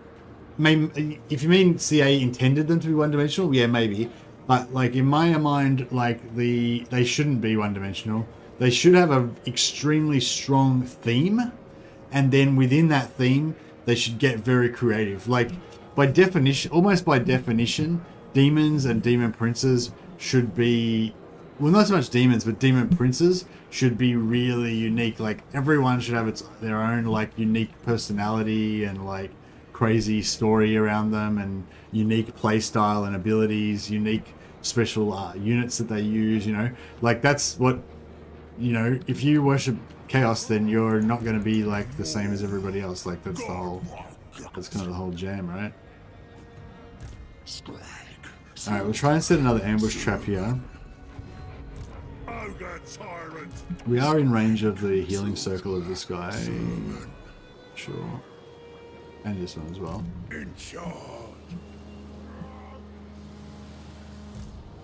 maybe, if you mean CA intended them to be one-dimensional, yeah, maybe. But like in my mind, like they shouldn't be one-dimensional. They should have an extremely strong theme, and then within that theme, they should get very creative. Like by definition, almost by definition, demons and demon princes should be, well, not so much demons, but demon princes should be really unique. Like everyone should have their own like unique personality and like crazy story around them, and unique play style and abilities, unique special units that they use, you know, like that's what, you know, if you worship chaos, then you're not going to be like the same as everybody else. Like that's the whole, that's kind of the whole jam, right? All right, we'll try and set another ambush trap here. Ogre tyrant. We are in range of the healing circle of this guy, sure, and this one as well. In charge.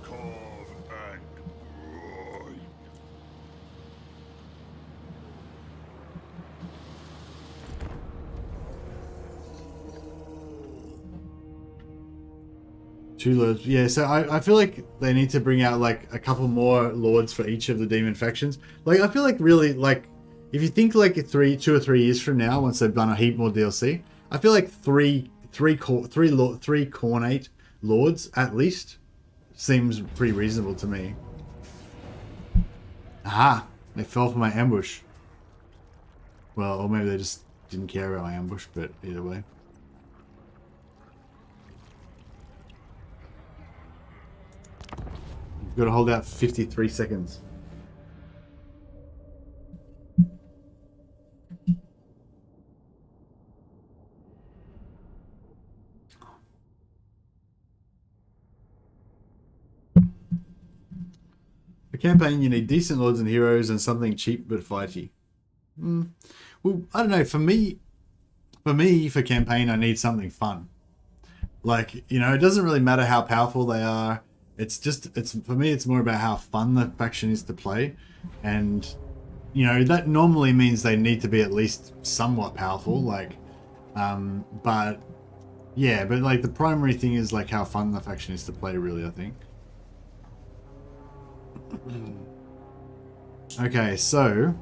Carve and grind. Two lords, yeah. So I feel like they need to bring out like a couple more lords for each of the demon factions. Like I feel like really like if you think like 2 or 3 years from now, once they've done a heap more DLC, I feel like three Khornate lords at least seems pretty reasonable to me. Aha! They fell for my ambush. Well, or maybe they just didn't care about my ambush, but either way. You've got to hold out 53 seconds. For campaign, you need decent lords and heroes and something cheap but fighty. Well, I don't know. For me, for campaign, I need something fun. Like, you know, it doesn't really matter how powerful they are. It's just, for me, it's more about how fun the faction is to play. And you know, that normally means they need to be at least somewhat powerful, like, but yeah, but like the primary thing is like how fun the faction is to play, really, I think. Okay, so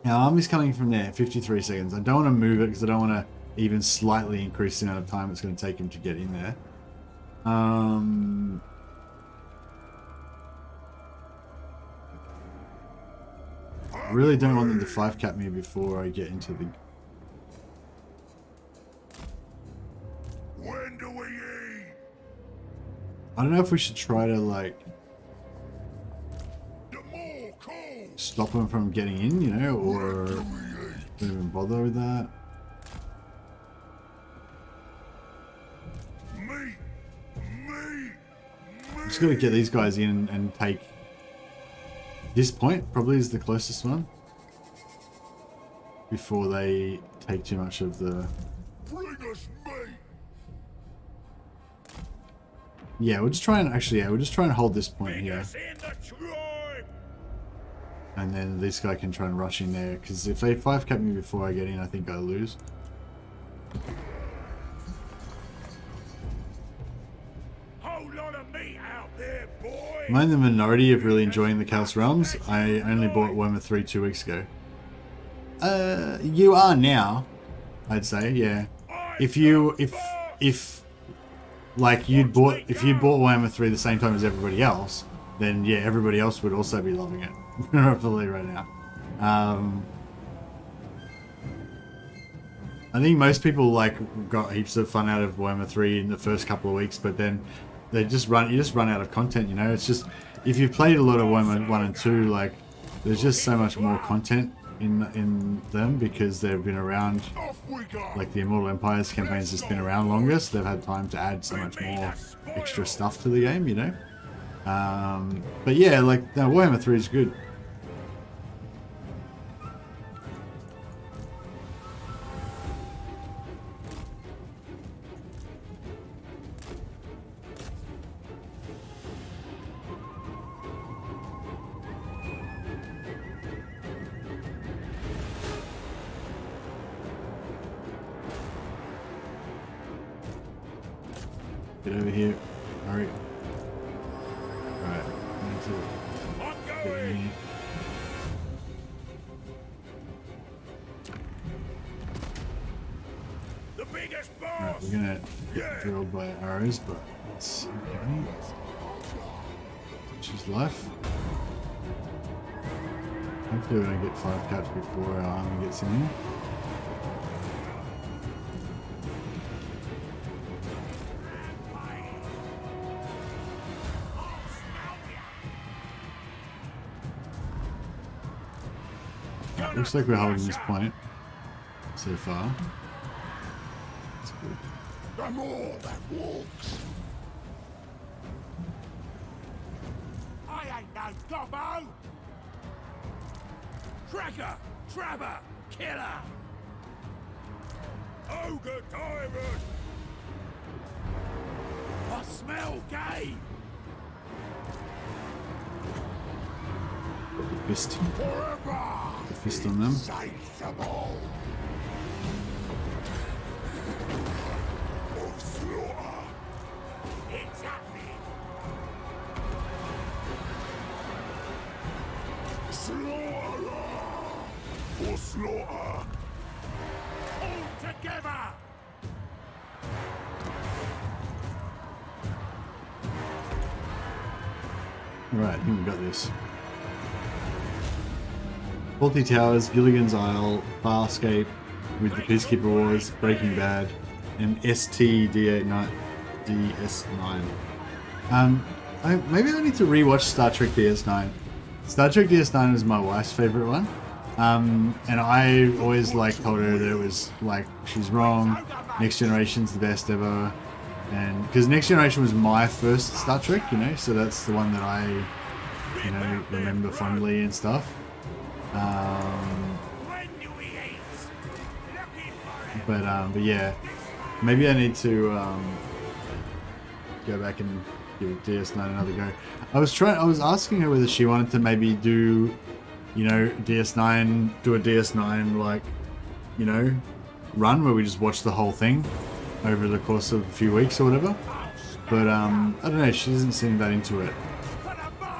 our army's coming from there, 53 seconds. I don't want to move it because I don't want to even slightly increase the amount of time it's going to take him to get in there. I really don't want them to 5-cap me before I get into the... When do we eat? I don't know if we should try to, like, The more coal. stop them from getting in, you know, or Do we don't even bother with that. eat? Meat. Just gotta get these guys in and take... This point probably is the closest one. Before they take too much of the... Bring us meat. Yeah, we'll just try and actually, yeah, we'll just try and hold this point here. In the tribe. And then this guy can try and rush in there. Because if they 5-cap me before I get in, I think I lose. Whole lot of meat out there, boy. I'm in the minority of really enjoying the Chaos Realms. I only bought Warhammer 3 2 weeks ago. You are now, I'd say, yeah. If like you'd bought Warhammer 3 the same time as everybody else, then yeah, everybody else would also be loving it. Probably right now. I think most people like got heaps of fun out of Warhammer 3 in the first couple of weeks, but then you just run out of content, you know. It's just, if you've played a lot of Warhammer 1 and 2, like there's just so much more content in them because they've been around. Off we go. Like the Immortal Empires campaign's just been around longer, so they've had time to add so much more extra stuff to the game, you know. But yeah, like no, Warhammer 3 is good. Get over here. Hurry. Alright. I'm going. The biggest Alright, boss. we're gonna get drilled by arrows, but it's okay. She's life. Hopefully we're gonna get 5 caps before our army gets in here. Looks like we're holding this point so far. That's good. The more that walks. I ain't no gobbo. Tracker, trapper, killer. Ogre diamond. I smell gay. Fist. Forever. The fist on them. Insatiable. Of slaughter. It's happening. Slaughter. For slaughter. All together. Alright, I think we got this. Faulty Towers, Gilligan's Isle, Farscape, with the Peacekeeper Wars, Breaking Bad, and ST-D89. Maybe I need to rewatch Star Trek DS9. Star Trek DS9 was my wife's favorite one. And I always told her that it was she's wrong. Next Generation's the best ever. And because Next Generation was my first Star Trek, you know, so that's the one that I, you know, remember fondly and stuff. But yeah, maybe I need to go back and give DS9 another go. I was asking her whether she wanted to maybe do you know, DS9, do a DS9 like, you know, run where we just watch the whole thing over the course of a few weeks or whatever. But I don't know, she doesn't seem that into it.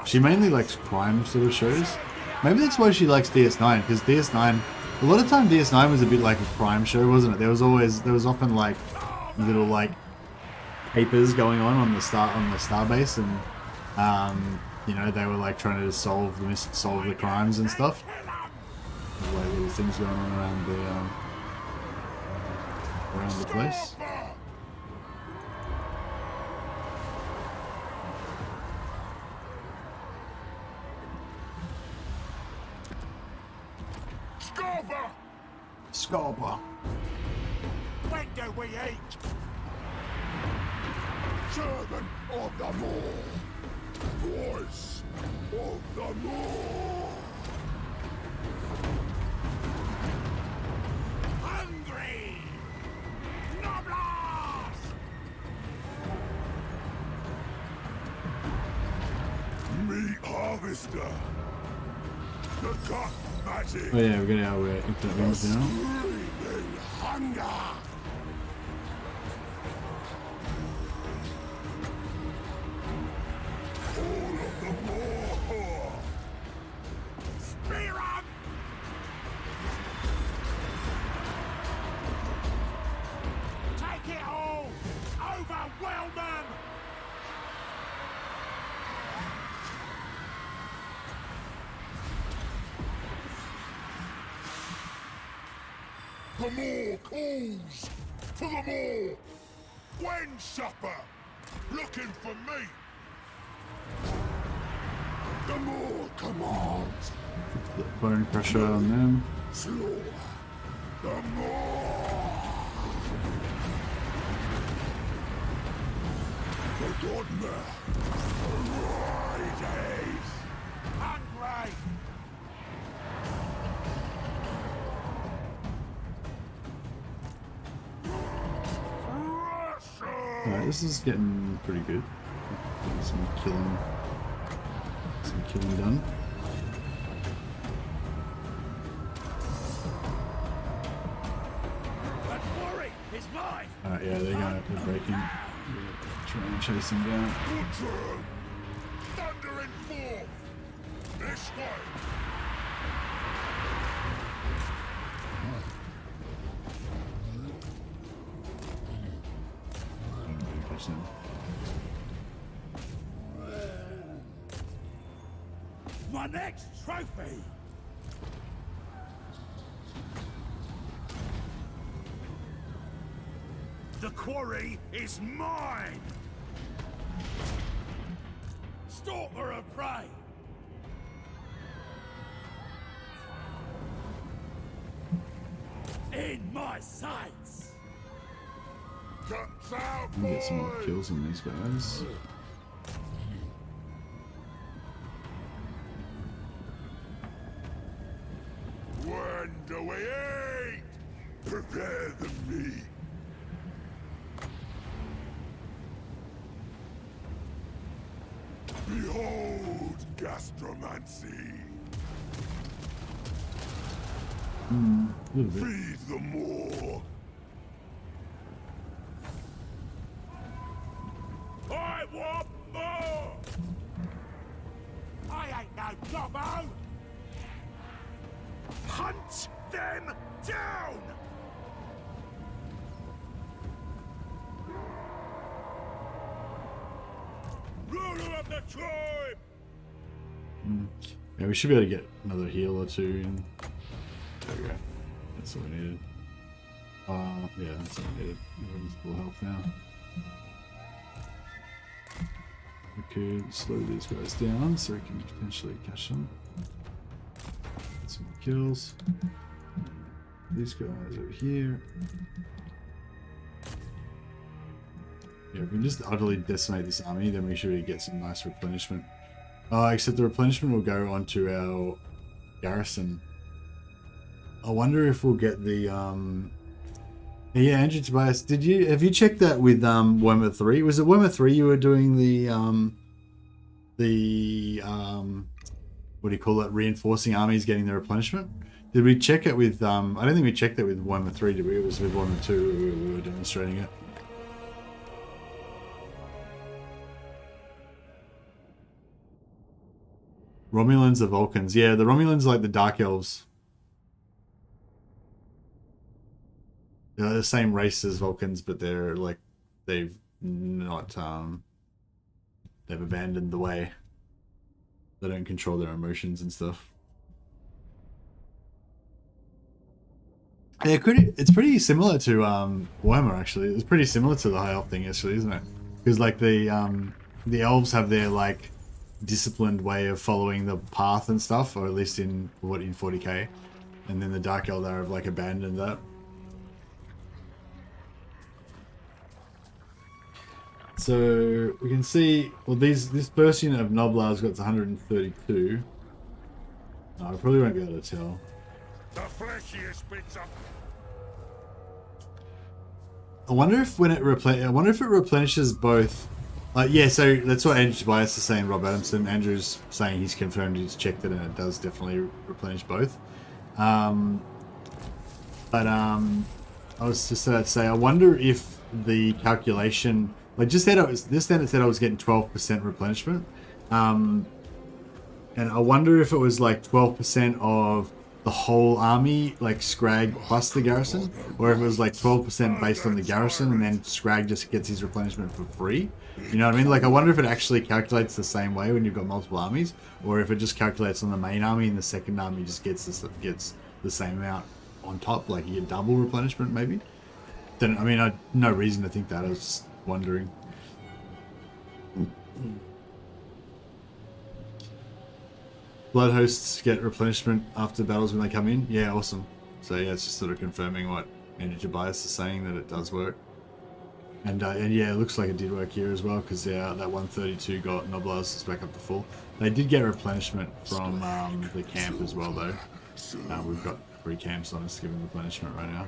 She mainly likes crime sort of shows. Maybe that's why she likes DS9, because DS9, a lot of time DS9 was a bit like a crime show, wasn't it? There was often like little like papers going on the starbase, and you know, they were like trying to solve the crimes and stuff. There's like little things going on around the place. Scarper. When do we eat? Servant of the Moor. Voice of the Moor. Hungry. Noblesse. Meat harvester. The gut magic. Oh yeah, we're getting our infinite wings now. Screaming hunger. All of the more. Spear 'em. Take it all. Overwhelm them. The Moor calls for the Moor. When supper, looking for meat. The Moor commands. Bone pressure on them. Slaughter. The Moor. The Godmother rises. Hungry. Alright, this is getting pretty good. Getting some killing done. That quarry is mine. Alright, yeah, they're breaking. Try and chase them down. Butcher. Thundering forth. This way. Catch them. My next trophy. The quarry is mine. Stalker of prey. In my sights. Cuts out, We'll get some more kills on these guys. When do we eat? Prepare the meat. Behold gastromancy. A little bit. Feed the Moor. I want more. I ain't no gobbo. Hunt them down. Ruler of the tribe. Yeah, we should be able to get another heal or two in. There we go. That's what we needed. Yeah, that's what we needed. Everyone's full health now. We could slow these guys down so we can potentially catch them. Get some kills. These guys over here. Yeah, if we can just utterly decimate this army, then we should get some nice replenishment. Except the replenishment will go onto our garrison. I wonder if we'll get the yeah, Andrew Tobias, have you checked that with Warhammer 3? Was it Warhammer 3 you were doing the what do you call it, reinforcing armies getting the replenishment. Did we check it with, I don't think we checked it with Warhammer 3, did we? It was with Warhammer 2 we were demonstrating it. Romulans are Vulcans. Yeah, the Romulans are like the Dark Elves. They're the same race as Vulcans, but they're like, they've not, they've abandoned the way. They don't control their emotions and stuff. Yeah, it's pretty similar to Warhammer actually. It's pretty similar to the High Elf thing actually, isn't it? Because like the elves have their like disciplined way of following the path and stuff, or at least in 40k, and then the Dark Eldar have like abandoned that. So we can see, well, this first unit of Noblar's got 132. I probably won't be able to tell. The fleshiest bits of I wonder if it replenishes both. Yeah, so that's what Andrew Tobias is saying. Rob Adamson. Andrew's saying he's confirmed, he's checked it, and it does definitely replenish both. I was just about to say, I wonder if the calculation, like just said, it said I was getting 12% replenishment, and I wonder if it was like 12% of the whole army, like Scrag plus the garrison, or if it was like 12% based on the garrison, and then Scrag just gets his replenishment for free. You know what I mean? Like, I wonder if it actually calculates the same way when you've got multiple armies, or if it just calculates on the main army and the second army just gets the same amount on top, like you get double replenishment maybe. Then I mean, no reason to think that. I was just wondering. Blood hosts get replenishment after battles when they come in. Yeah, awesome. So yeah, it's just sort of confirming what Andrew Tobias is saying, that it does work. And yeah, it looks like it did work here as well, because that 132 got Noblars back up to full. They did get replenishment from the camp as well, though. We've got 3 camps on us giving replenishment right now.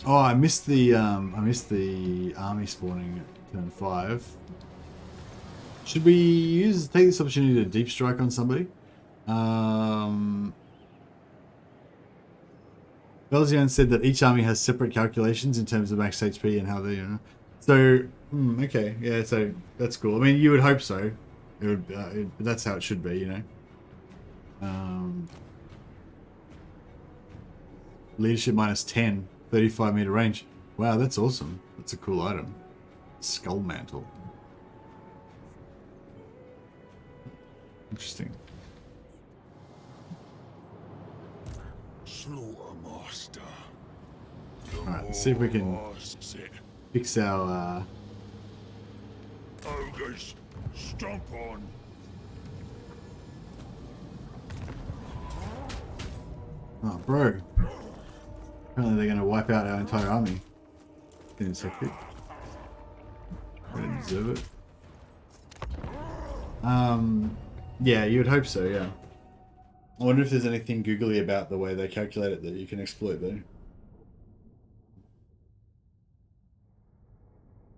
Oh, I missed the army spawning at turn 5. Should we take this opportunity to deep strike on somebody? Belzian said that each army has separate calculations in terms of max HP and how they, So, okay, yeah, so that's cool. I mean, you would hope so. It would, that's how it should be, you know. Leadership minus 10, 35 meter range. Wow, that's awesome. That's a cool item. Skull mantle. Interesting. Slaughtermaster. Alright, let's see if we can fix our Ogres, stomp on. Oh, bro. Apparently they're going to wipe out our entire army. Getting secret. I didn't deserve it. Yeah, you would hope so, yeah. I wonder if there's anything googly about the way they calculate it that you can exploit, though.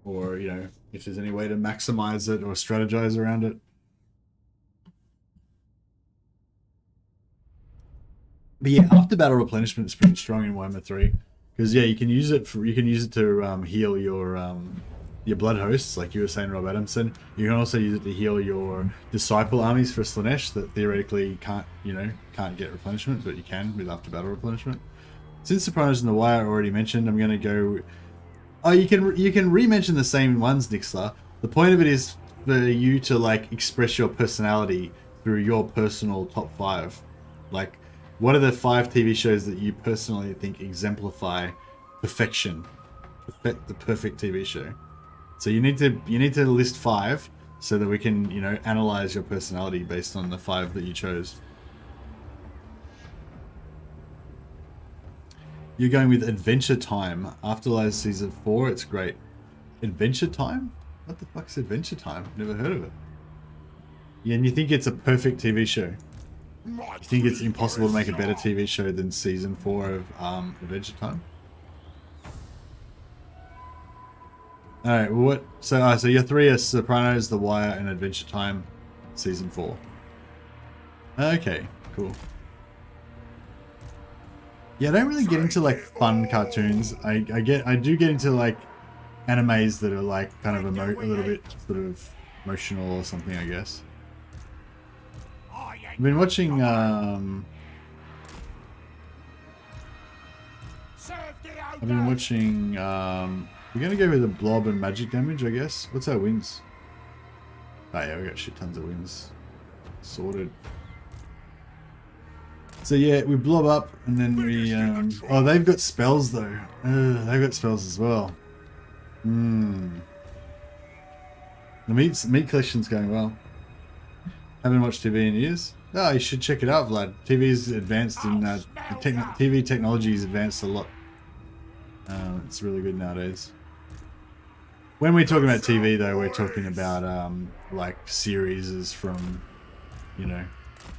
Or, you know, if there's any way to maximize it or strategize around it. But yeah, after battle replenishment is pretty strong in Warhammer 3, because yeah, you can use it to heal your blood hosts, like you were saying, Rob Adamson. You can also use it to heal your disciple armies for Slanesh that theoretically can't get replenishment, but you can with after battle replenishment. Since Sopranos and the Wire are already mentioned, I'm going to go. Oh, you can re-mention the same ones, Nixler. The point of it is for you to like express your personality through your personal top 5. Like, what are the 5 TV shows that you personally think exemplify perfection? The perfect TV show. So you need to list 5 so that we can, you know, analyze your personality based on the 5 that you chose. You're going with Adventure Time. Afterlife Season 4, it's great. Adventure Time? What the fuck's Adventure Time? Never heard of it. Yeah, and you think it's a perfect TV show? You think it's impossible to make a better TV show than Season 4 of Adventure Time? All right. Well, what? So your three are Sopranos, The Wire, and Adventure Time, season 4. Okay. Cool. Yeah, I don't really get into like fun cartoons. I do get into like animes that are like kind of a little bit sort of emotional or something, I guess. I've been watching we're gonna go with the Blob and magic damage, I guess. What's our wins? Oh yeah, we got shit tons of wins. Sorted. So yeah, we blob up and then we oh, they've got spells though. They've got spells as well. The meat collection's going well. Haven't watched TV in years. Oh, you should check it out, Vlad. TV's advanced in TV technology is advanced a lot. It's really good nowadays. When we're talking about TV though, we're talking about like series from, you know,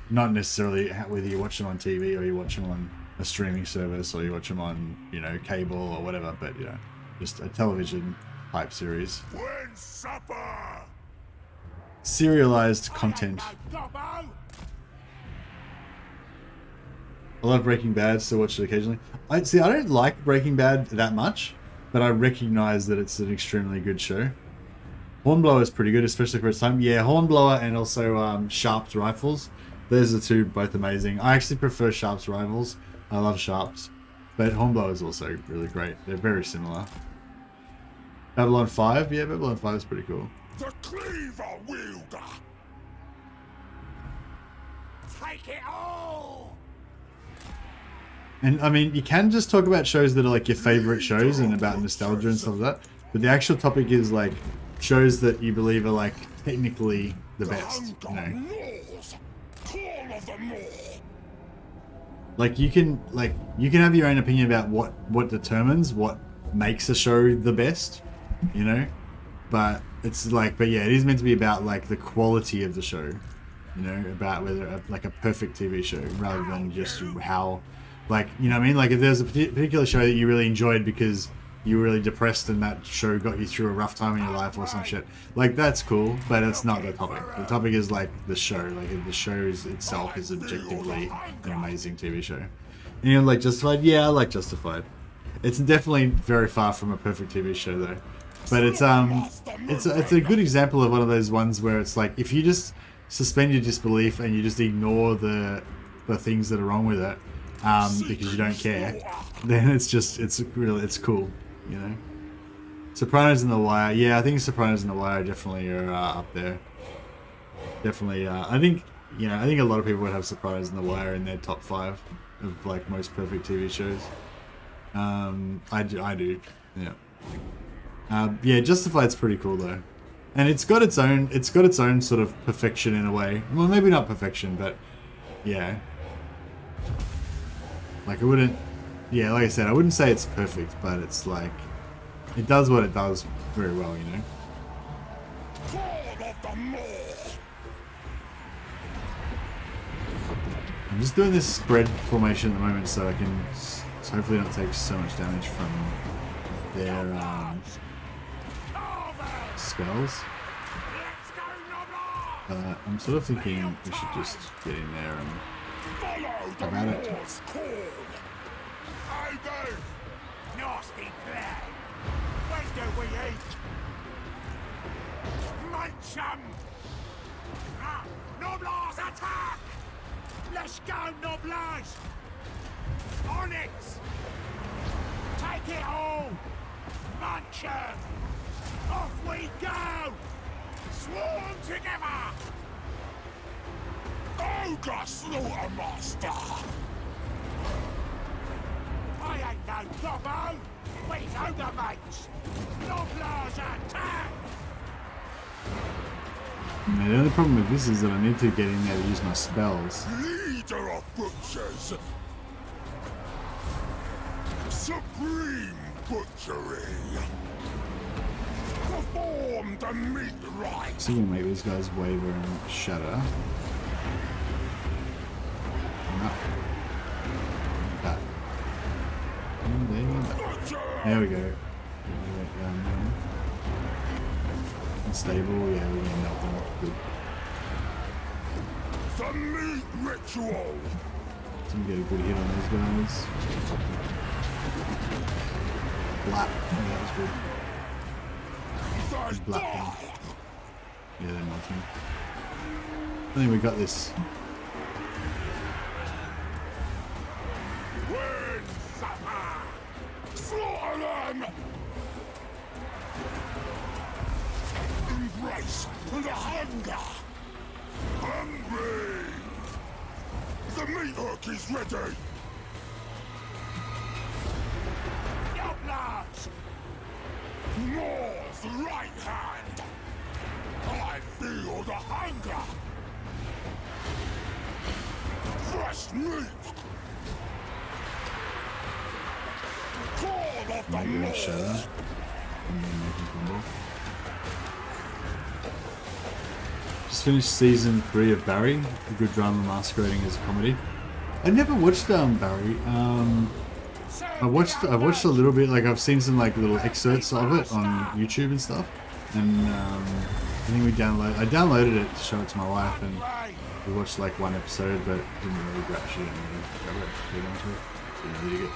not necessarily whether you watch them on TV or you watch them on a streaming service or you watch them on, you know, cable or whatever, but you know, just a television type series. When's supper? Serialized content. I love Breaking Bad, so watch it occasionally. I don't like Breaking Bad that much, but I recognize that it's an extremely good show. Hornblower is pretty good, especially for its time. Yeah, Hornblower and also Sharp's Rifles. Those are two both amazing. I actually prefer Sharp's Rivals. I love Sharp's. But Hornblower is also really great. They're very similar. Babylon 5? Yeah, Babylon 5 is pretty cool. The Cleaver Wielder! Take it all! And I mean, you can just talk about shows that are like your favorite shows and about nostalgia and stuff like that. But the actual topic is like shows that you believe are like technically the best, you know. Like you can have your own opinion about what determines what makes a show the best, you know. But it's like, but yeah, it is meant to be about like the quality of the show, you know, about whether like a perfect TV show rather than just how, like, you know what I mean? Like if there's a particular show that you really enjoyed because you were really depressed and that show got you through a rough time in your life or some shit, like that's cool, but it's not the topic. The topic is like the show, like the show itself is objectively an amazing TV show. And you're like Justified? Yeah, I like Justified. It's definitely very far from a perfect TV show though. But it's a good example of one of those ones where it's like if you just suspend your disbelief and you just ignore the things that are wrong with it because you don't care, then it's cool, you know. Sopranos and The Wire, yeah, I think Sopranos and The Wire definitely are up there. Definitely, I think a lot of people would have Sopranos and The Wire in their top 5 of like most perfect TV shows. I do, yeah. Yeah, Justified's pretty cool though, and it's got its own sort of perfection in a way. Well, maybe not perfection, but yeah. Like I wouldn't, yeah, like I said, I wouldn't say it's perfect, but it's like it does what it does very well, you know. I'm just doing this spread formation at the moment, so I can hopefully not take so much damage from their spells. I'm sort of thinking we should just get in there and have at it. Nasty play! When do we eat? Munch 'em! Noblars attack! Let's go, Noblars! On it! Take it all! Munch 'em! Off we go! Swarm together! Ogre Slaughtermaster! I ain't no gobbo! We's ogre mates! Noblars attack! The only problem with this is that I need to get in there to use my spells. Leader of butchers! Supreme butchery! Perform the meat right! So we'll make these guys waver and shudder. No. That. There we go. Unstable, yeah, we're gonna melt them. Good. The meat ritual. So we get a good hit on these guys. Blap. Yeah, that was good. They Blap die. them. Yeah, they're melting. I think we got this. Win, Zappa. Slaughter them. Embrace the hunger. Hungry. The meat hook is ready. Your blood. Nor's right hand. I feel the hunger. Fresh meat. Call of the Maybe we'll Lord. show that. Just finished season 3 of Barry, a good drama masquerading as a comedy. I never watched Barry. I've watched a little bit, like I've seen some like little excerpts of it on YouTube and stuff. And I think I downloaded it to show it to my wife, and we watched like one episode, but didn't really grab it into it. Didn't really dig it.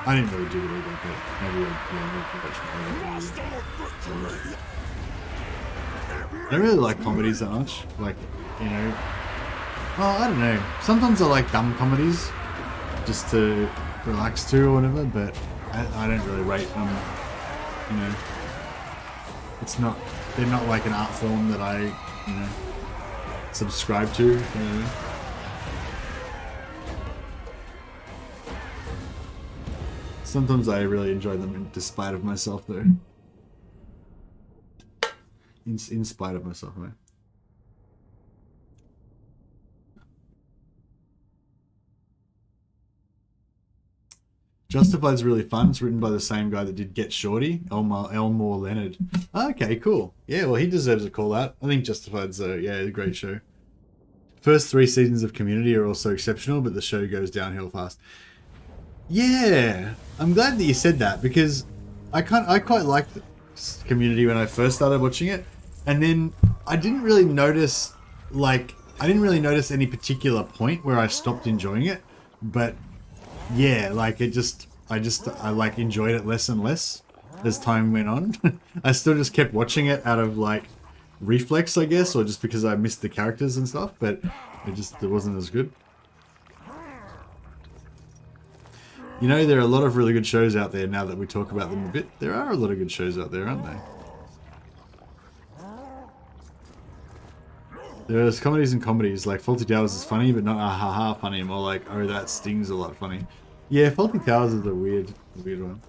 I didn't really dig it either, but maybe I'll watch it later. I don't really like comedies that much. Like, you know, well, I don't know. Sometimes I like dumb comedies just to relax to or whatever, but I don't really rate them. You know, they're not like an art form that I, you know, subscribe to. You know. Sometimes I really enjoy them in despite of myself, though. In spite of myself, right? Justified's really fun. It's written by the same guy that did Get Shorty, Elmore Leonard. Okay, cool. Yeah, well, he deserves a call out. I think Justified's a great show. First 3 seasons of Community are also exceptional, but the show goes downhill fast. Yeah, I'm glad that you said that, because I quite liked Community when I first started watching it, and then I didn't really notice any particular point where I stopped enjoying it, but yeah, like I like enjoyed it less and less as time went on. I still just kept watching it out of like reflex, I guess, or just because I missed the characters and stuff, but it wasn't as good. You know, there are a lot of really good shows out there now that we talk about them a bit. There are a lot of good shows out there, aren't there? There's comedies and comedies, like Faulty Towers is funny, but not ha funny, more like, oh, that stings a lot funny. Yeah, Faulty Towers is a weird one.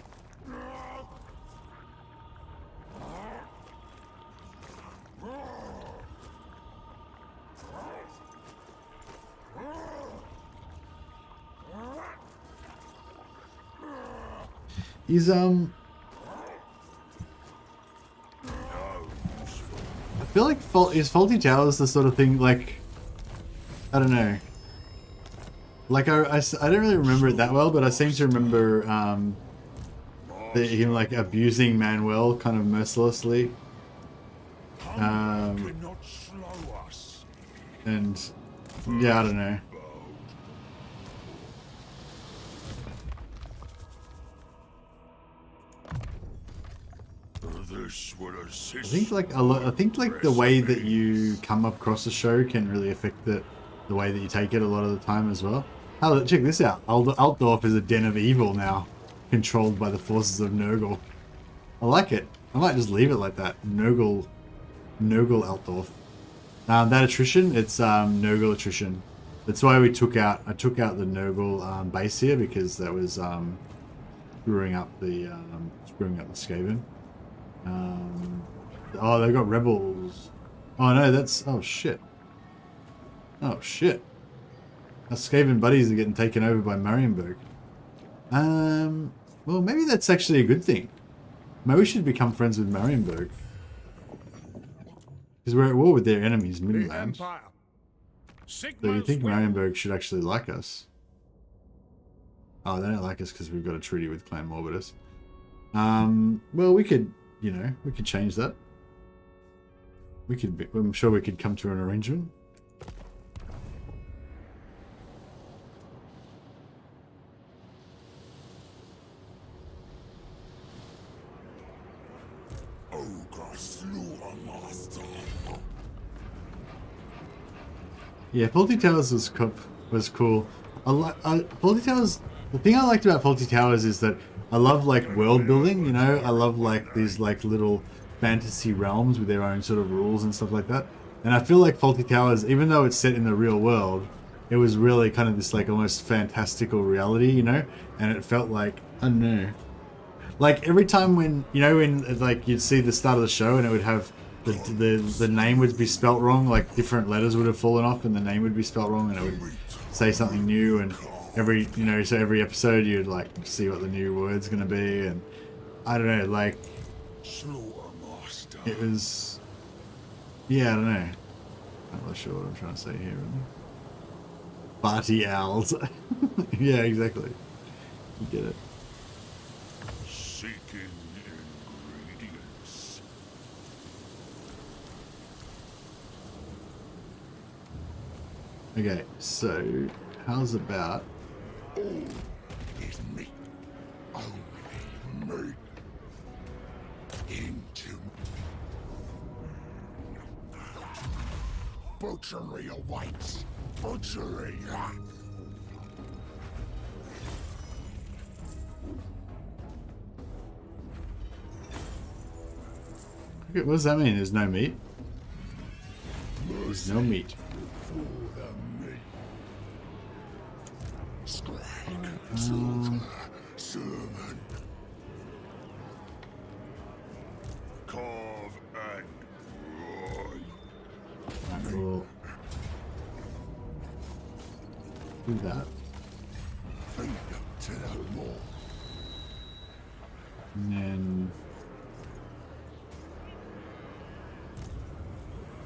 He's I feel like Faulty Towers the sort of thing, like, I don't know. Like I don't really remember it that well, but I seem to remember him like abusing Manuel kind of mercilessly. And yeah, I don't know. I think like the way that you come across a show can really affect the way that you take it a lot of the time as well. Oh, check this out. Altdorf is a den of evil now, controlled by the forces of Nurgle. I like it. I might just leave it like that. Nurgle Altdorf. That attrition, it's Nurgle attrition. That's why I took out the Nurgle base here, because that was screwing up the Skaven. Oh, they got rebels. Oh no, that's... Oh shit. Oh shit. Our Skaven buddies are getting taken over by Marienburg. Well, maybe that's actually a good thing. Maybe we should become friends with Marienburg. Because we're at war with their enemies, Midland. So you think Marienburg should actually like us? Oh, they don't like us because we've got a treaty with Clan Morbidus. Well, we could, you know, we could change that. We could. I'm sure we could come to an arrangement. Ogre Slaughter Master. Yeah, Faulty Towers was cool. Faulty Towers. The thing I liked about Faulty Towers is that I love like world building. You know, I love like these like little fantasy realms with their own sort of rules and stuff like that. And I feel like Faulty Towers, even though it's set in the real world, it was really kind of this like almost fantastical reality. You know, and it felt like I don't know. Like every time when you know when like you'd see the start of the show and it would have the name would be spelt wrong, like different letters would have fallen off and the name would be spelt wrong and it would say something new, and every so every episode you'd like see what the new word's gonna be, and I don't know, like it was, yeah, I don't know, I'm not sure what I'm trying to say here really. Barty owls. Yeah, exactly, you get it. Seeking ingredients. Okay, so how's about Is meat. Only meat. Into butchery awaits. Butchery. okay, what does that mean? There's no meat? There's no meat. Sermon. Carve and Alright, we'll do that. feed them to the more. And then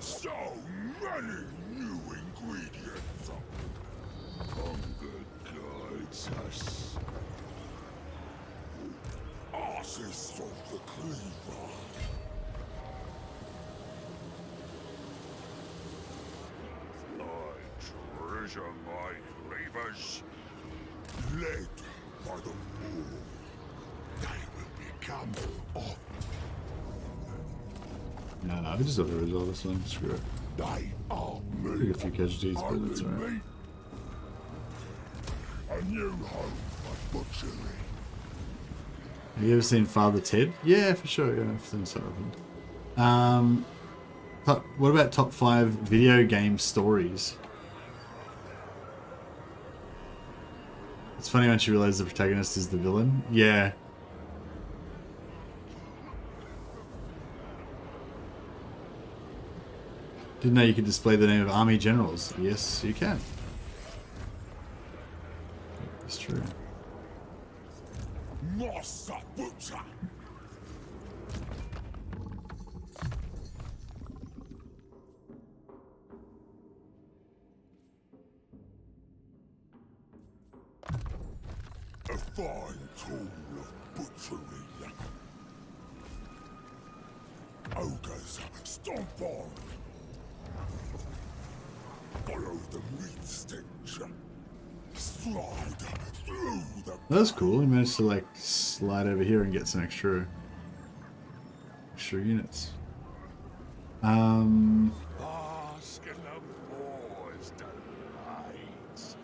So many new ingredients. Hunger guides us. Artist of the cleaver. I treasure my cleavers. Led by the war, they will become of. no, I just have to resolve this one. Screw it. They are Took me. a few casualties, but that's alright. Only me. A new home for butchery. Have you ever seen Father Ted? Yeah, for sure. Yeah, I've seen some of them. What about top 5 video game stories? It's funny once you realize the protagonist is the villain. Yeah. Didn't know you could display the name of army generals. Yes, you can. It's true. Master Butcher. A fine tool of butchery. Ogres stomp on. Follow the meat stench. Slide through the. That's cool. He managed to like slide over here and get some extra units. Ask and the boys delight.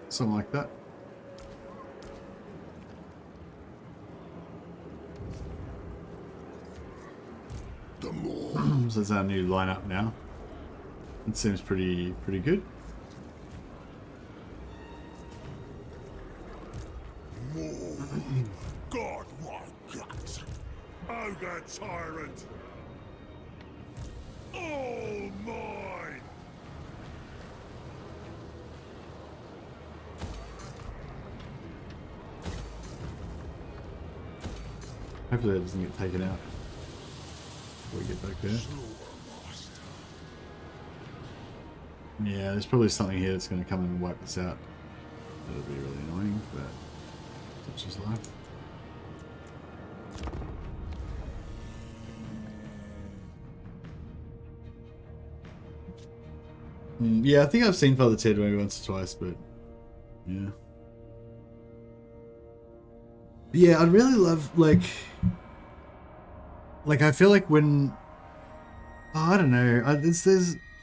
Something like that. The more So that's our new lineup now. It seems pretty good. godlike guts. Ogre tyrant. All mine. Hopefully that doesn't get taken out before we get back there. Yeah, there's probably something here that's going to come and wipe this out. That'll be really annoying, but such is life. Yeah, I think I've seen Father Ted maybe once or twice, but yeah. Yeah, I'd really love, like I feel like when, oh, I don't know,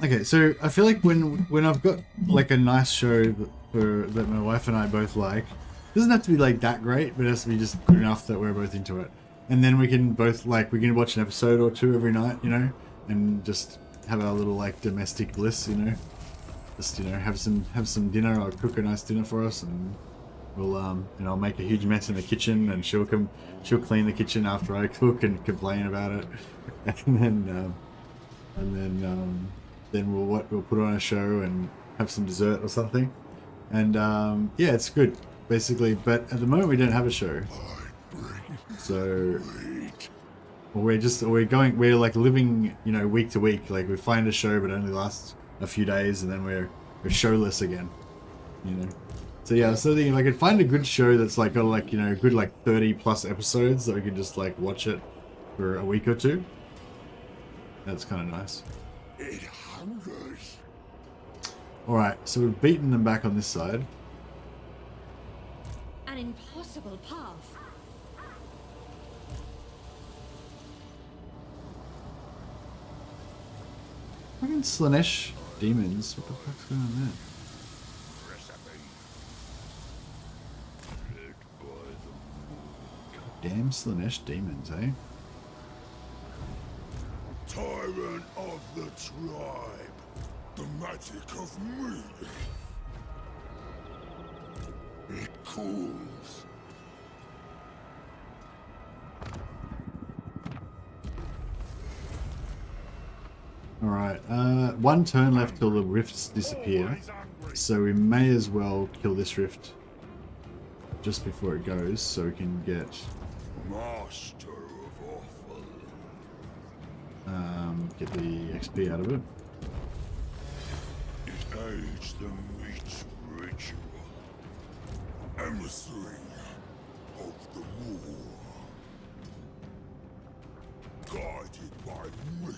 okay, so I feel like when I've got like a nice show that my wife and I both like, it doesn't have to be like that great, but it has to be just good enough that we're both into it. And then we can both, like, we can watch an episode or two every night, you know, and just have our little, like, domestic bliss, you know. Just, you know, have some dinner, or cook a nice dinner for us, and we'll, and I'll make a huge mess in the kitchen, and she'll clean the kitchen after I cook and complain about it. And then we'll put on a show and have some dessert or something. And, yeah, it's good, basically. But at the moment we don't have a show. So we're like living, you know, week to week. Like, we find a show, but it only lasts a few days, and then we're showless again, you know. So yeah, so thinking, like, I'd find a good show that's like got, like, you know, good, like, 30 plus episodes that we could just, like, watch it for a week or two. That's kind of nice. It hungers. All right, so we've beaten them back on this side. An impossible path. Fucking Slanesh demons. What the fuck's going on there? Damn Slanesh demons, eh? Tyrant of the tribe. The magic of me. It cools. Alright, one turn left till the rifts disappear, so we may as well kill this rift just before it goes, so we can get Master of awful. get the XP out of it. It aids the meat ritual. Emissary of the Moor. Guided by me.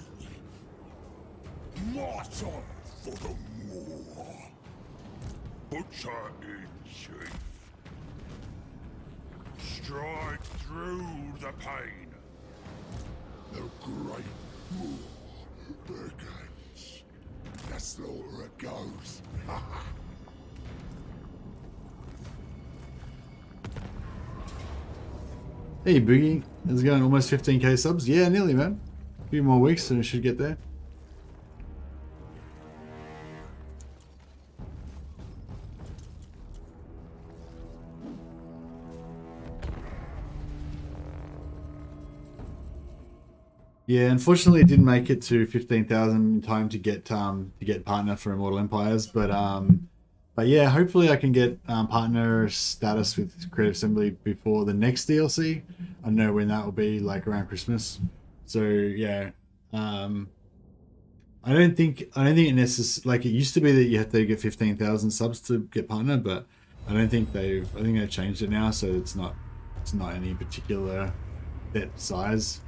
Martyr for the Moor. Butcher in chief. Stride through the pain. The great Moor begins. The slaughter goes. Hey Boogie, how's it going? Almost 15k subs? Yeah, nearly, man. A few more weeks and we should get there. Yeah, unfortunately it didn't make it to 15,000 in time to get partner for Immortal Empires, but yeah, hopefully I can get partner status with Creative Assembly before the next DLC. I don't know when that will be, like around Christmas. So yeah, I don't think it necessarily, like, it used to be that you had to get 15,000 subs to get partner, but I think they've changed it now, so it's not any particular set size.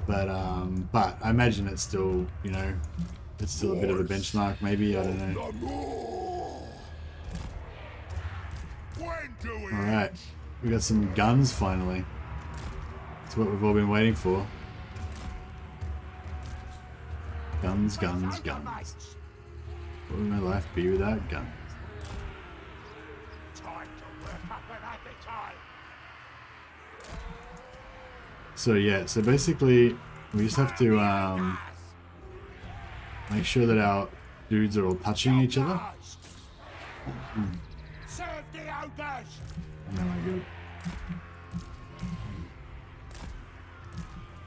But I imagine it's still, you know, it's still a bit of a benchmark, maybe, I don't know. Alright, we got some guns finally. That's what we've all been waiting for. Guns, guns, guns. What would my life be without guns? So yeah, so basically we just have to make sure that our dudes are all touching each other. Serve the Ogres! And then I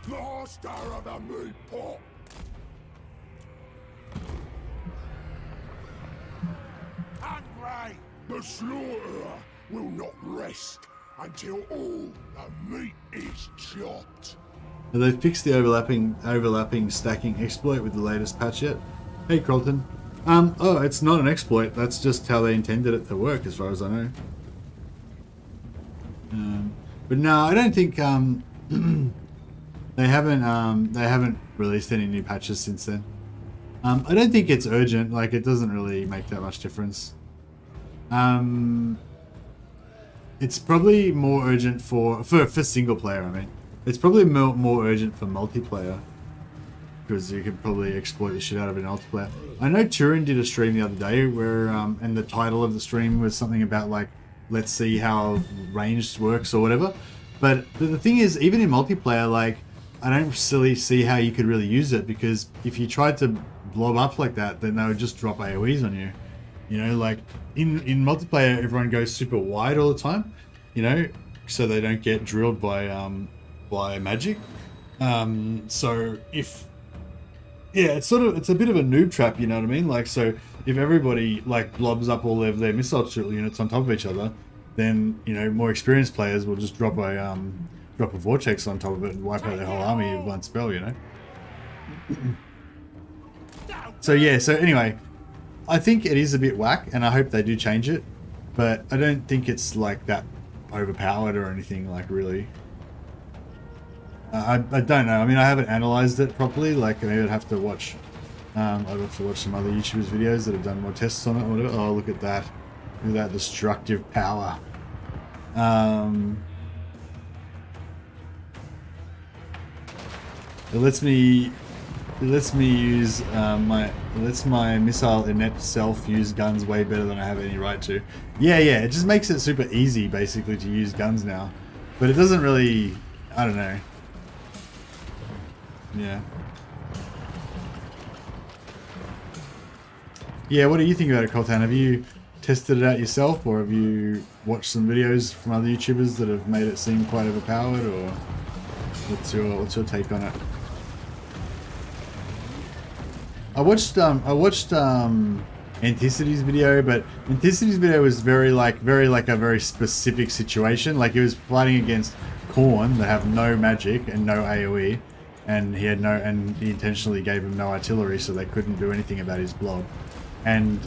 go. Master of the meat pot! Hungry! The slaughterer will not rest until all the meat is chopped. Have they fixed the overlapping stacking exploit with the latest patch yet? Hey, Carlton. Oh, it's not an exploit. That's just how they intended it to work, as far as I know. But no, I don't think they haven't released any new patches since then. I don't think it's urgent. Like, it doesn't really make that much difference. It's probably more urgent for single player. I mean, it's probably more urgent for multiplayer, because you could probably exploit the shit out of it in multiplayer. I know Turin did a stream the other day where, and the title of the stream was something about like, let's see how ranged works or whatever. But the thing is, even in multiplayer, like, I don't really see how you could really use it, because if you tried to blob up like that, then they would just drop AoEs on you. You know, like in multiplayer, everyone goes super wide all the time, you know, so they don't get drilled by magic. So if, yeah, it's a bit of a noob trap, you know what I mean? Like, so if everybody like blobs up all of their missile units on top of each other, then, you know, more experienced players will just drop a vortex on top of it and wipe out their whole army with one spell, you know. So yeah, so anyway, I think it is a bit whack, and I hope they do change it, but I don't think it's like that overpowered or anything, like, really. I don't know. I mean, I haven't analyzed it properly. Like, maybe I'd have to watch. I'd have to watch some other YouTubers' videos that have done more tests on it or whatever. Oh, look at that! Look at that destructive power. It lets me use my missile inept self use guns way better than I have any right to. Yeah, it just makes it super easy basically to use guns now, but it doesn't really. I don't know. Yeah, what do you think about it, Coltan? Have you tested it out yourself, or have you watched some videos from other YouTubers that have made it seem quite overpowered, or what's your take on it? I watched Anticity's video, but Anticity's video was very a very specific situation. Like, he was fighting against Khorne that have no magic and no AoE, and he intentionally gave him no artillery, so they couldn't do anything about his blob. And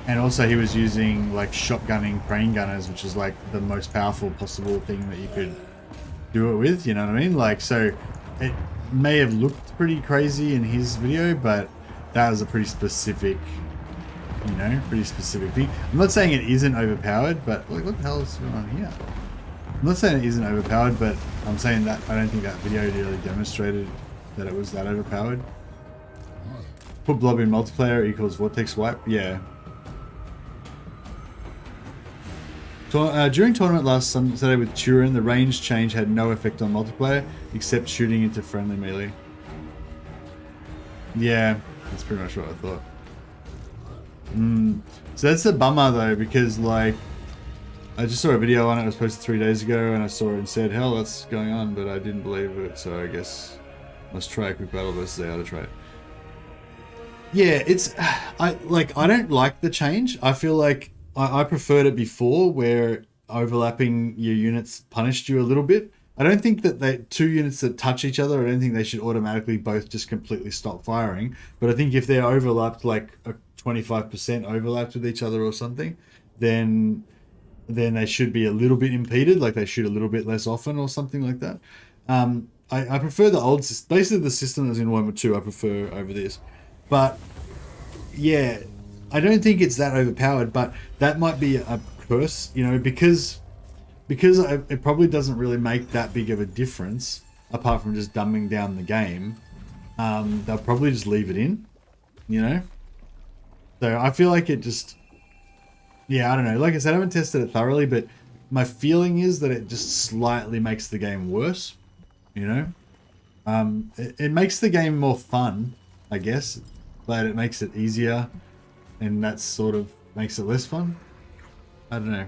also he was using like shotgunning crane gunners, which is like the most powerful possible thing that you could do it with, you know what I mean? Like, so it may have looked pretty crazy in his video, but that was a pretty specific, you know, thing. I'm not saying it isn't overpowered, but like, what the hell is going on here? I'm not saying it isn't overpowered, but I'm saying that I don't think that video really demonstrated that it was that overpowered. Put blob in multiplayer equals vortex wipe. Yeah. During tournament last Saturday with Turin, the range change had no effect on multiplayer, except shooting into friendly melee. Yeah, that's pretty much what I thought. So that's a bummer though, because like, I just saw a video on it. It was posted 3 days ago, and I saw it and said, hell, that's going on, but I didn't believe it, so I guess must try a quick battle versus AI to try it. Yeah, it's, I don't like the change. I feel like I preferred it before, where overlapping your units punished you a little bit. I don't think that two units that touch each other, I don't think they should automatically both just completely stop firing. But I think if they're overlapped, like a 25% overlapped with each other or something, then they should be a little bit impeded, like they shoot a little bit less often or something like that. I prefer the old system, basically the system that was in Warhammer 2, I prefer over this. But yeah, I don't think it's that overpowered, but that might be a curse, you know, because it probably doesn't really make that big of a difference, apart from just dumbing down the game. They'll probably just leave it in, you know? So I feel like it just... Yeah, I don't know. Like I said, I haven't tested it thoroughly, but my feeling is that it just slightly makes the game worse, you know? It makes the game more fun, I guess, but it makes it easier, and that sort of makes it less fun. I don't know.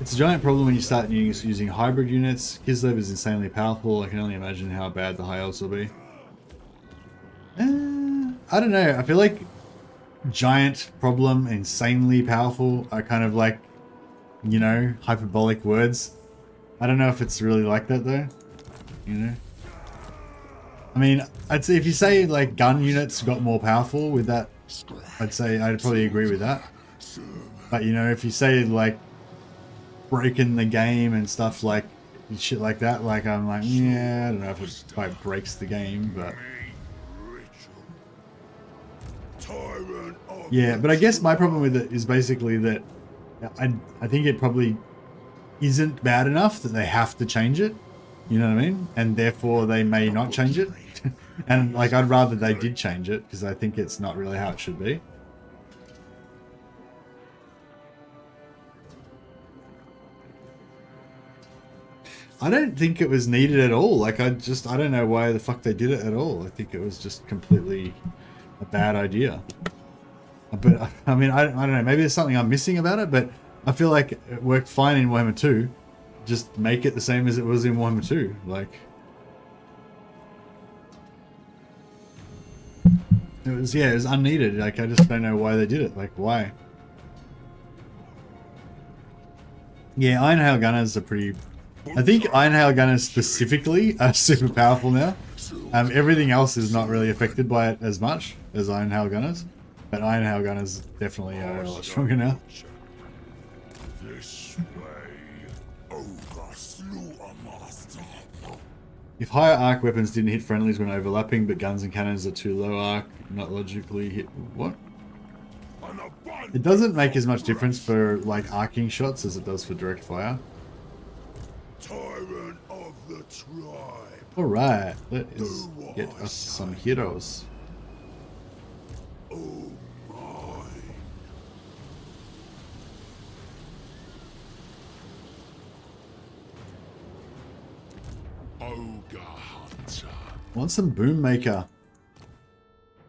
It's a giant problem when you start using hybrid units. Kislev is insanely powerful. I can only imagine how bad the high elves will be. I don't know. I feel like giant, problem, insanely powerful are kind of like, you know, hyperbolic words. I don't know if it's really like that though. You know? I mean, I'd say if you say like gun units got more powerful with that, I'd say I'd probably agree with that. But you know, if you say like breaking the game and stuff like shit like that, like I'm like, yeah, I don't know if it quite breaks the game, but yeah. But I guess my problem with it is basically that I think it probably isn't bad enough that they have to change it. You know what I mean? And therefore they may not change it. And like I'd rather they did change it because I think it's not really how it should be. I don't think it was needed at all. Like I don't know why the fuck they did it at all. I think it was just completely a bad idea. But I mean, I don't know. Maybe there's something I'm missing about it, but I feel like it worked fine in Warhammer 2. Just make it the same as it was in Warhammer 2. Like, it was unneeded. Like, I just don't know why they did it. Like, why? Yeah, Iron Hail Gunners are pretty... I think Iron Hail Gunners specifically are super powerful now. Everything else is not really affected by it as much as Iron Hail Gunners. But Iron Hail Gunners definitely are a lot stronger now. This way, Ogres Master. If higher arc weapons didn't hit friendlies when overlapping, but guns and cannons are too low arc, not logically hit... What? It doesn't make as much difference for like arcing shots as it does for direct fire. Tyrant of the tribe. Alright, let us get us some heroes. Oh my. Ogre Hunter. Want some boom maker?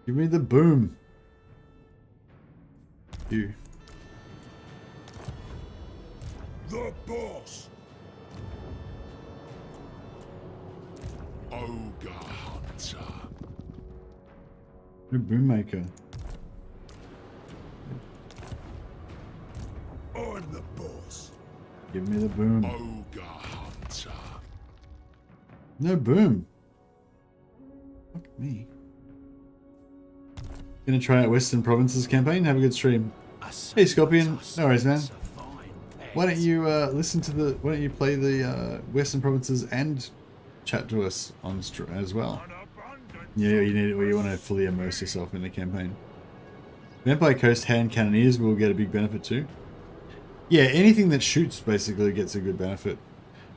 Give me the boom. You. The boss. Ogre Hunter. No boom maker. I'm the boss. Give me the boom. Ogre Hunter. No boom. Fuck me. Gonna try out Western Provinces campaign. Have a good stream. Hey Scorpion. No worries, man. Why don't you listen to the? Why don't you play the Western Provinces and chat to us on as well? Yeah, you need it. Or you want to fully immerse yourself in the campaign. Vampire Coast hand cannoneers will get a big benefit too. Yeah, anything that shoots basically gets a good benefit,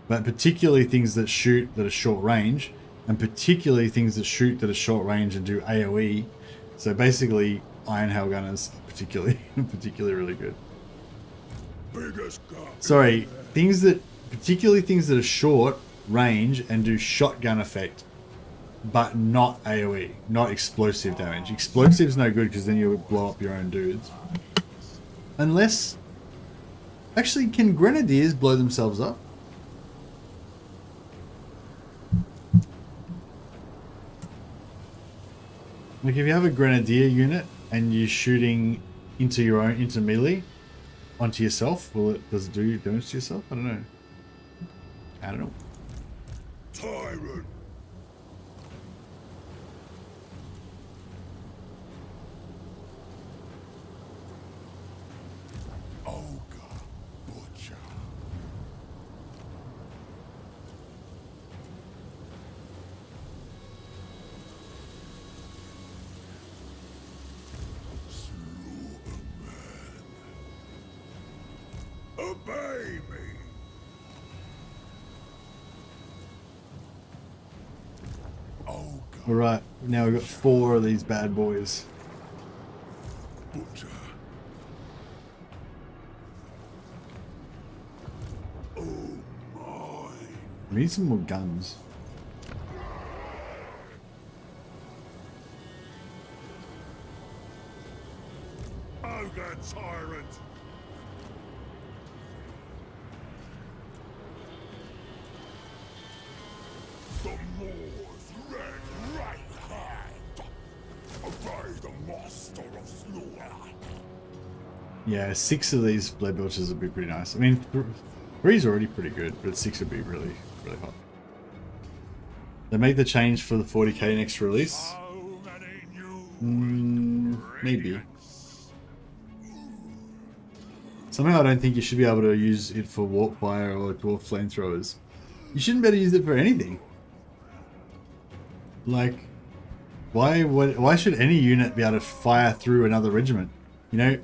but particularly things that shoot that are short range, and particularly things that shoot that are short range and do AOE. So basically, Iron Hail Gunners are particularly really good. Sorry, particularly things that are short range and do shotgun effect, but not AOE, not explosive damage. Explosive's no good because then you would blow up your own dudes. Unless, actually, can grenadiers blow themselves up? Like if you have a grenadier unit and you're shooting into melee onto yourself, does it do damage to yourself? I don't know. I don't know. Tyrant. Ogre Butcher. Obey me. Ogre Alright, now we've got 4 of these bad boys. Butcher. Oh my. We need some more guns. Ogre Tyrant. Moor's red right hand. Obey the master of slaughter. Yeah, 6 of these blade belchers would be pretty nice. I mean, 3's already pretty good, but 6 would be really, really hot. They make the change for the 40k next release? So many new Maybe. Somehow I don't think you should be able to use it for warp fire or dwarf flamethrowers. You shouldn't be able to use it for anything. Like, why should any unit be able to fire through another regiment? You know,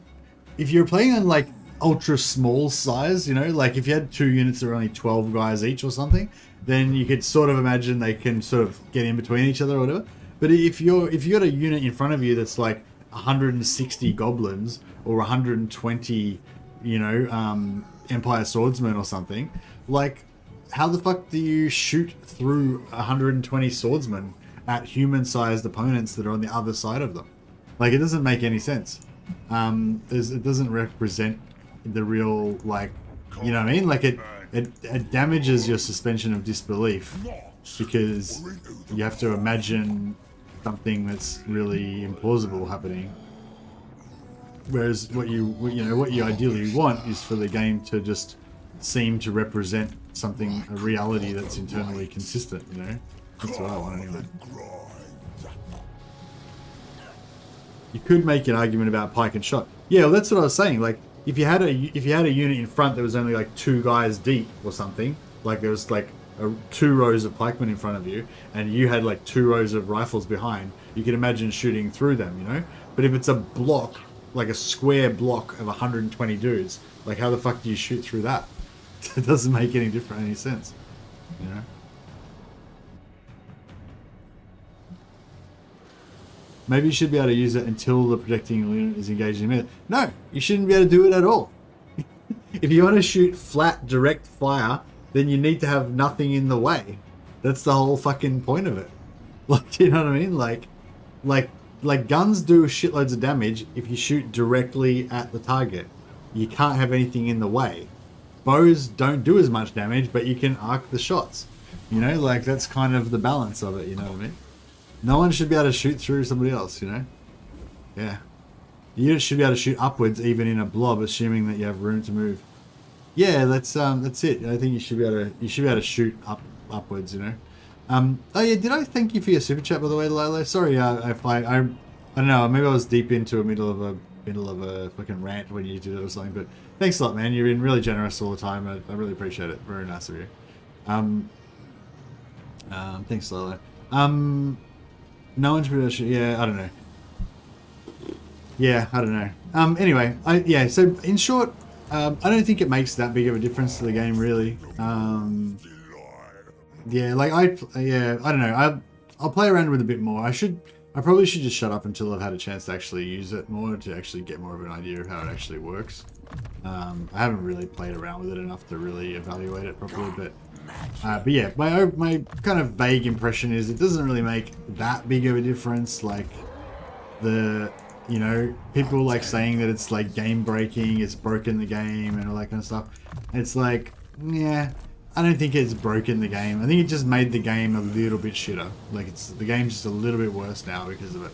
if you're playing on like ultra small size, you know, like if you had 2 units that are only 12 guys each or something, then you could sort of imagine they can sort of get in between each other or whatever. But if you got a unit in front of you that's like 160 goblins or 120, you know, Empire swordsmen or something, like how the fuck do you shoot through 120 swordsmen at human-sized opponents that are on the other side of them? Like, it doesn't make any sense. It doesn't represent the real, like, you know what I mean? Like, it damages your suspension of disbelief because you have to imagine something that's really implausible happening. Whereas what you ideally want is for the game to just seem to represent something, a reality that's internally consistent, you know? That's what I want anyway. You could make an argument about pike and shot. Yeah, well, that's what I was saying. Like, if you had a unit in front that was only like 2 guys deep or something, like there was like 2 rows of pikemen in front of you, and you had like 2 rows of rifles behind, you could imagine shooting through them, you know? But if it's a block, like a square block of 120 dudes, like how the fuck do you shoot through that? It doesn't make any sense, you know? Maybe you should be able to use it until the protecting unit is engaged in it. No, you shouldn't be able to do it at all. If you want to shoot flat, direct fire, then you need to have nothing in the way. That's the whole fucking point of it. Like, you know what I mean? Like guns do shitloads of damage if you shoot directly at the target. You can't have anything in the way. Bows don't do as much damage, but you can arc the shots. You know, like that's kind of the balance of it, you know what I mean? No one should be able to shoot through somebody else, you know? Yeah. You should be able to shoot upwards even in a blob, assuming that you have room to move. Yeah, that's it. I think you should be able to shoot upwards, you know? Oh yeah, did I thank you for your super chat by the way, Lilo? Sorry, if I don't know, maybe I was deep into a middle of a fucking rant when you did it or something, but thanks a lot, man. You've been really generous all the time. I really appreciate it. Very nice of you. Thanks, Lilo. No one should be able to shoot. Yeah, I don't know. Yeah, I don't know. Anyway, so in short, I don't think it makes that big of a difference to the game, really. Yeah, like I don't know. I'll play around with it a bit more. I probably should just shut up until I've had a chance to actually use it more, to actually get more of an idea of how it actually works. I haven't really played around with it enough to really evaluate it properly, but yeah, my kind of vague impression is it doesn't really make that big of a difference. Like you know, people like saying that it's like game breaking, it's broken the game and all that kind of stuff. It's like, yeah, I don't think it's broken the game. I think it just made the game a little bit shitter. Like the game's just a little bit worse now because of it.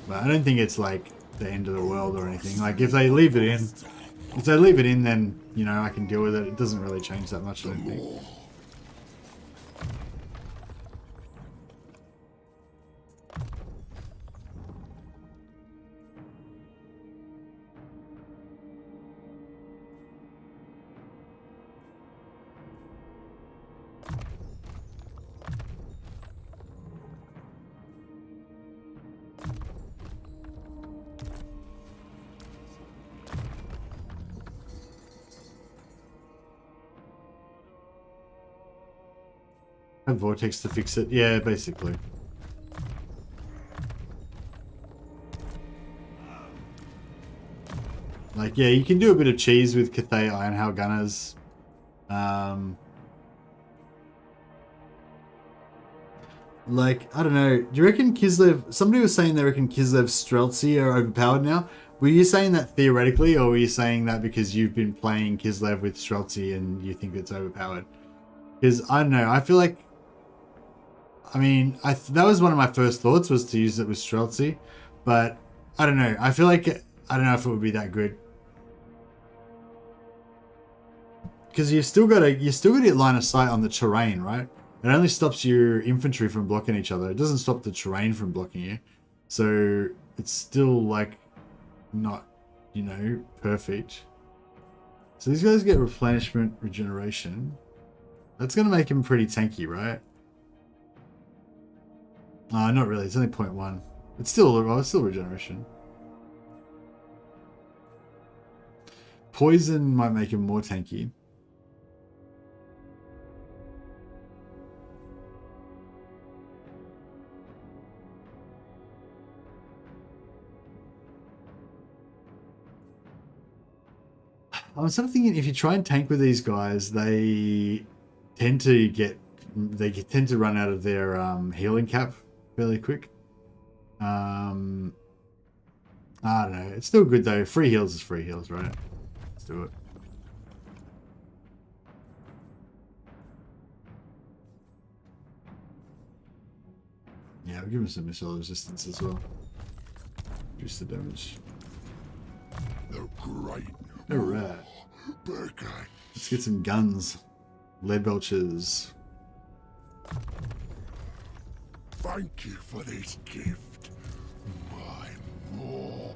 But I don't think it's like the end of the world or anything. Like if they leave it in, then, you know, I can deal with it. It doesn't really change that much, I don't think. Have Vortex to fix it. Yeah, basically. Like, yeah, you can do a bit of cheese with Cathay Ironhow Gunners. Like, I don't know. Do you reckon Kislev... Somebody was saying they reckon Kislev's Streltsy are overpowered now. Were you saying that theoretically, or were you saying that because you've been playing Kislev with Streltsy and you think it's overpowered? Because, I don't know, I feel like I mean, that was one of my first thoughts, was to use it with Streltsy, but I don't know. I feel like I don't know if it would be that good, because you still got to get line of sight on the terrain, right? It only stops your infantry from blocking each other. It doesn't stop the terrain from blocking you, so it's still like not, you know, perfect. So these guys get replenishment regeneration. That's gonna make him pretty tanky, right? Not really. It's only 0.1. It's still regeneration. Poison might make him more tanky. I'm sort of thinking if you try and tank with these guys, they tend to run out of their healing cap fairly quick. I don't know. It's still good though. Free heals is free heals, right? Let's do it. Yeah, we'll give him some missile resistance as well. Reduce the damage. They're great. Alright. Let's get some guns. Lead belchers. Thank you for this gift. My more.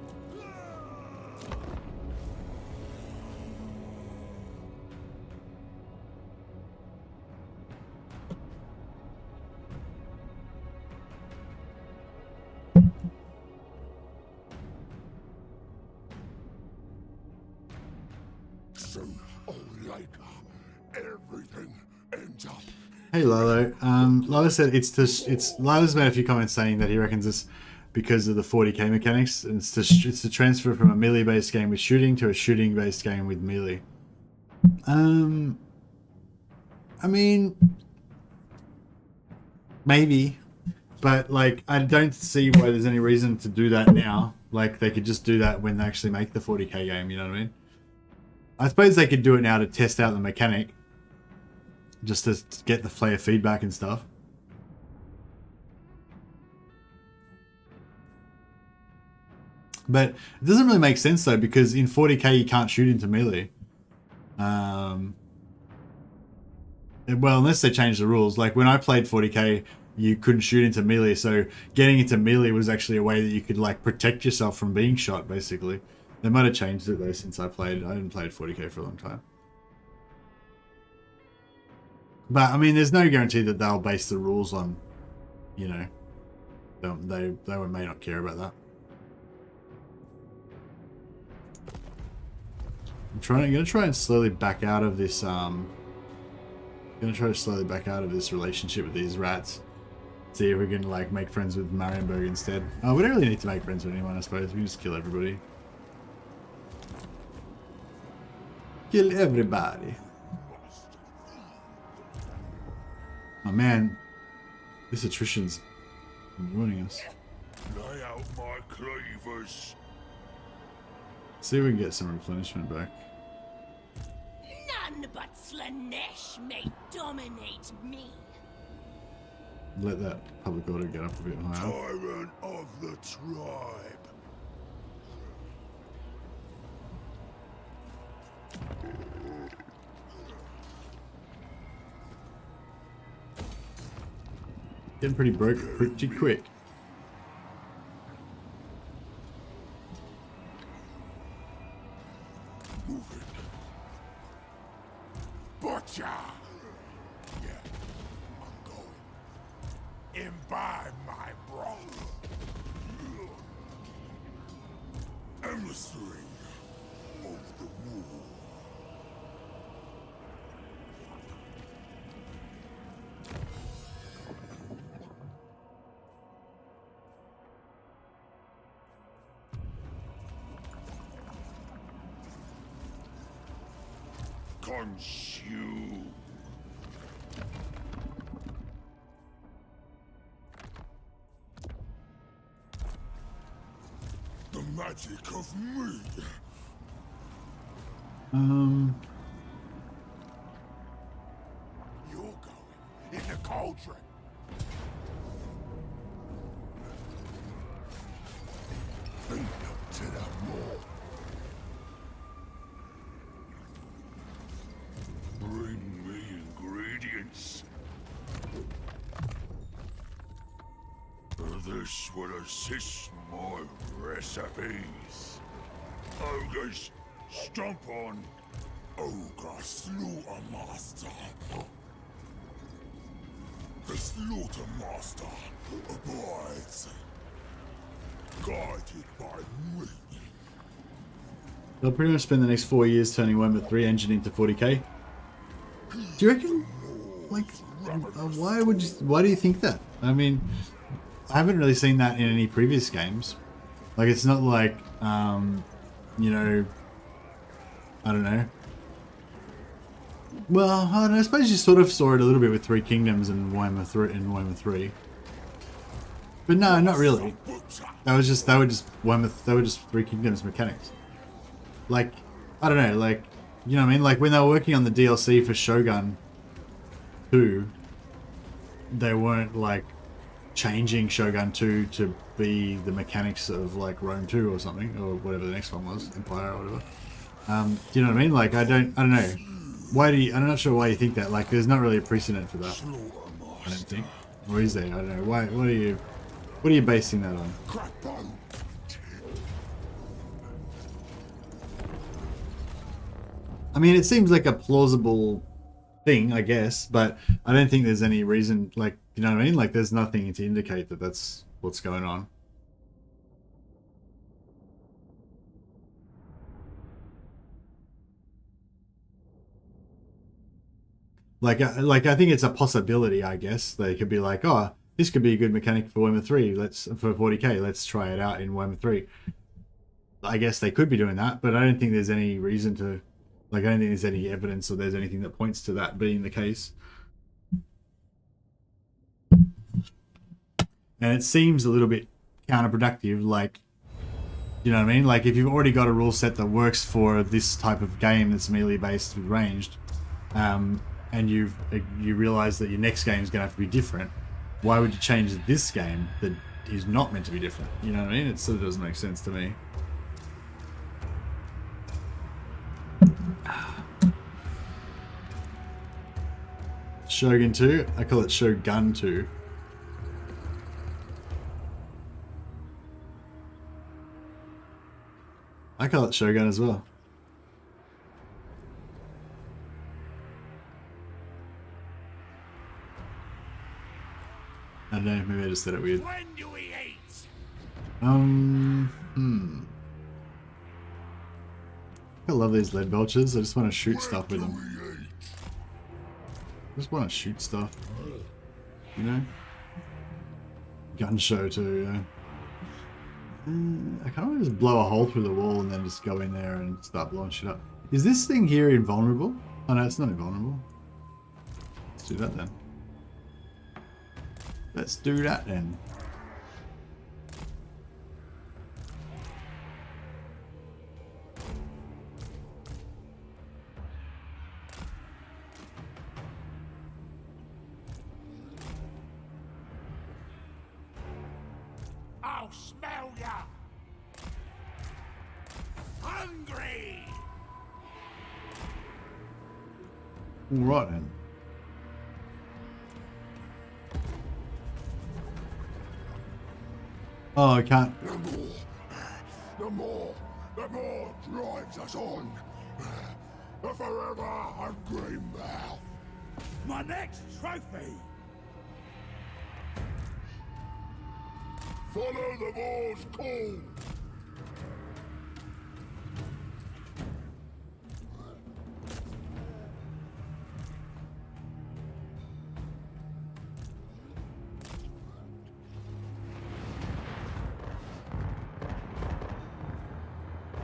Soon or later, everything ends up. Hey Lalo, Lalo said Lalo's made a few comments saying that he reckons it's because of the 40k mechanics, and it's to transfer from a melee based game with shooting to a shooting based game with melee. I mean, maybe, but like I don't see why there's any reason to do that now. Like they could just do that when they actually make the 40k game, you know what I mean? I suppose they could do it now to test out the mechanic, just to get the player feedback and stuff. But it doesn't really make sense though, because in 40k you can't shoot into melee. Well, unless they change the rules. Like when I played 40k, you couldn't shoot into melee, so getting into melee was actually a way that you could like protect yourself from being shot, basically. They might have changed it though since I haven't played 40k for a long time. But I mean, there's no guarantee that they'll base the rules on, you know, they may not care about that. I'm gonna try and slowly back out of this. Relationship with these rats. See if we can like make friends with Marienburg instead. Oh, we don't really need to make friends with anyone, I suppose. We can just kill everybody. Kill everybody. Oh man, this attrition's ruining us. Lay out my cleavers. See if we can get some replenishment back. None but Slanesh may dominate me. Let that public order get up a bit higher. Tyrant of the tribe. Getting pretty broke pretty quick. Move it. Butcher! Yeah, I'm going. Imbibe my broth. Emissary of the war. Consume. The magic of me. You're going in the cauldron. This will assist my recipes. Ogres, stomp on. Ogre Slaughtermaster. The Slaughtermaster abides. Guided by me. They'll pretty much spend the next 4 years turning Warhammer 3 engine into 40k. Do you reckon? Like, why do you think that? I mean, I haven't really seen that in any previous games. Like, it's not like, you know, I don't know. Well, I don't know, I suppose you sort of saw it a little bit with Three Kingdoms and Warhammer 3. But no, not really. They were just Three Kingdoms mechanics. Like, I don't know, like, you know what I mean? Like, when they were working on the DLC for Shogun 2, they weren't, like, changing Shogun 2 to be the mechanics of, like, Rome 2 or something, or whatever the next one was, Empire or whatever. Do you know what I mean? Like, I don't know. I'm not sure why you think that. Like, there's not really a precedent for that, I don't think. Or is there? I don't know. What are you basing that on? I mean, it seems like a plausible thing, I guess, but I don't think there's any reason, like, you know what I mean? Like, there's nothing to indicate that that's what's going on. Like, I think it's a possibility, I guess. They could be like, oh, this could be a good mechanic for Warhammer 3. For 40k, let's try it out in Warhammer 3. I guess they could be doing that, but I don't think there's any reason to. Like, I don't think there's any evidence or there's anything that points to that being the case. And it seems a little bit counterproductive, like, you know what I mean? Like, if you've already got a rule set that works for this type of game that's melee based with ranged, and you realize that your next game is going to have to be different, why would you change this game that is not meant to be different? You know what I mean? It sort of doesn't make sense to me. Shogun 2? I call it Shogun 2. I call it Shogun as well. I don't know, maybe I just said it weird. When do we eat? I love these lead belchers. I just want to shoot stuff with them. I just want to shoot stuff. You know? Gun show too, yeah. I can't just blow a hole through the wall and then just go in there and start blowing shit up. Is this thing here invulnerable? Oh no, it's not invulnerable. Let's do that then. Let's do that then. I'll smell ya! Hungry! Alright then. Oh, I can't. The more drives us on. The forever hungry mouth. My next trophy! Follow the boar's call.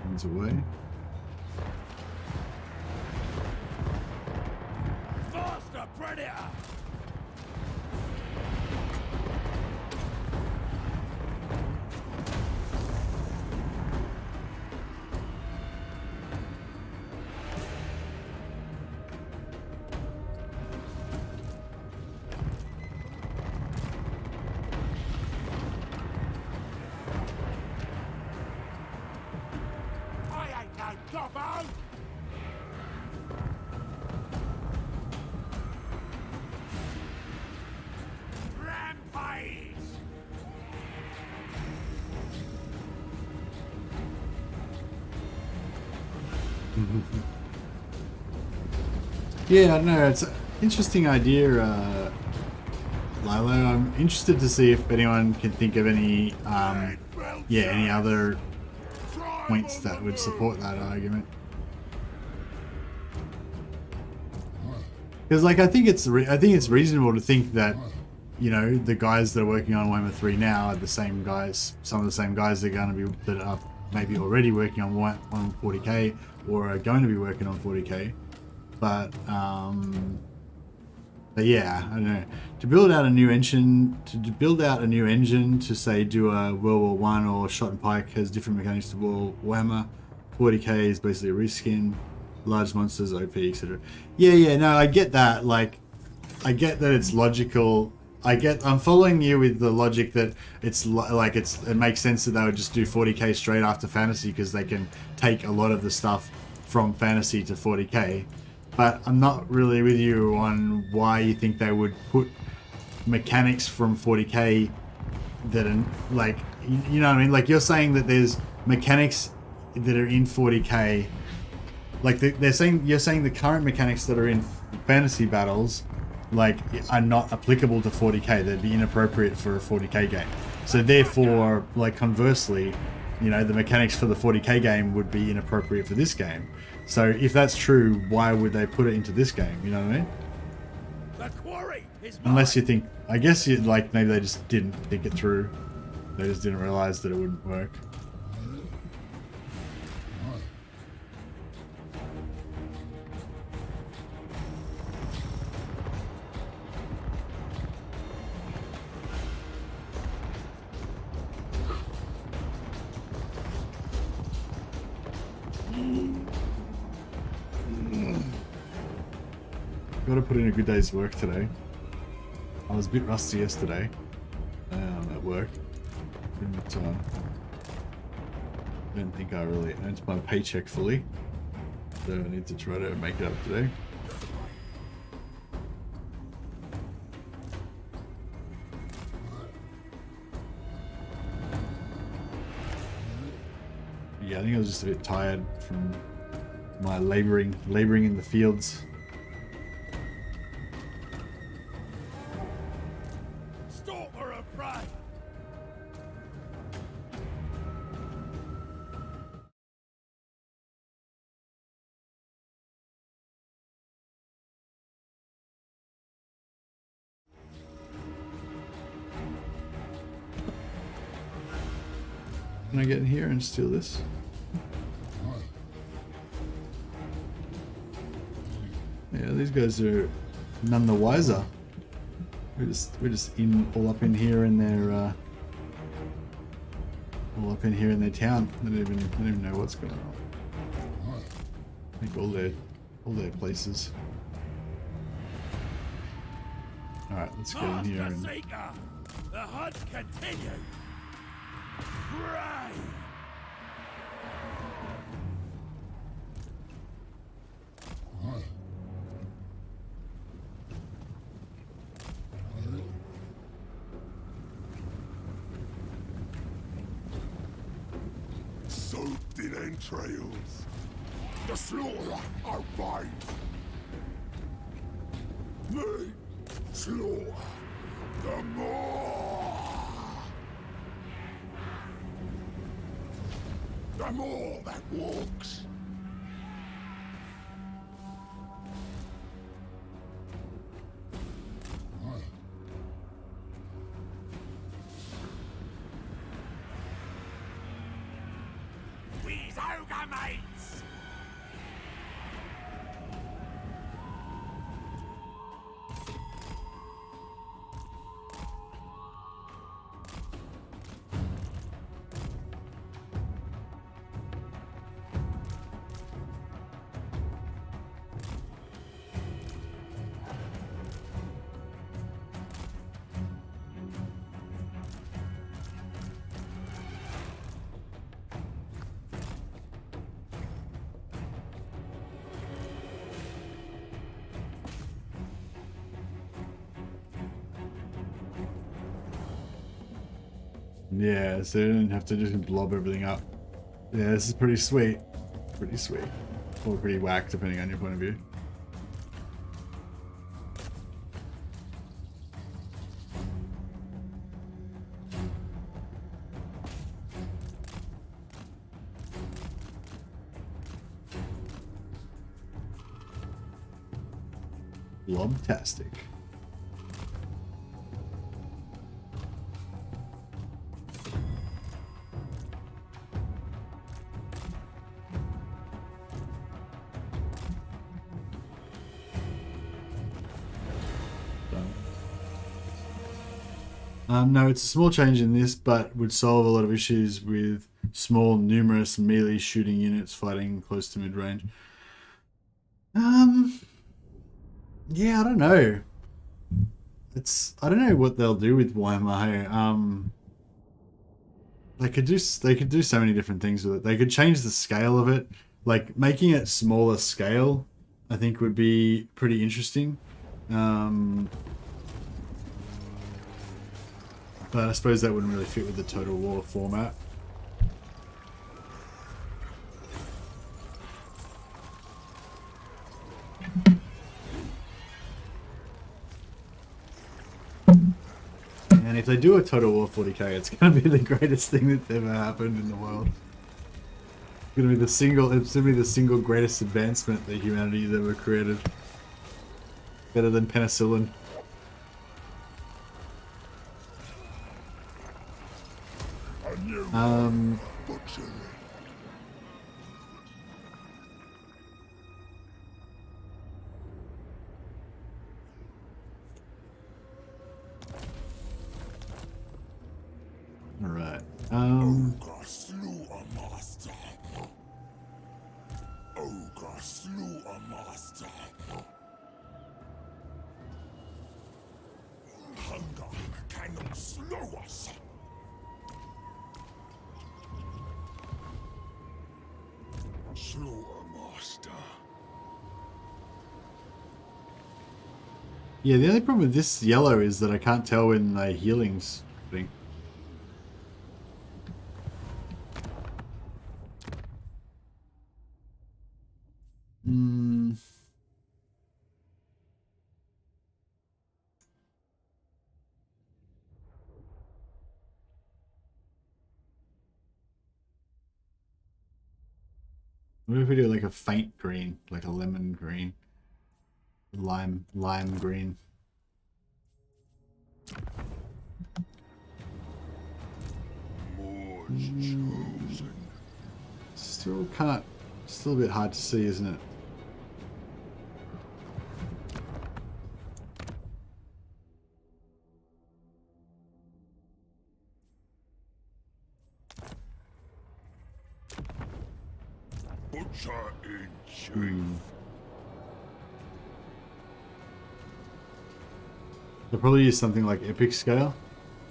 One's away. Faster, Predator! Yeah, I don't know. It's an interesting idea, Lilo. I'm interested to see if anyone can think of any, any other points that would support that argument. Because, like, I think it's reasonable to think that, you know, the guys that are working on Warhammer 3 now are the same guys, some of the same guys that are maybe already working on 40k or are going to be working on 40k. But yeah, I don't know. To build out a new engine, to say do a World War One or Shot and Pike has different mechanics to Warhammer. 40k is basically a reskin. Large monsters, OP, etc. Yeah, no, I get that. Like, I get that it's logical. I'm following you with the logic that it makes sense that they would just do 40k straight after fantasy because they can take a lot of the stuff from fantasy to 40k. But I'm not really with you on why you think they would put mechanics from 40k that are like, you know what I mean? Like, you're saying that there's mechanics that are in 40k. Like, you're saying the current mechanics that are in fantasy battles, like, are not applicable to 40k. They'd be inappropriate for a 40k game. So therefore, like, conversely, you know, the mechanics for the 40k game would be inappropriate for this game. So if that's true, why would they put it into this game? You know what I mean? The quarry is Unless you think, I guess you like maybe they just didn't think it through. They just didn't realize that it wouldn't work. Got to put in a good day's work today. I was a bit rusty yesterday at work. Didn't think I really earned my paycheck fully, so I need to try to make it up today. Yeah, I think I was just a bit tired from my laboring in the fields. stalker of prey. Can I get in here and steal this? Yeah, these guys are none the wiser. We're just all up in here in their town. They don't even know what's going on. I think all their places. All right, let's get in here and. Seeker, the hunt continues. Pray. Soaked in entrails. The slaughter abides. Meat slaughter. The more that walks. We's ogre mates. Yeah, so they didn't have to just blob everything up. Yeah, this is pretty sweet. Pretty sweet. or pretty whack, depending on your point of view. Lobtastic. No, it's a small change in this, but would solve a lot of issues with small, numerous melee shooting units fighting close to mid-range. Yeah, I don't know. I don't know what they'll do with Warhammer. They could do so many different things with it. They could change the scale of it, like making it smaller scale. I think would be pretty interesting. But I suppose that wouldn't really fit with the Total War format. And if they do a Total War 40k, it's going to be the greatest thing that's ever happened in the world. It's going to be the single greatest advancement that humanity has ever created. Better than penicillin. Alright. Ogre slew a master. Ogre slew a master. Hunger cannot slow us. Slew a master. Yeah, the only problem with this yellow is that I can't tell when my healing's thing. What if we do like a faint green, like a lemon green, lime green? Still a bit hard to see, isn't it? Butcher in chief. They'll probably use something like epic scale.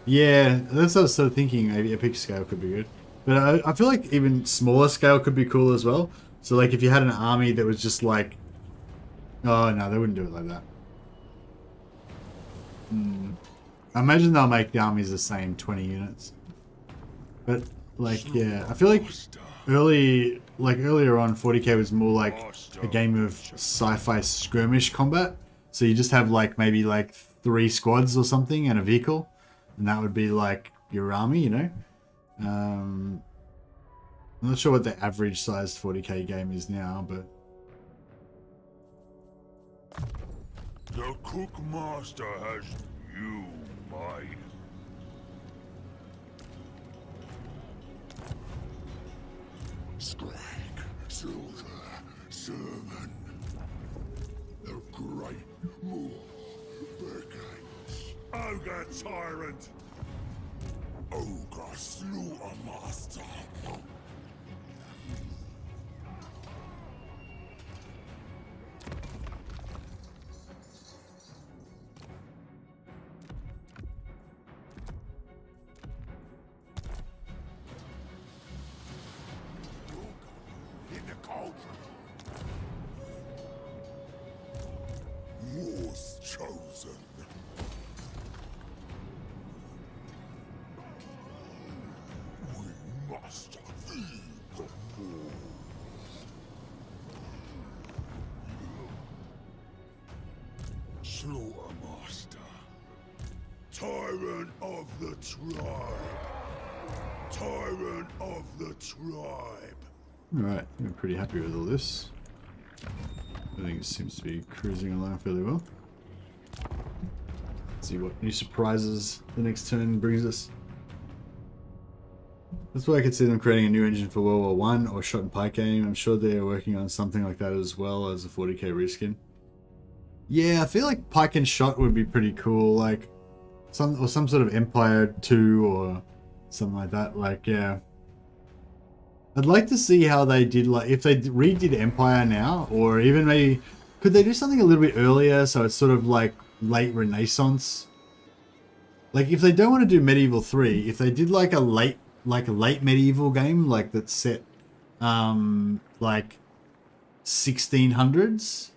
Yeah, that's what I was sort of thinking. Maybe epic scale could be good, but I feel like even smaller scale could be cool as well. So like if you had an army that was just like, oh no, they wouldn't do it like that. I imagine they'll make the armies the same, 20 units. But like, yeah, I feel like earlier on, 40k was more like a game of sci-fi skirmish combat. So you just have like maybe like 3 squads or something and a vehicle, and that would be like your army, you know. I'm not sure what the average sized 40k game is now, but the cook master has you, mine. Scrag, silver, sermon. The great move begins. Ogre tyrant. Ogre slew a master. In the cauldron. War's chosen. We must feed the wolves. Slaughtermaster. Tyrant of the tribe. Tyrant of the tribe. Alright, I'm pretty happy with all this. I think it seems to be cruising along fairly well. Let's see what new surprises the next turn brings us. That's why I could see them creating a new engine for World War I or Shot and Pike game. I'm sure they're working on something like that as well as a 40k reskin. Yeah, I feel like Pike and Shot would be pretty cool, like some sort of Empire 2 or something like that. Like, yeah. I'd like to see how they did, like, if they redid Empire now, or even maybe, could they do something a little bit earlier so it's sort of like late Renaissance? Like, if they don't want to do Medieval 3, if they did like a late medieval game, like that's set, like 1600s,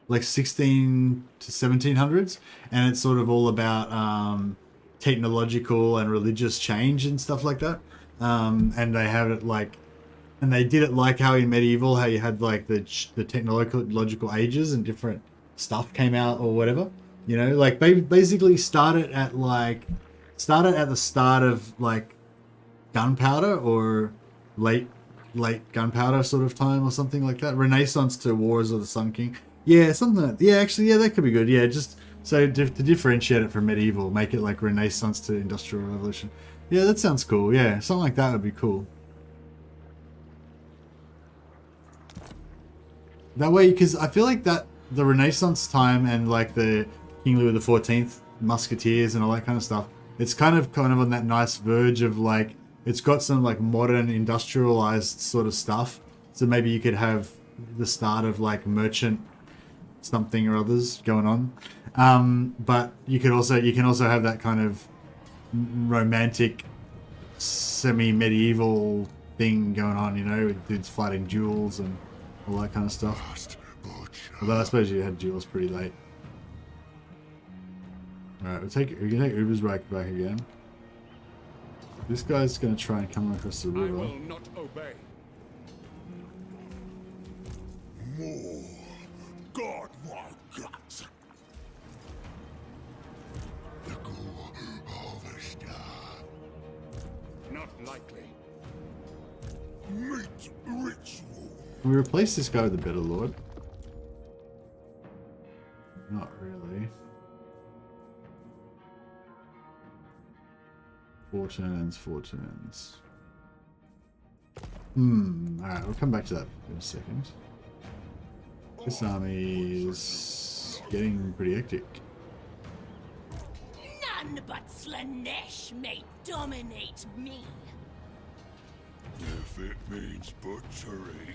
like 16 to 1700s, and it's sort of all about technological and religious change and stuff like that. And they have it like, and they did it like how in Medieval, how you had like the technological ages and different stuff came out or whatever, you know, like basically start it at the start of like gunpowder or late gunpowder sort of time or something like that. Renaissance to Wars of the Sun King. Yeah, something like that. Yeah, actually, yeah, that could be good. Yeah, just so to differentiate it from Medieval, make it like Renaissance to Industrial Revolution. Yeah, that sounds cool. Yeah, something like that would be cool. That way, because I feel like that the Renaissance time and like the King Louis XIV musketeers and all that kind of stuff, it's kind of on that nice verge of like, it's got some like modern industrialized sort of stuff. So maybe you could have the start of like merchant something or others going on. But you can also have that kind of romantic semi-medieval thing going on, you know, with dudes fighting duels and all that kind of stuff. Although I suppose you had duels pretty late. Alright, we can take Uber's back again. This guy's gonna try and come across the river. I will not obey. More. God, my guts. The gore harvester. Not likely. Meat ritual. Can we replace this guy with the Better Lord? Not really. 4 turns, 4 turns. Alright, we'll come back to that in a second. This army is getting pretty hectic. None but Slanesh may dominate me. If it means butchery.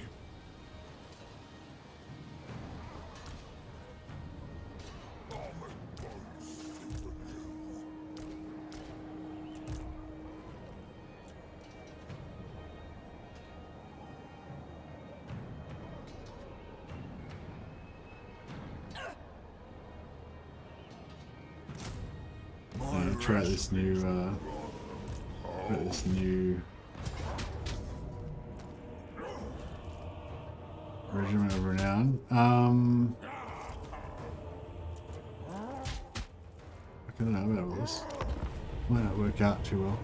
Try this new Regiment of Renown. I don't know about all this. Might not work out too well.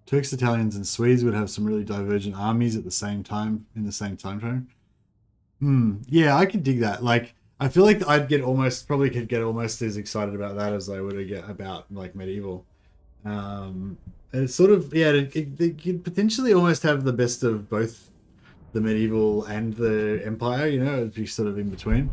Turks, Italians, and Swedes would have some really divergent armies at the same time in the same time frame. Yeah, I could dig that. Like, I feel like I'd get probably could get almost as excited about that as I would get about like Medieval. It's sort of, yeah, it could potentially almost have the best of both the Medieval and the Empire, you know, it'd be sort of in between.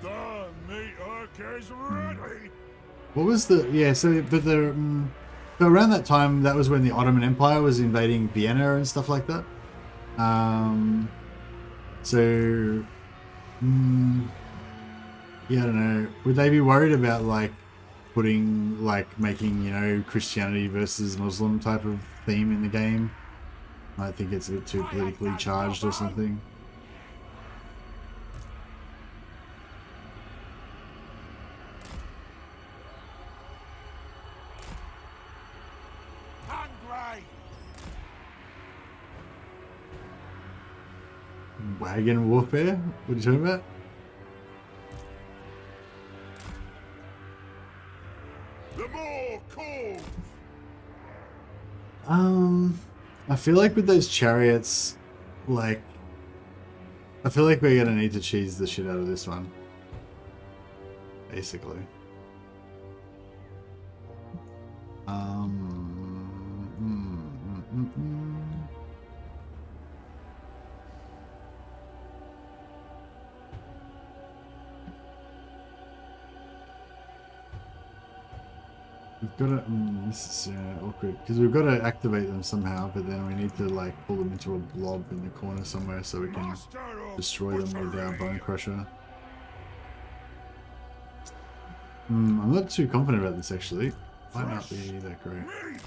The meat hook is ready. What was the, yeah, so, but the, so around that time, that was when the Ottoman Empire was invading Vienna and stuff like that. So, yeah, I don't know. Would they be worried about, like, making, you know, Christianity versus Muslim type of theme in the game? I think it's a bit too politically charged or something. Wagon warfare? What are you talking about? The more calls. I feel like with those chariots, like, I feel like we're gonna need to cheese the shit out of this one. Basically. We've got to, this is awkward, because we've got to activate them somehow, but then we need to like pull them into a blob in the corner somewhere so we can Master of destroy them with our butchery. bone crusher. I'm not too confident about this actually. Might not be that great. Me.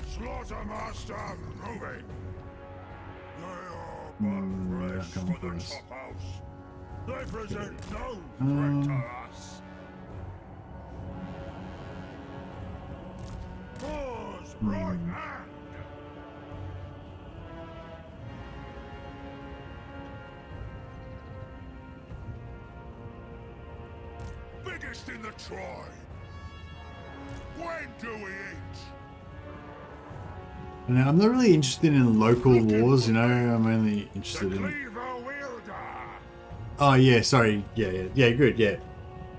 Slaughter Master moving. They are but they're fresh coming for for the us. top house. They present no threat to us. Pause right hand. Biggest in the tribe. When do we eat? Now, I'm not really interested in local wars, you know, I'm only The interested in... Cleaver Wielder. Oh yeah, sorry, yeah, good, yeah.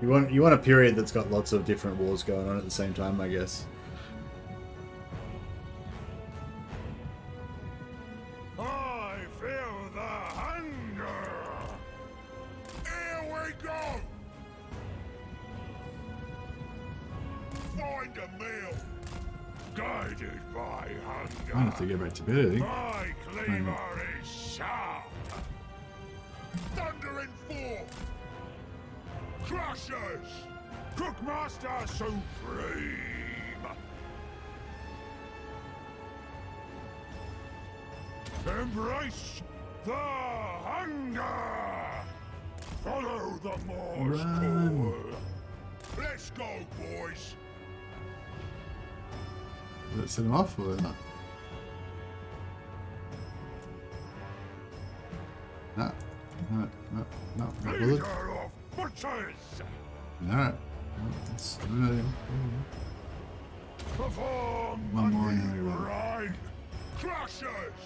You want a period that's got lots of different wars going on at the same time, I guess. I feel the hunger. Here we go. Find a meal. Guided by hunger. I have to go back to bed, I think. My cleaver is sharp. Thundering forth. Crushers. Cookmaster Supreme. Embrace the hunger. Follow the Morse Run. code. Let's go, boys. Does it set them off or not? No. No. Leader of butchers. Alright. Let's do it. Perform One more and the then we run. grind. Crushers.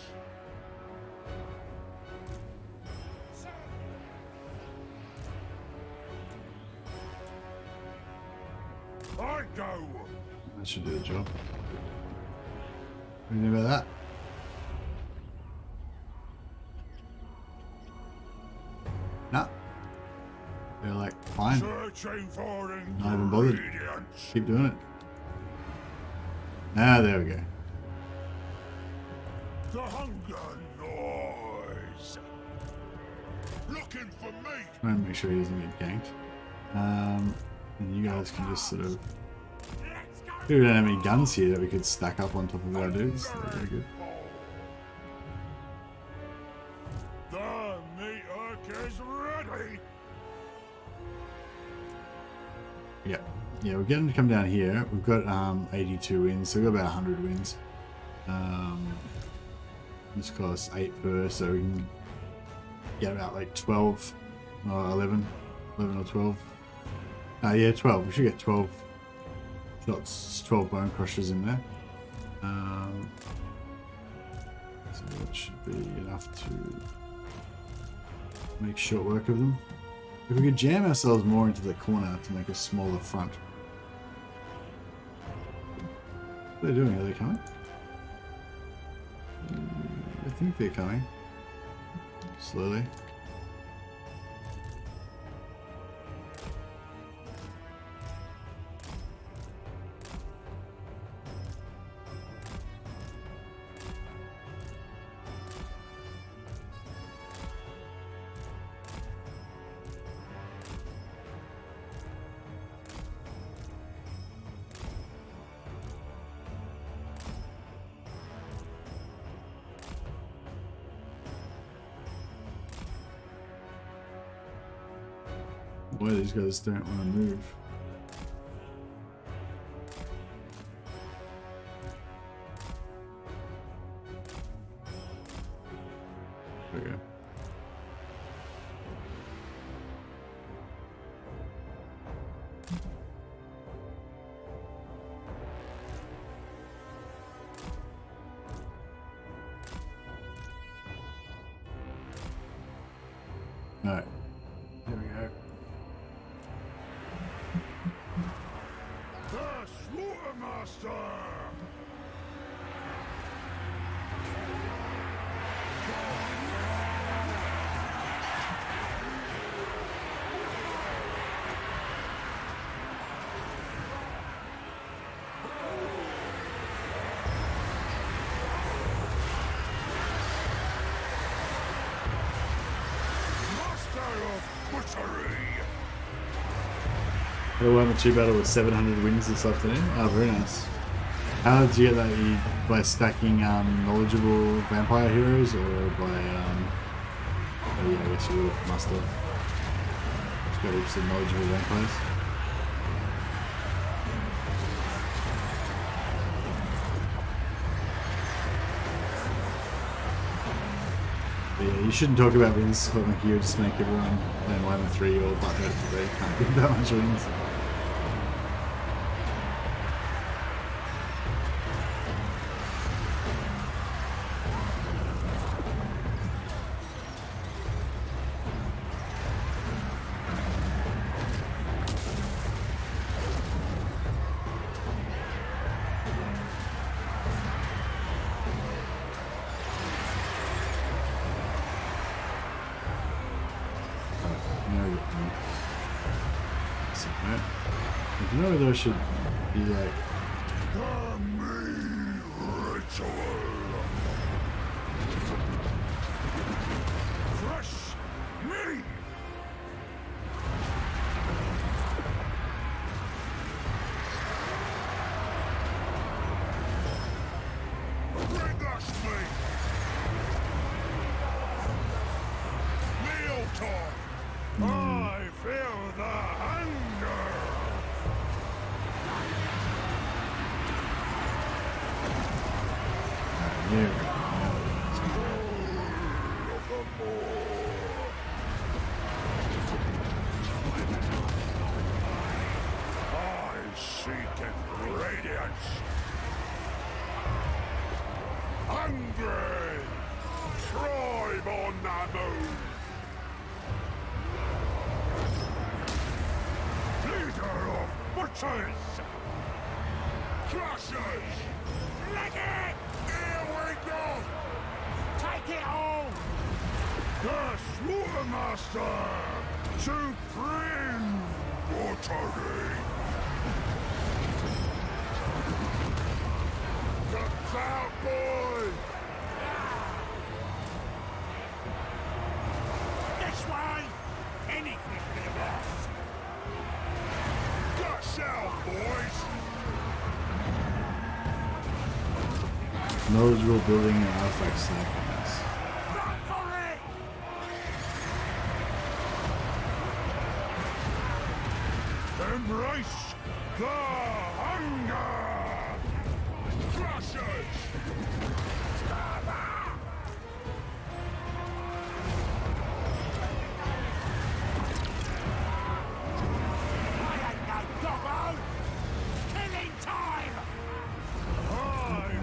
I go. That should do the job. What do you think about that? Nah. They're like, fine. Searching for Not even bothered. ingredients. Keep doing it. Ah, there we go. The hunger noise. Looking for me. Try and make sure he doesn't get ganked. And you guys can just sort of... We don't have any guns here that we could stack up on top of our dudes. They're very good. The meat hook is ready. Yeah, we're getting to come down here. We've got 82 wins, so we've got about 100 wins. This costs 8 first, so we can get about like 12 or 11 or 12. Yeah, 12. We should get 12 shots, 12 bone crushers in there. So that should be enough to make short work of them. If we could jam ourselves more into the corner to make a smaller front. What are they doing? Are they coming? I think they're coming. Slowly. Why these guys don't want to move. Master! Master of butchery! The Warhammer 2 battle with 700 wins this afternoon. Oh, very nice. How did you get that? By stacking knowledgeable vampire heroes, or by oh yeah, I guess you must have. Just got heaps of knowledgeable vampires. But yeah, you shouldn't talk about wins like you just make everyone playing Warhammer 3 or Black Ops 3 can't get that much wins. I don't know whether I should be like... The me ritual! Fresh me! Bring us me! Meal time! I feel the hunger! There we go. I seek in radiance. Hungry! Tribe on the move! Leader of butchers! Crushers! Let it! Here we go! Take it home! The Slaughtermaster! Supreme Butchery! Guts out, boy! This way! Anything for the boss! Guts out, boys! Knowledgeable building and artifact samples. Run for it! Embrace the hunger! Crushers! I ain't no gobbo! Killing time! I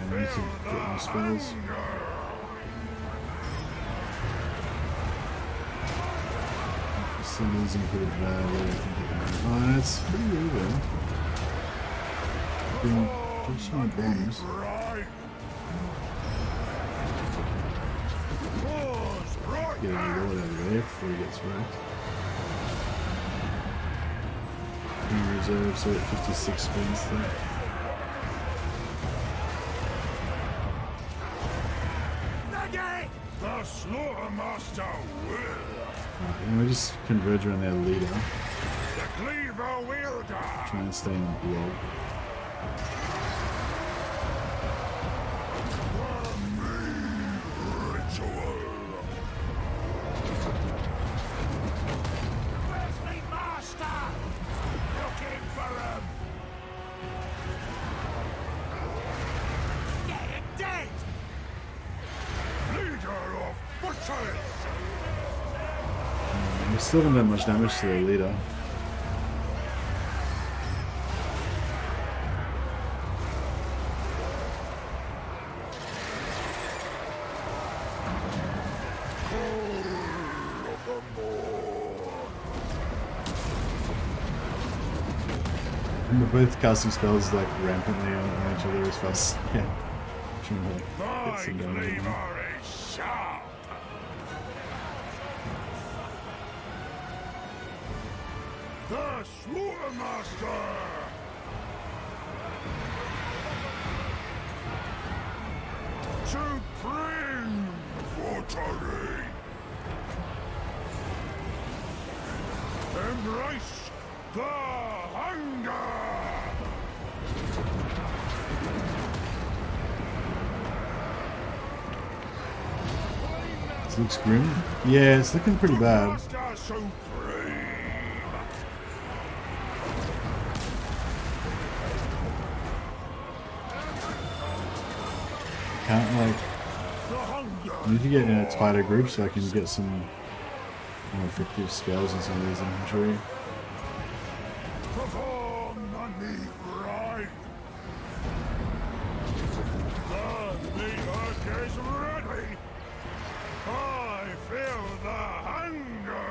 feel the Getting spells. hunger! Symbols include value. Oh, that's pretty good though. Been just on bombs. Right! Pause right Get a now! load out of there before he gets wrecked. In reserve, so at 56 spins there. The Slaughtermaster will! And we just converge around their leader. The Cleaver Wielder! Try and stay in the blob. Ritual! Where's me master? Looking for him! Get it dead! Leader of butchers! We still haven't done much damage to their leader. And we're both casting spells like rampantly on each other as fast. Yeah. Trying to get My some damage. cleaver is sharp. The Slaughtermaster! Supreme Watery! Embrace the hunger! This looks grim. Yeah, it's looking pretty bad. Master Supreme! Can't like. The hunger! I need to get in a tighter group so I can get some more effective spells in some of these inventory. Perform the meat rite! The meat hook is ready! I feel the hunger!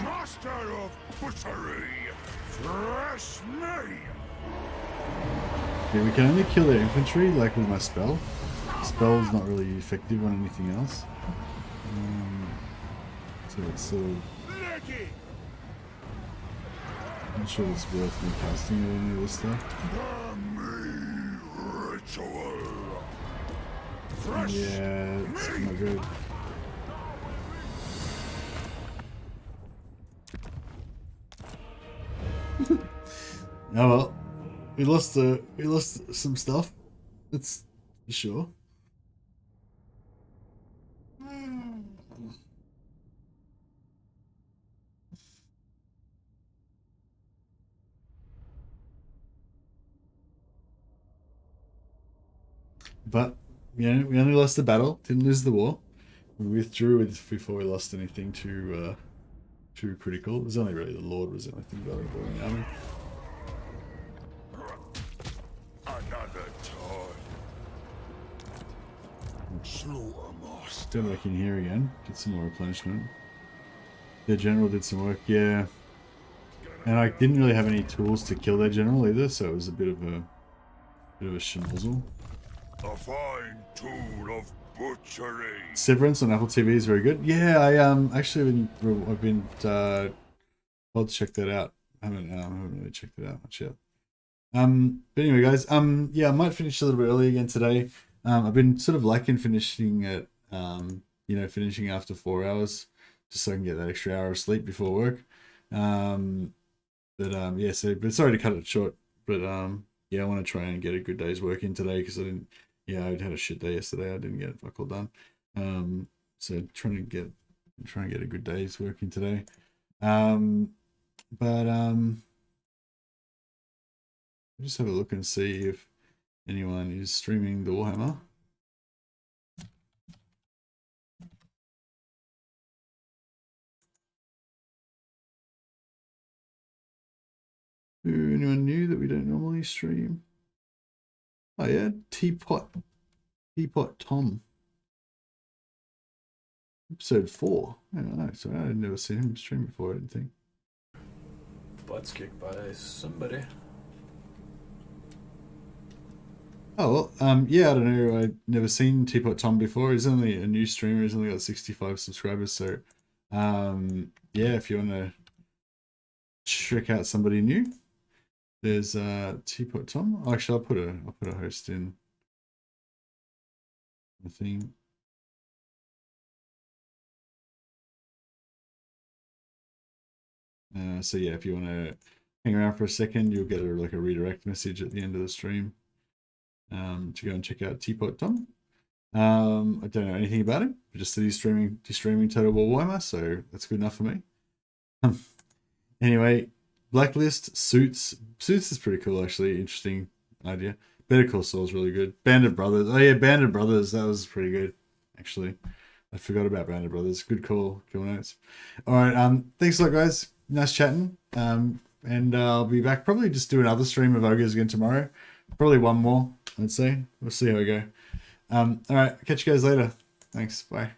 Master of butchery! Thresh me! Yeah, we can only kill their infantry like with my spell. Spell's not really effective on anything else. So it's sort of Leggy! not sure it's worth me casting any of this stuff. The meat ritual! Thresh Yeah, it's not good. Oh well, we lost some stuff. That's for sure. But yeah, we only lost the battle, didn't lose the war. We withdrew before we lost anything too critical. It was only really the Lord was the only thing valuable in the army. another time. Slaughtermaster. Go back in here again, get some more replenishment. Their general did some work, yeah. And I didn't really have any tools to kill their general either, so it was a bit of a schmozzle. A fine tool of butchery. Severance on Apple TV is very good. Yeah, I've been told to check that out. I haven't really checked it out much yet. But anyway, guys, yeah, I might finish a little bit early again today. I've been sort of liking finishing at finishing after 4 hours, just so I can get that extra hour of sleep before work. Yeah, but sorry to cut it short, but yeah, I want to try and get a good day's work in today because I had a shit day yesterday. I didn't get fuck all done. So trying to get a good day's work in today. Just have a look and see if anyone is streaming the Warhammer. Anyone new that we don't normally stream? Oh yeah, Teapot Tom. Episode 4. I don't know, so I'd never seen him stream before, I didn't think. Butts kicked by somebody. Oh, well, yeah, I don't know. I've never seen Teapot Tom before. He's only a new streamer. He's only got 65 subscribers. So, yeah, if you want to check out somebody new, there's Teapot Tom. Oh, actually, I'll put a host in the thing. So yeah, if you want to hang around for a second, you'll get a redirect message at the end of the stream. To go and check out Teapot Tom. I don't know anything about him, but just that he's streaming Total War Warhammer, so that's good enough for me. Anyway, Blacklist, Suits is pretty cool actually, interesting idea. Better Call Saul's really good. Band of Brothers, oh yeah, Band of Brothers, that was pretty good actually. I forgot about Band of Brothers. Good call, kill notes. All right, thanks a lot, guys. Nice chatting. And I'll be back. Probably just do another stream of Ogres again tomorrow. Probably one more, I'd say. We'll see how we go. All right, catch you guys later. Thanks. Bye.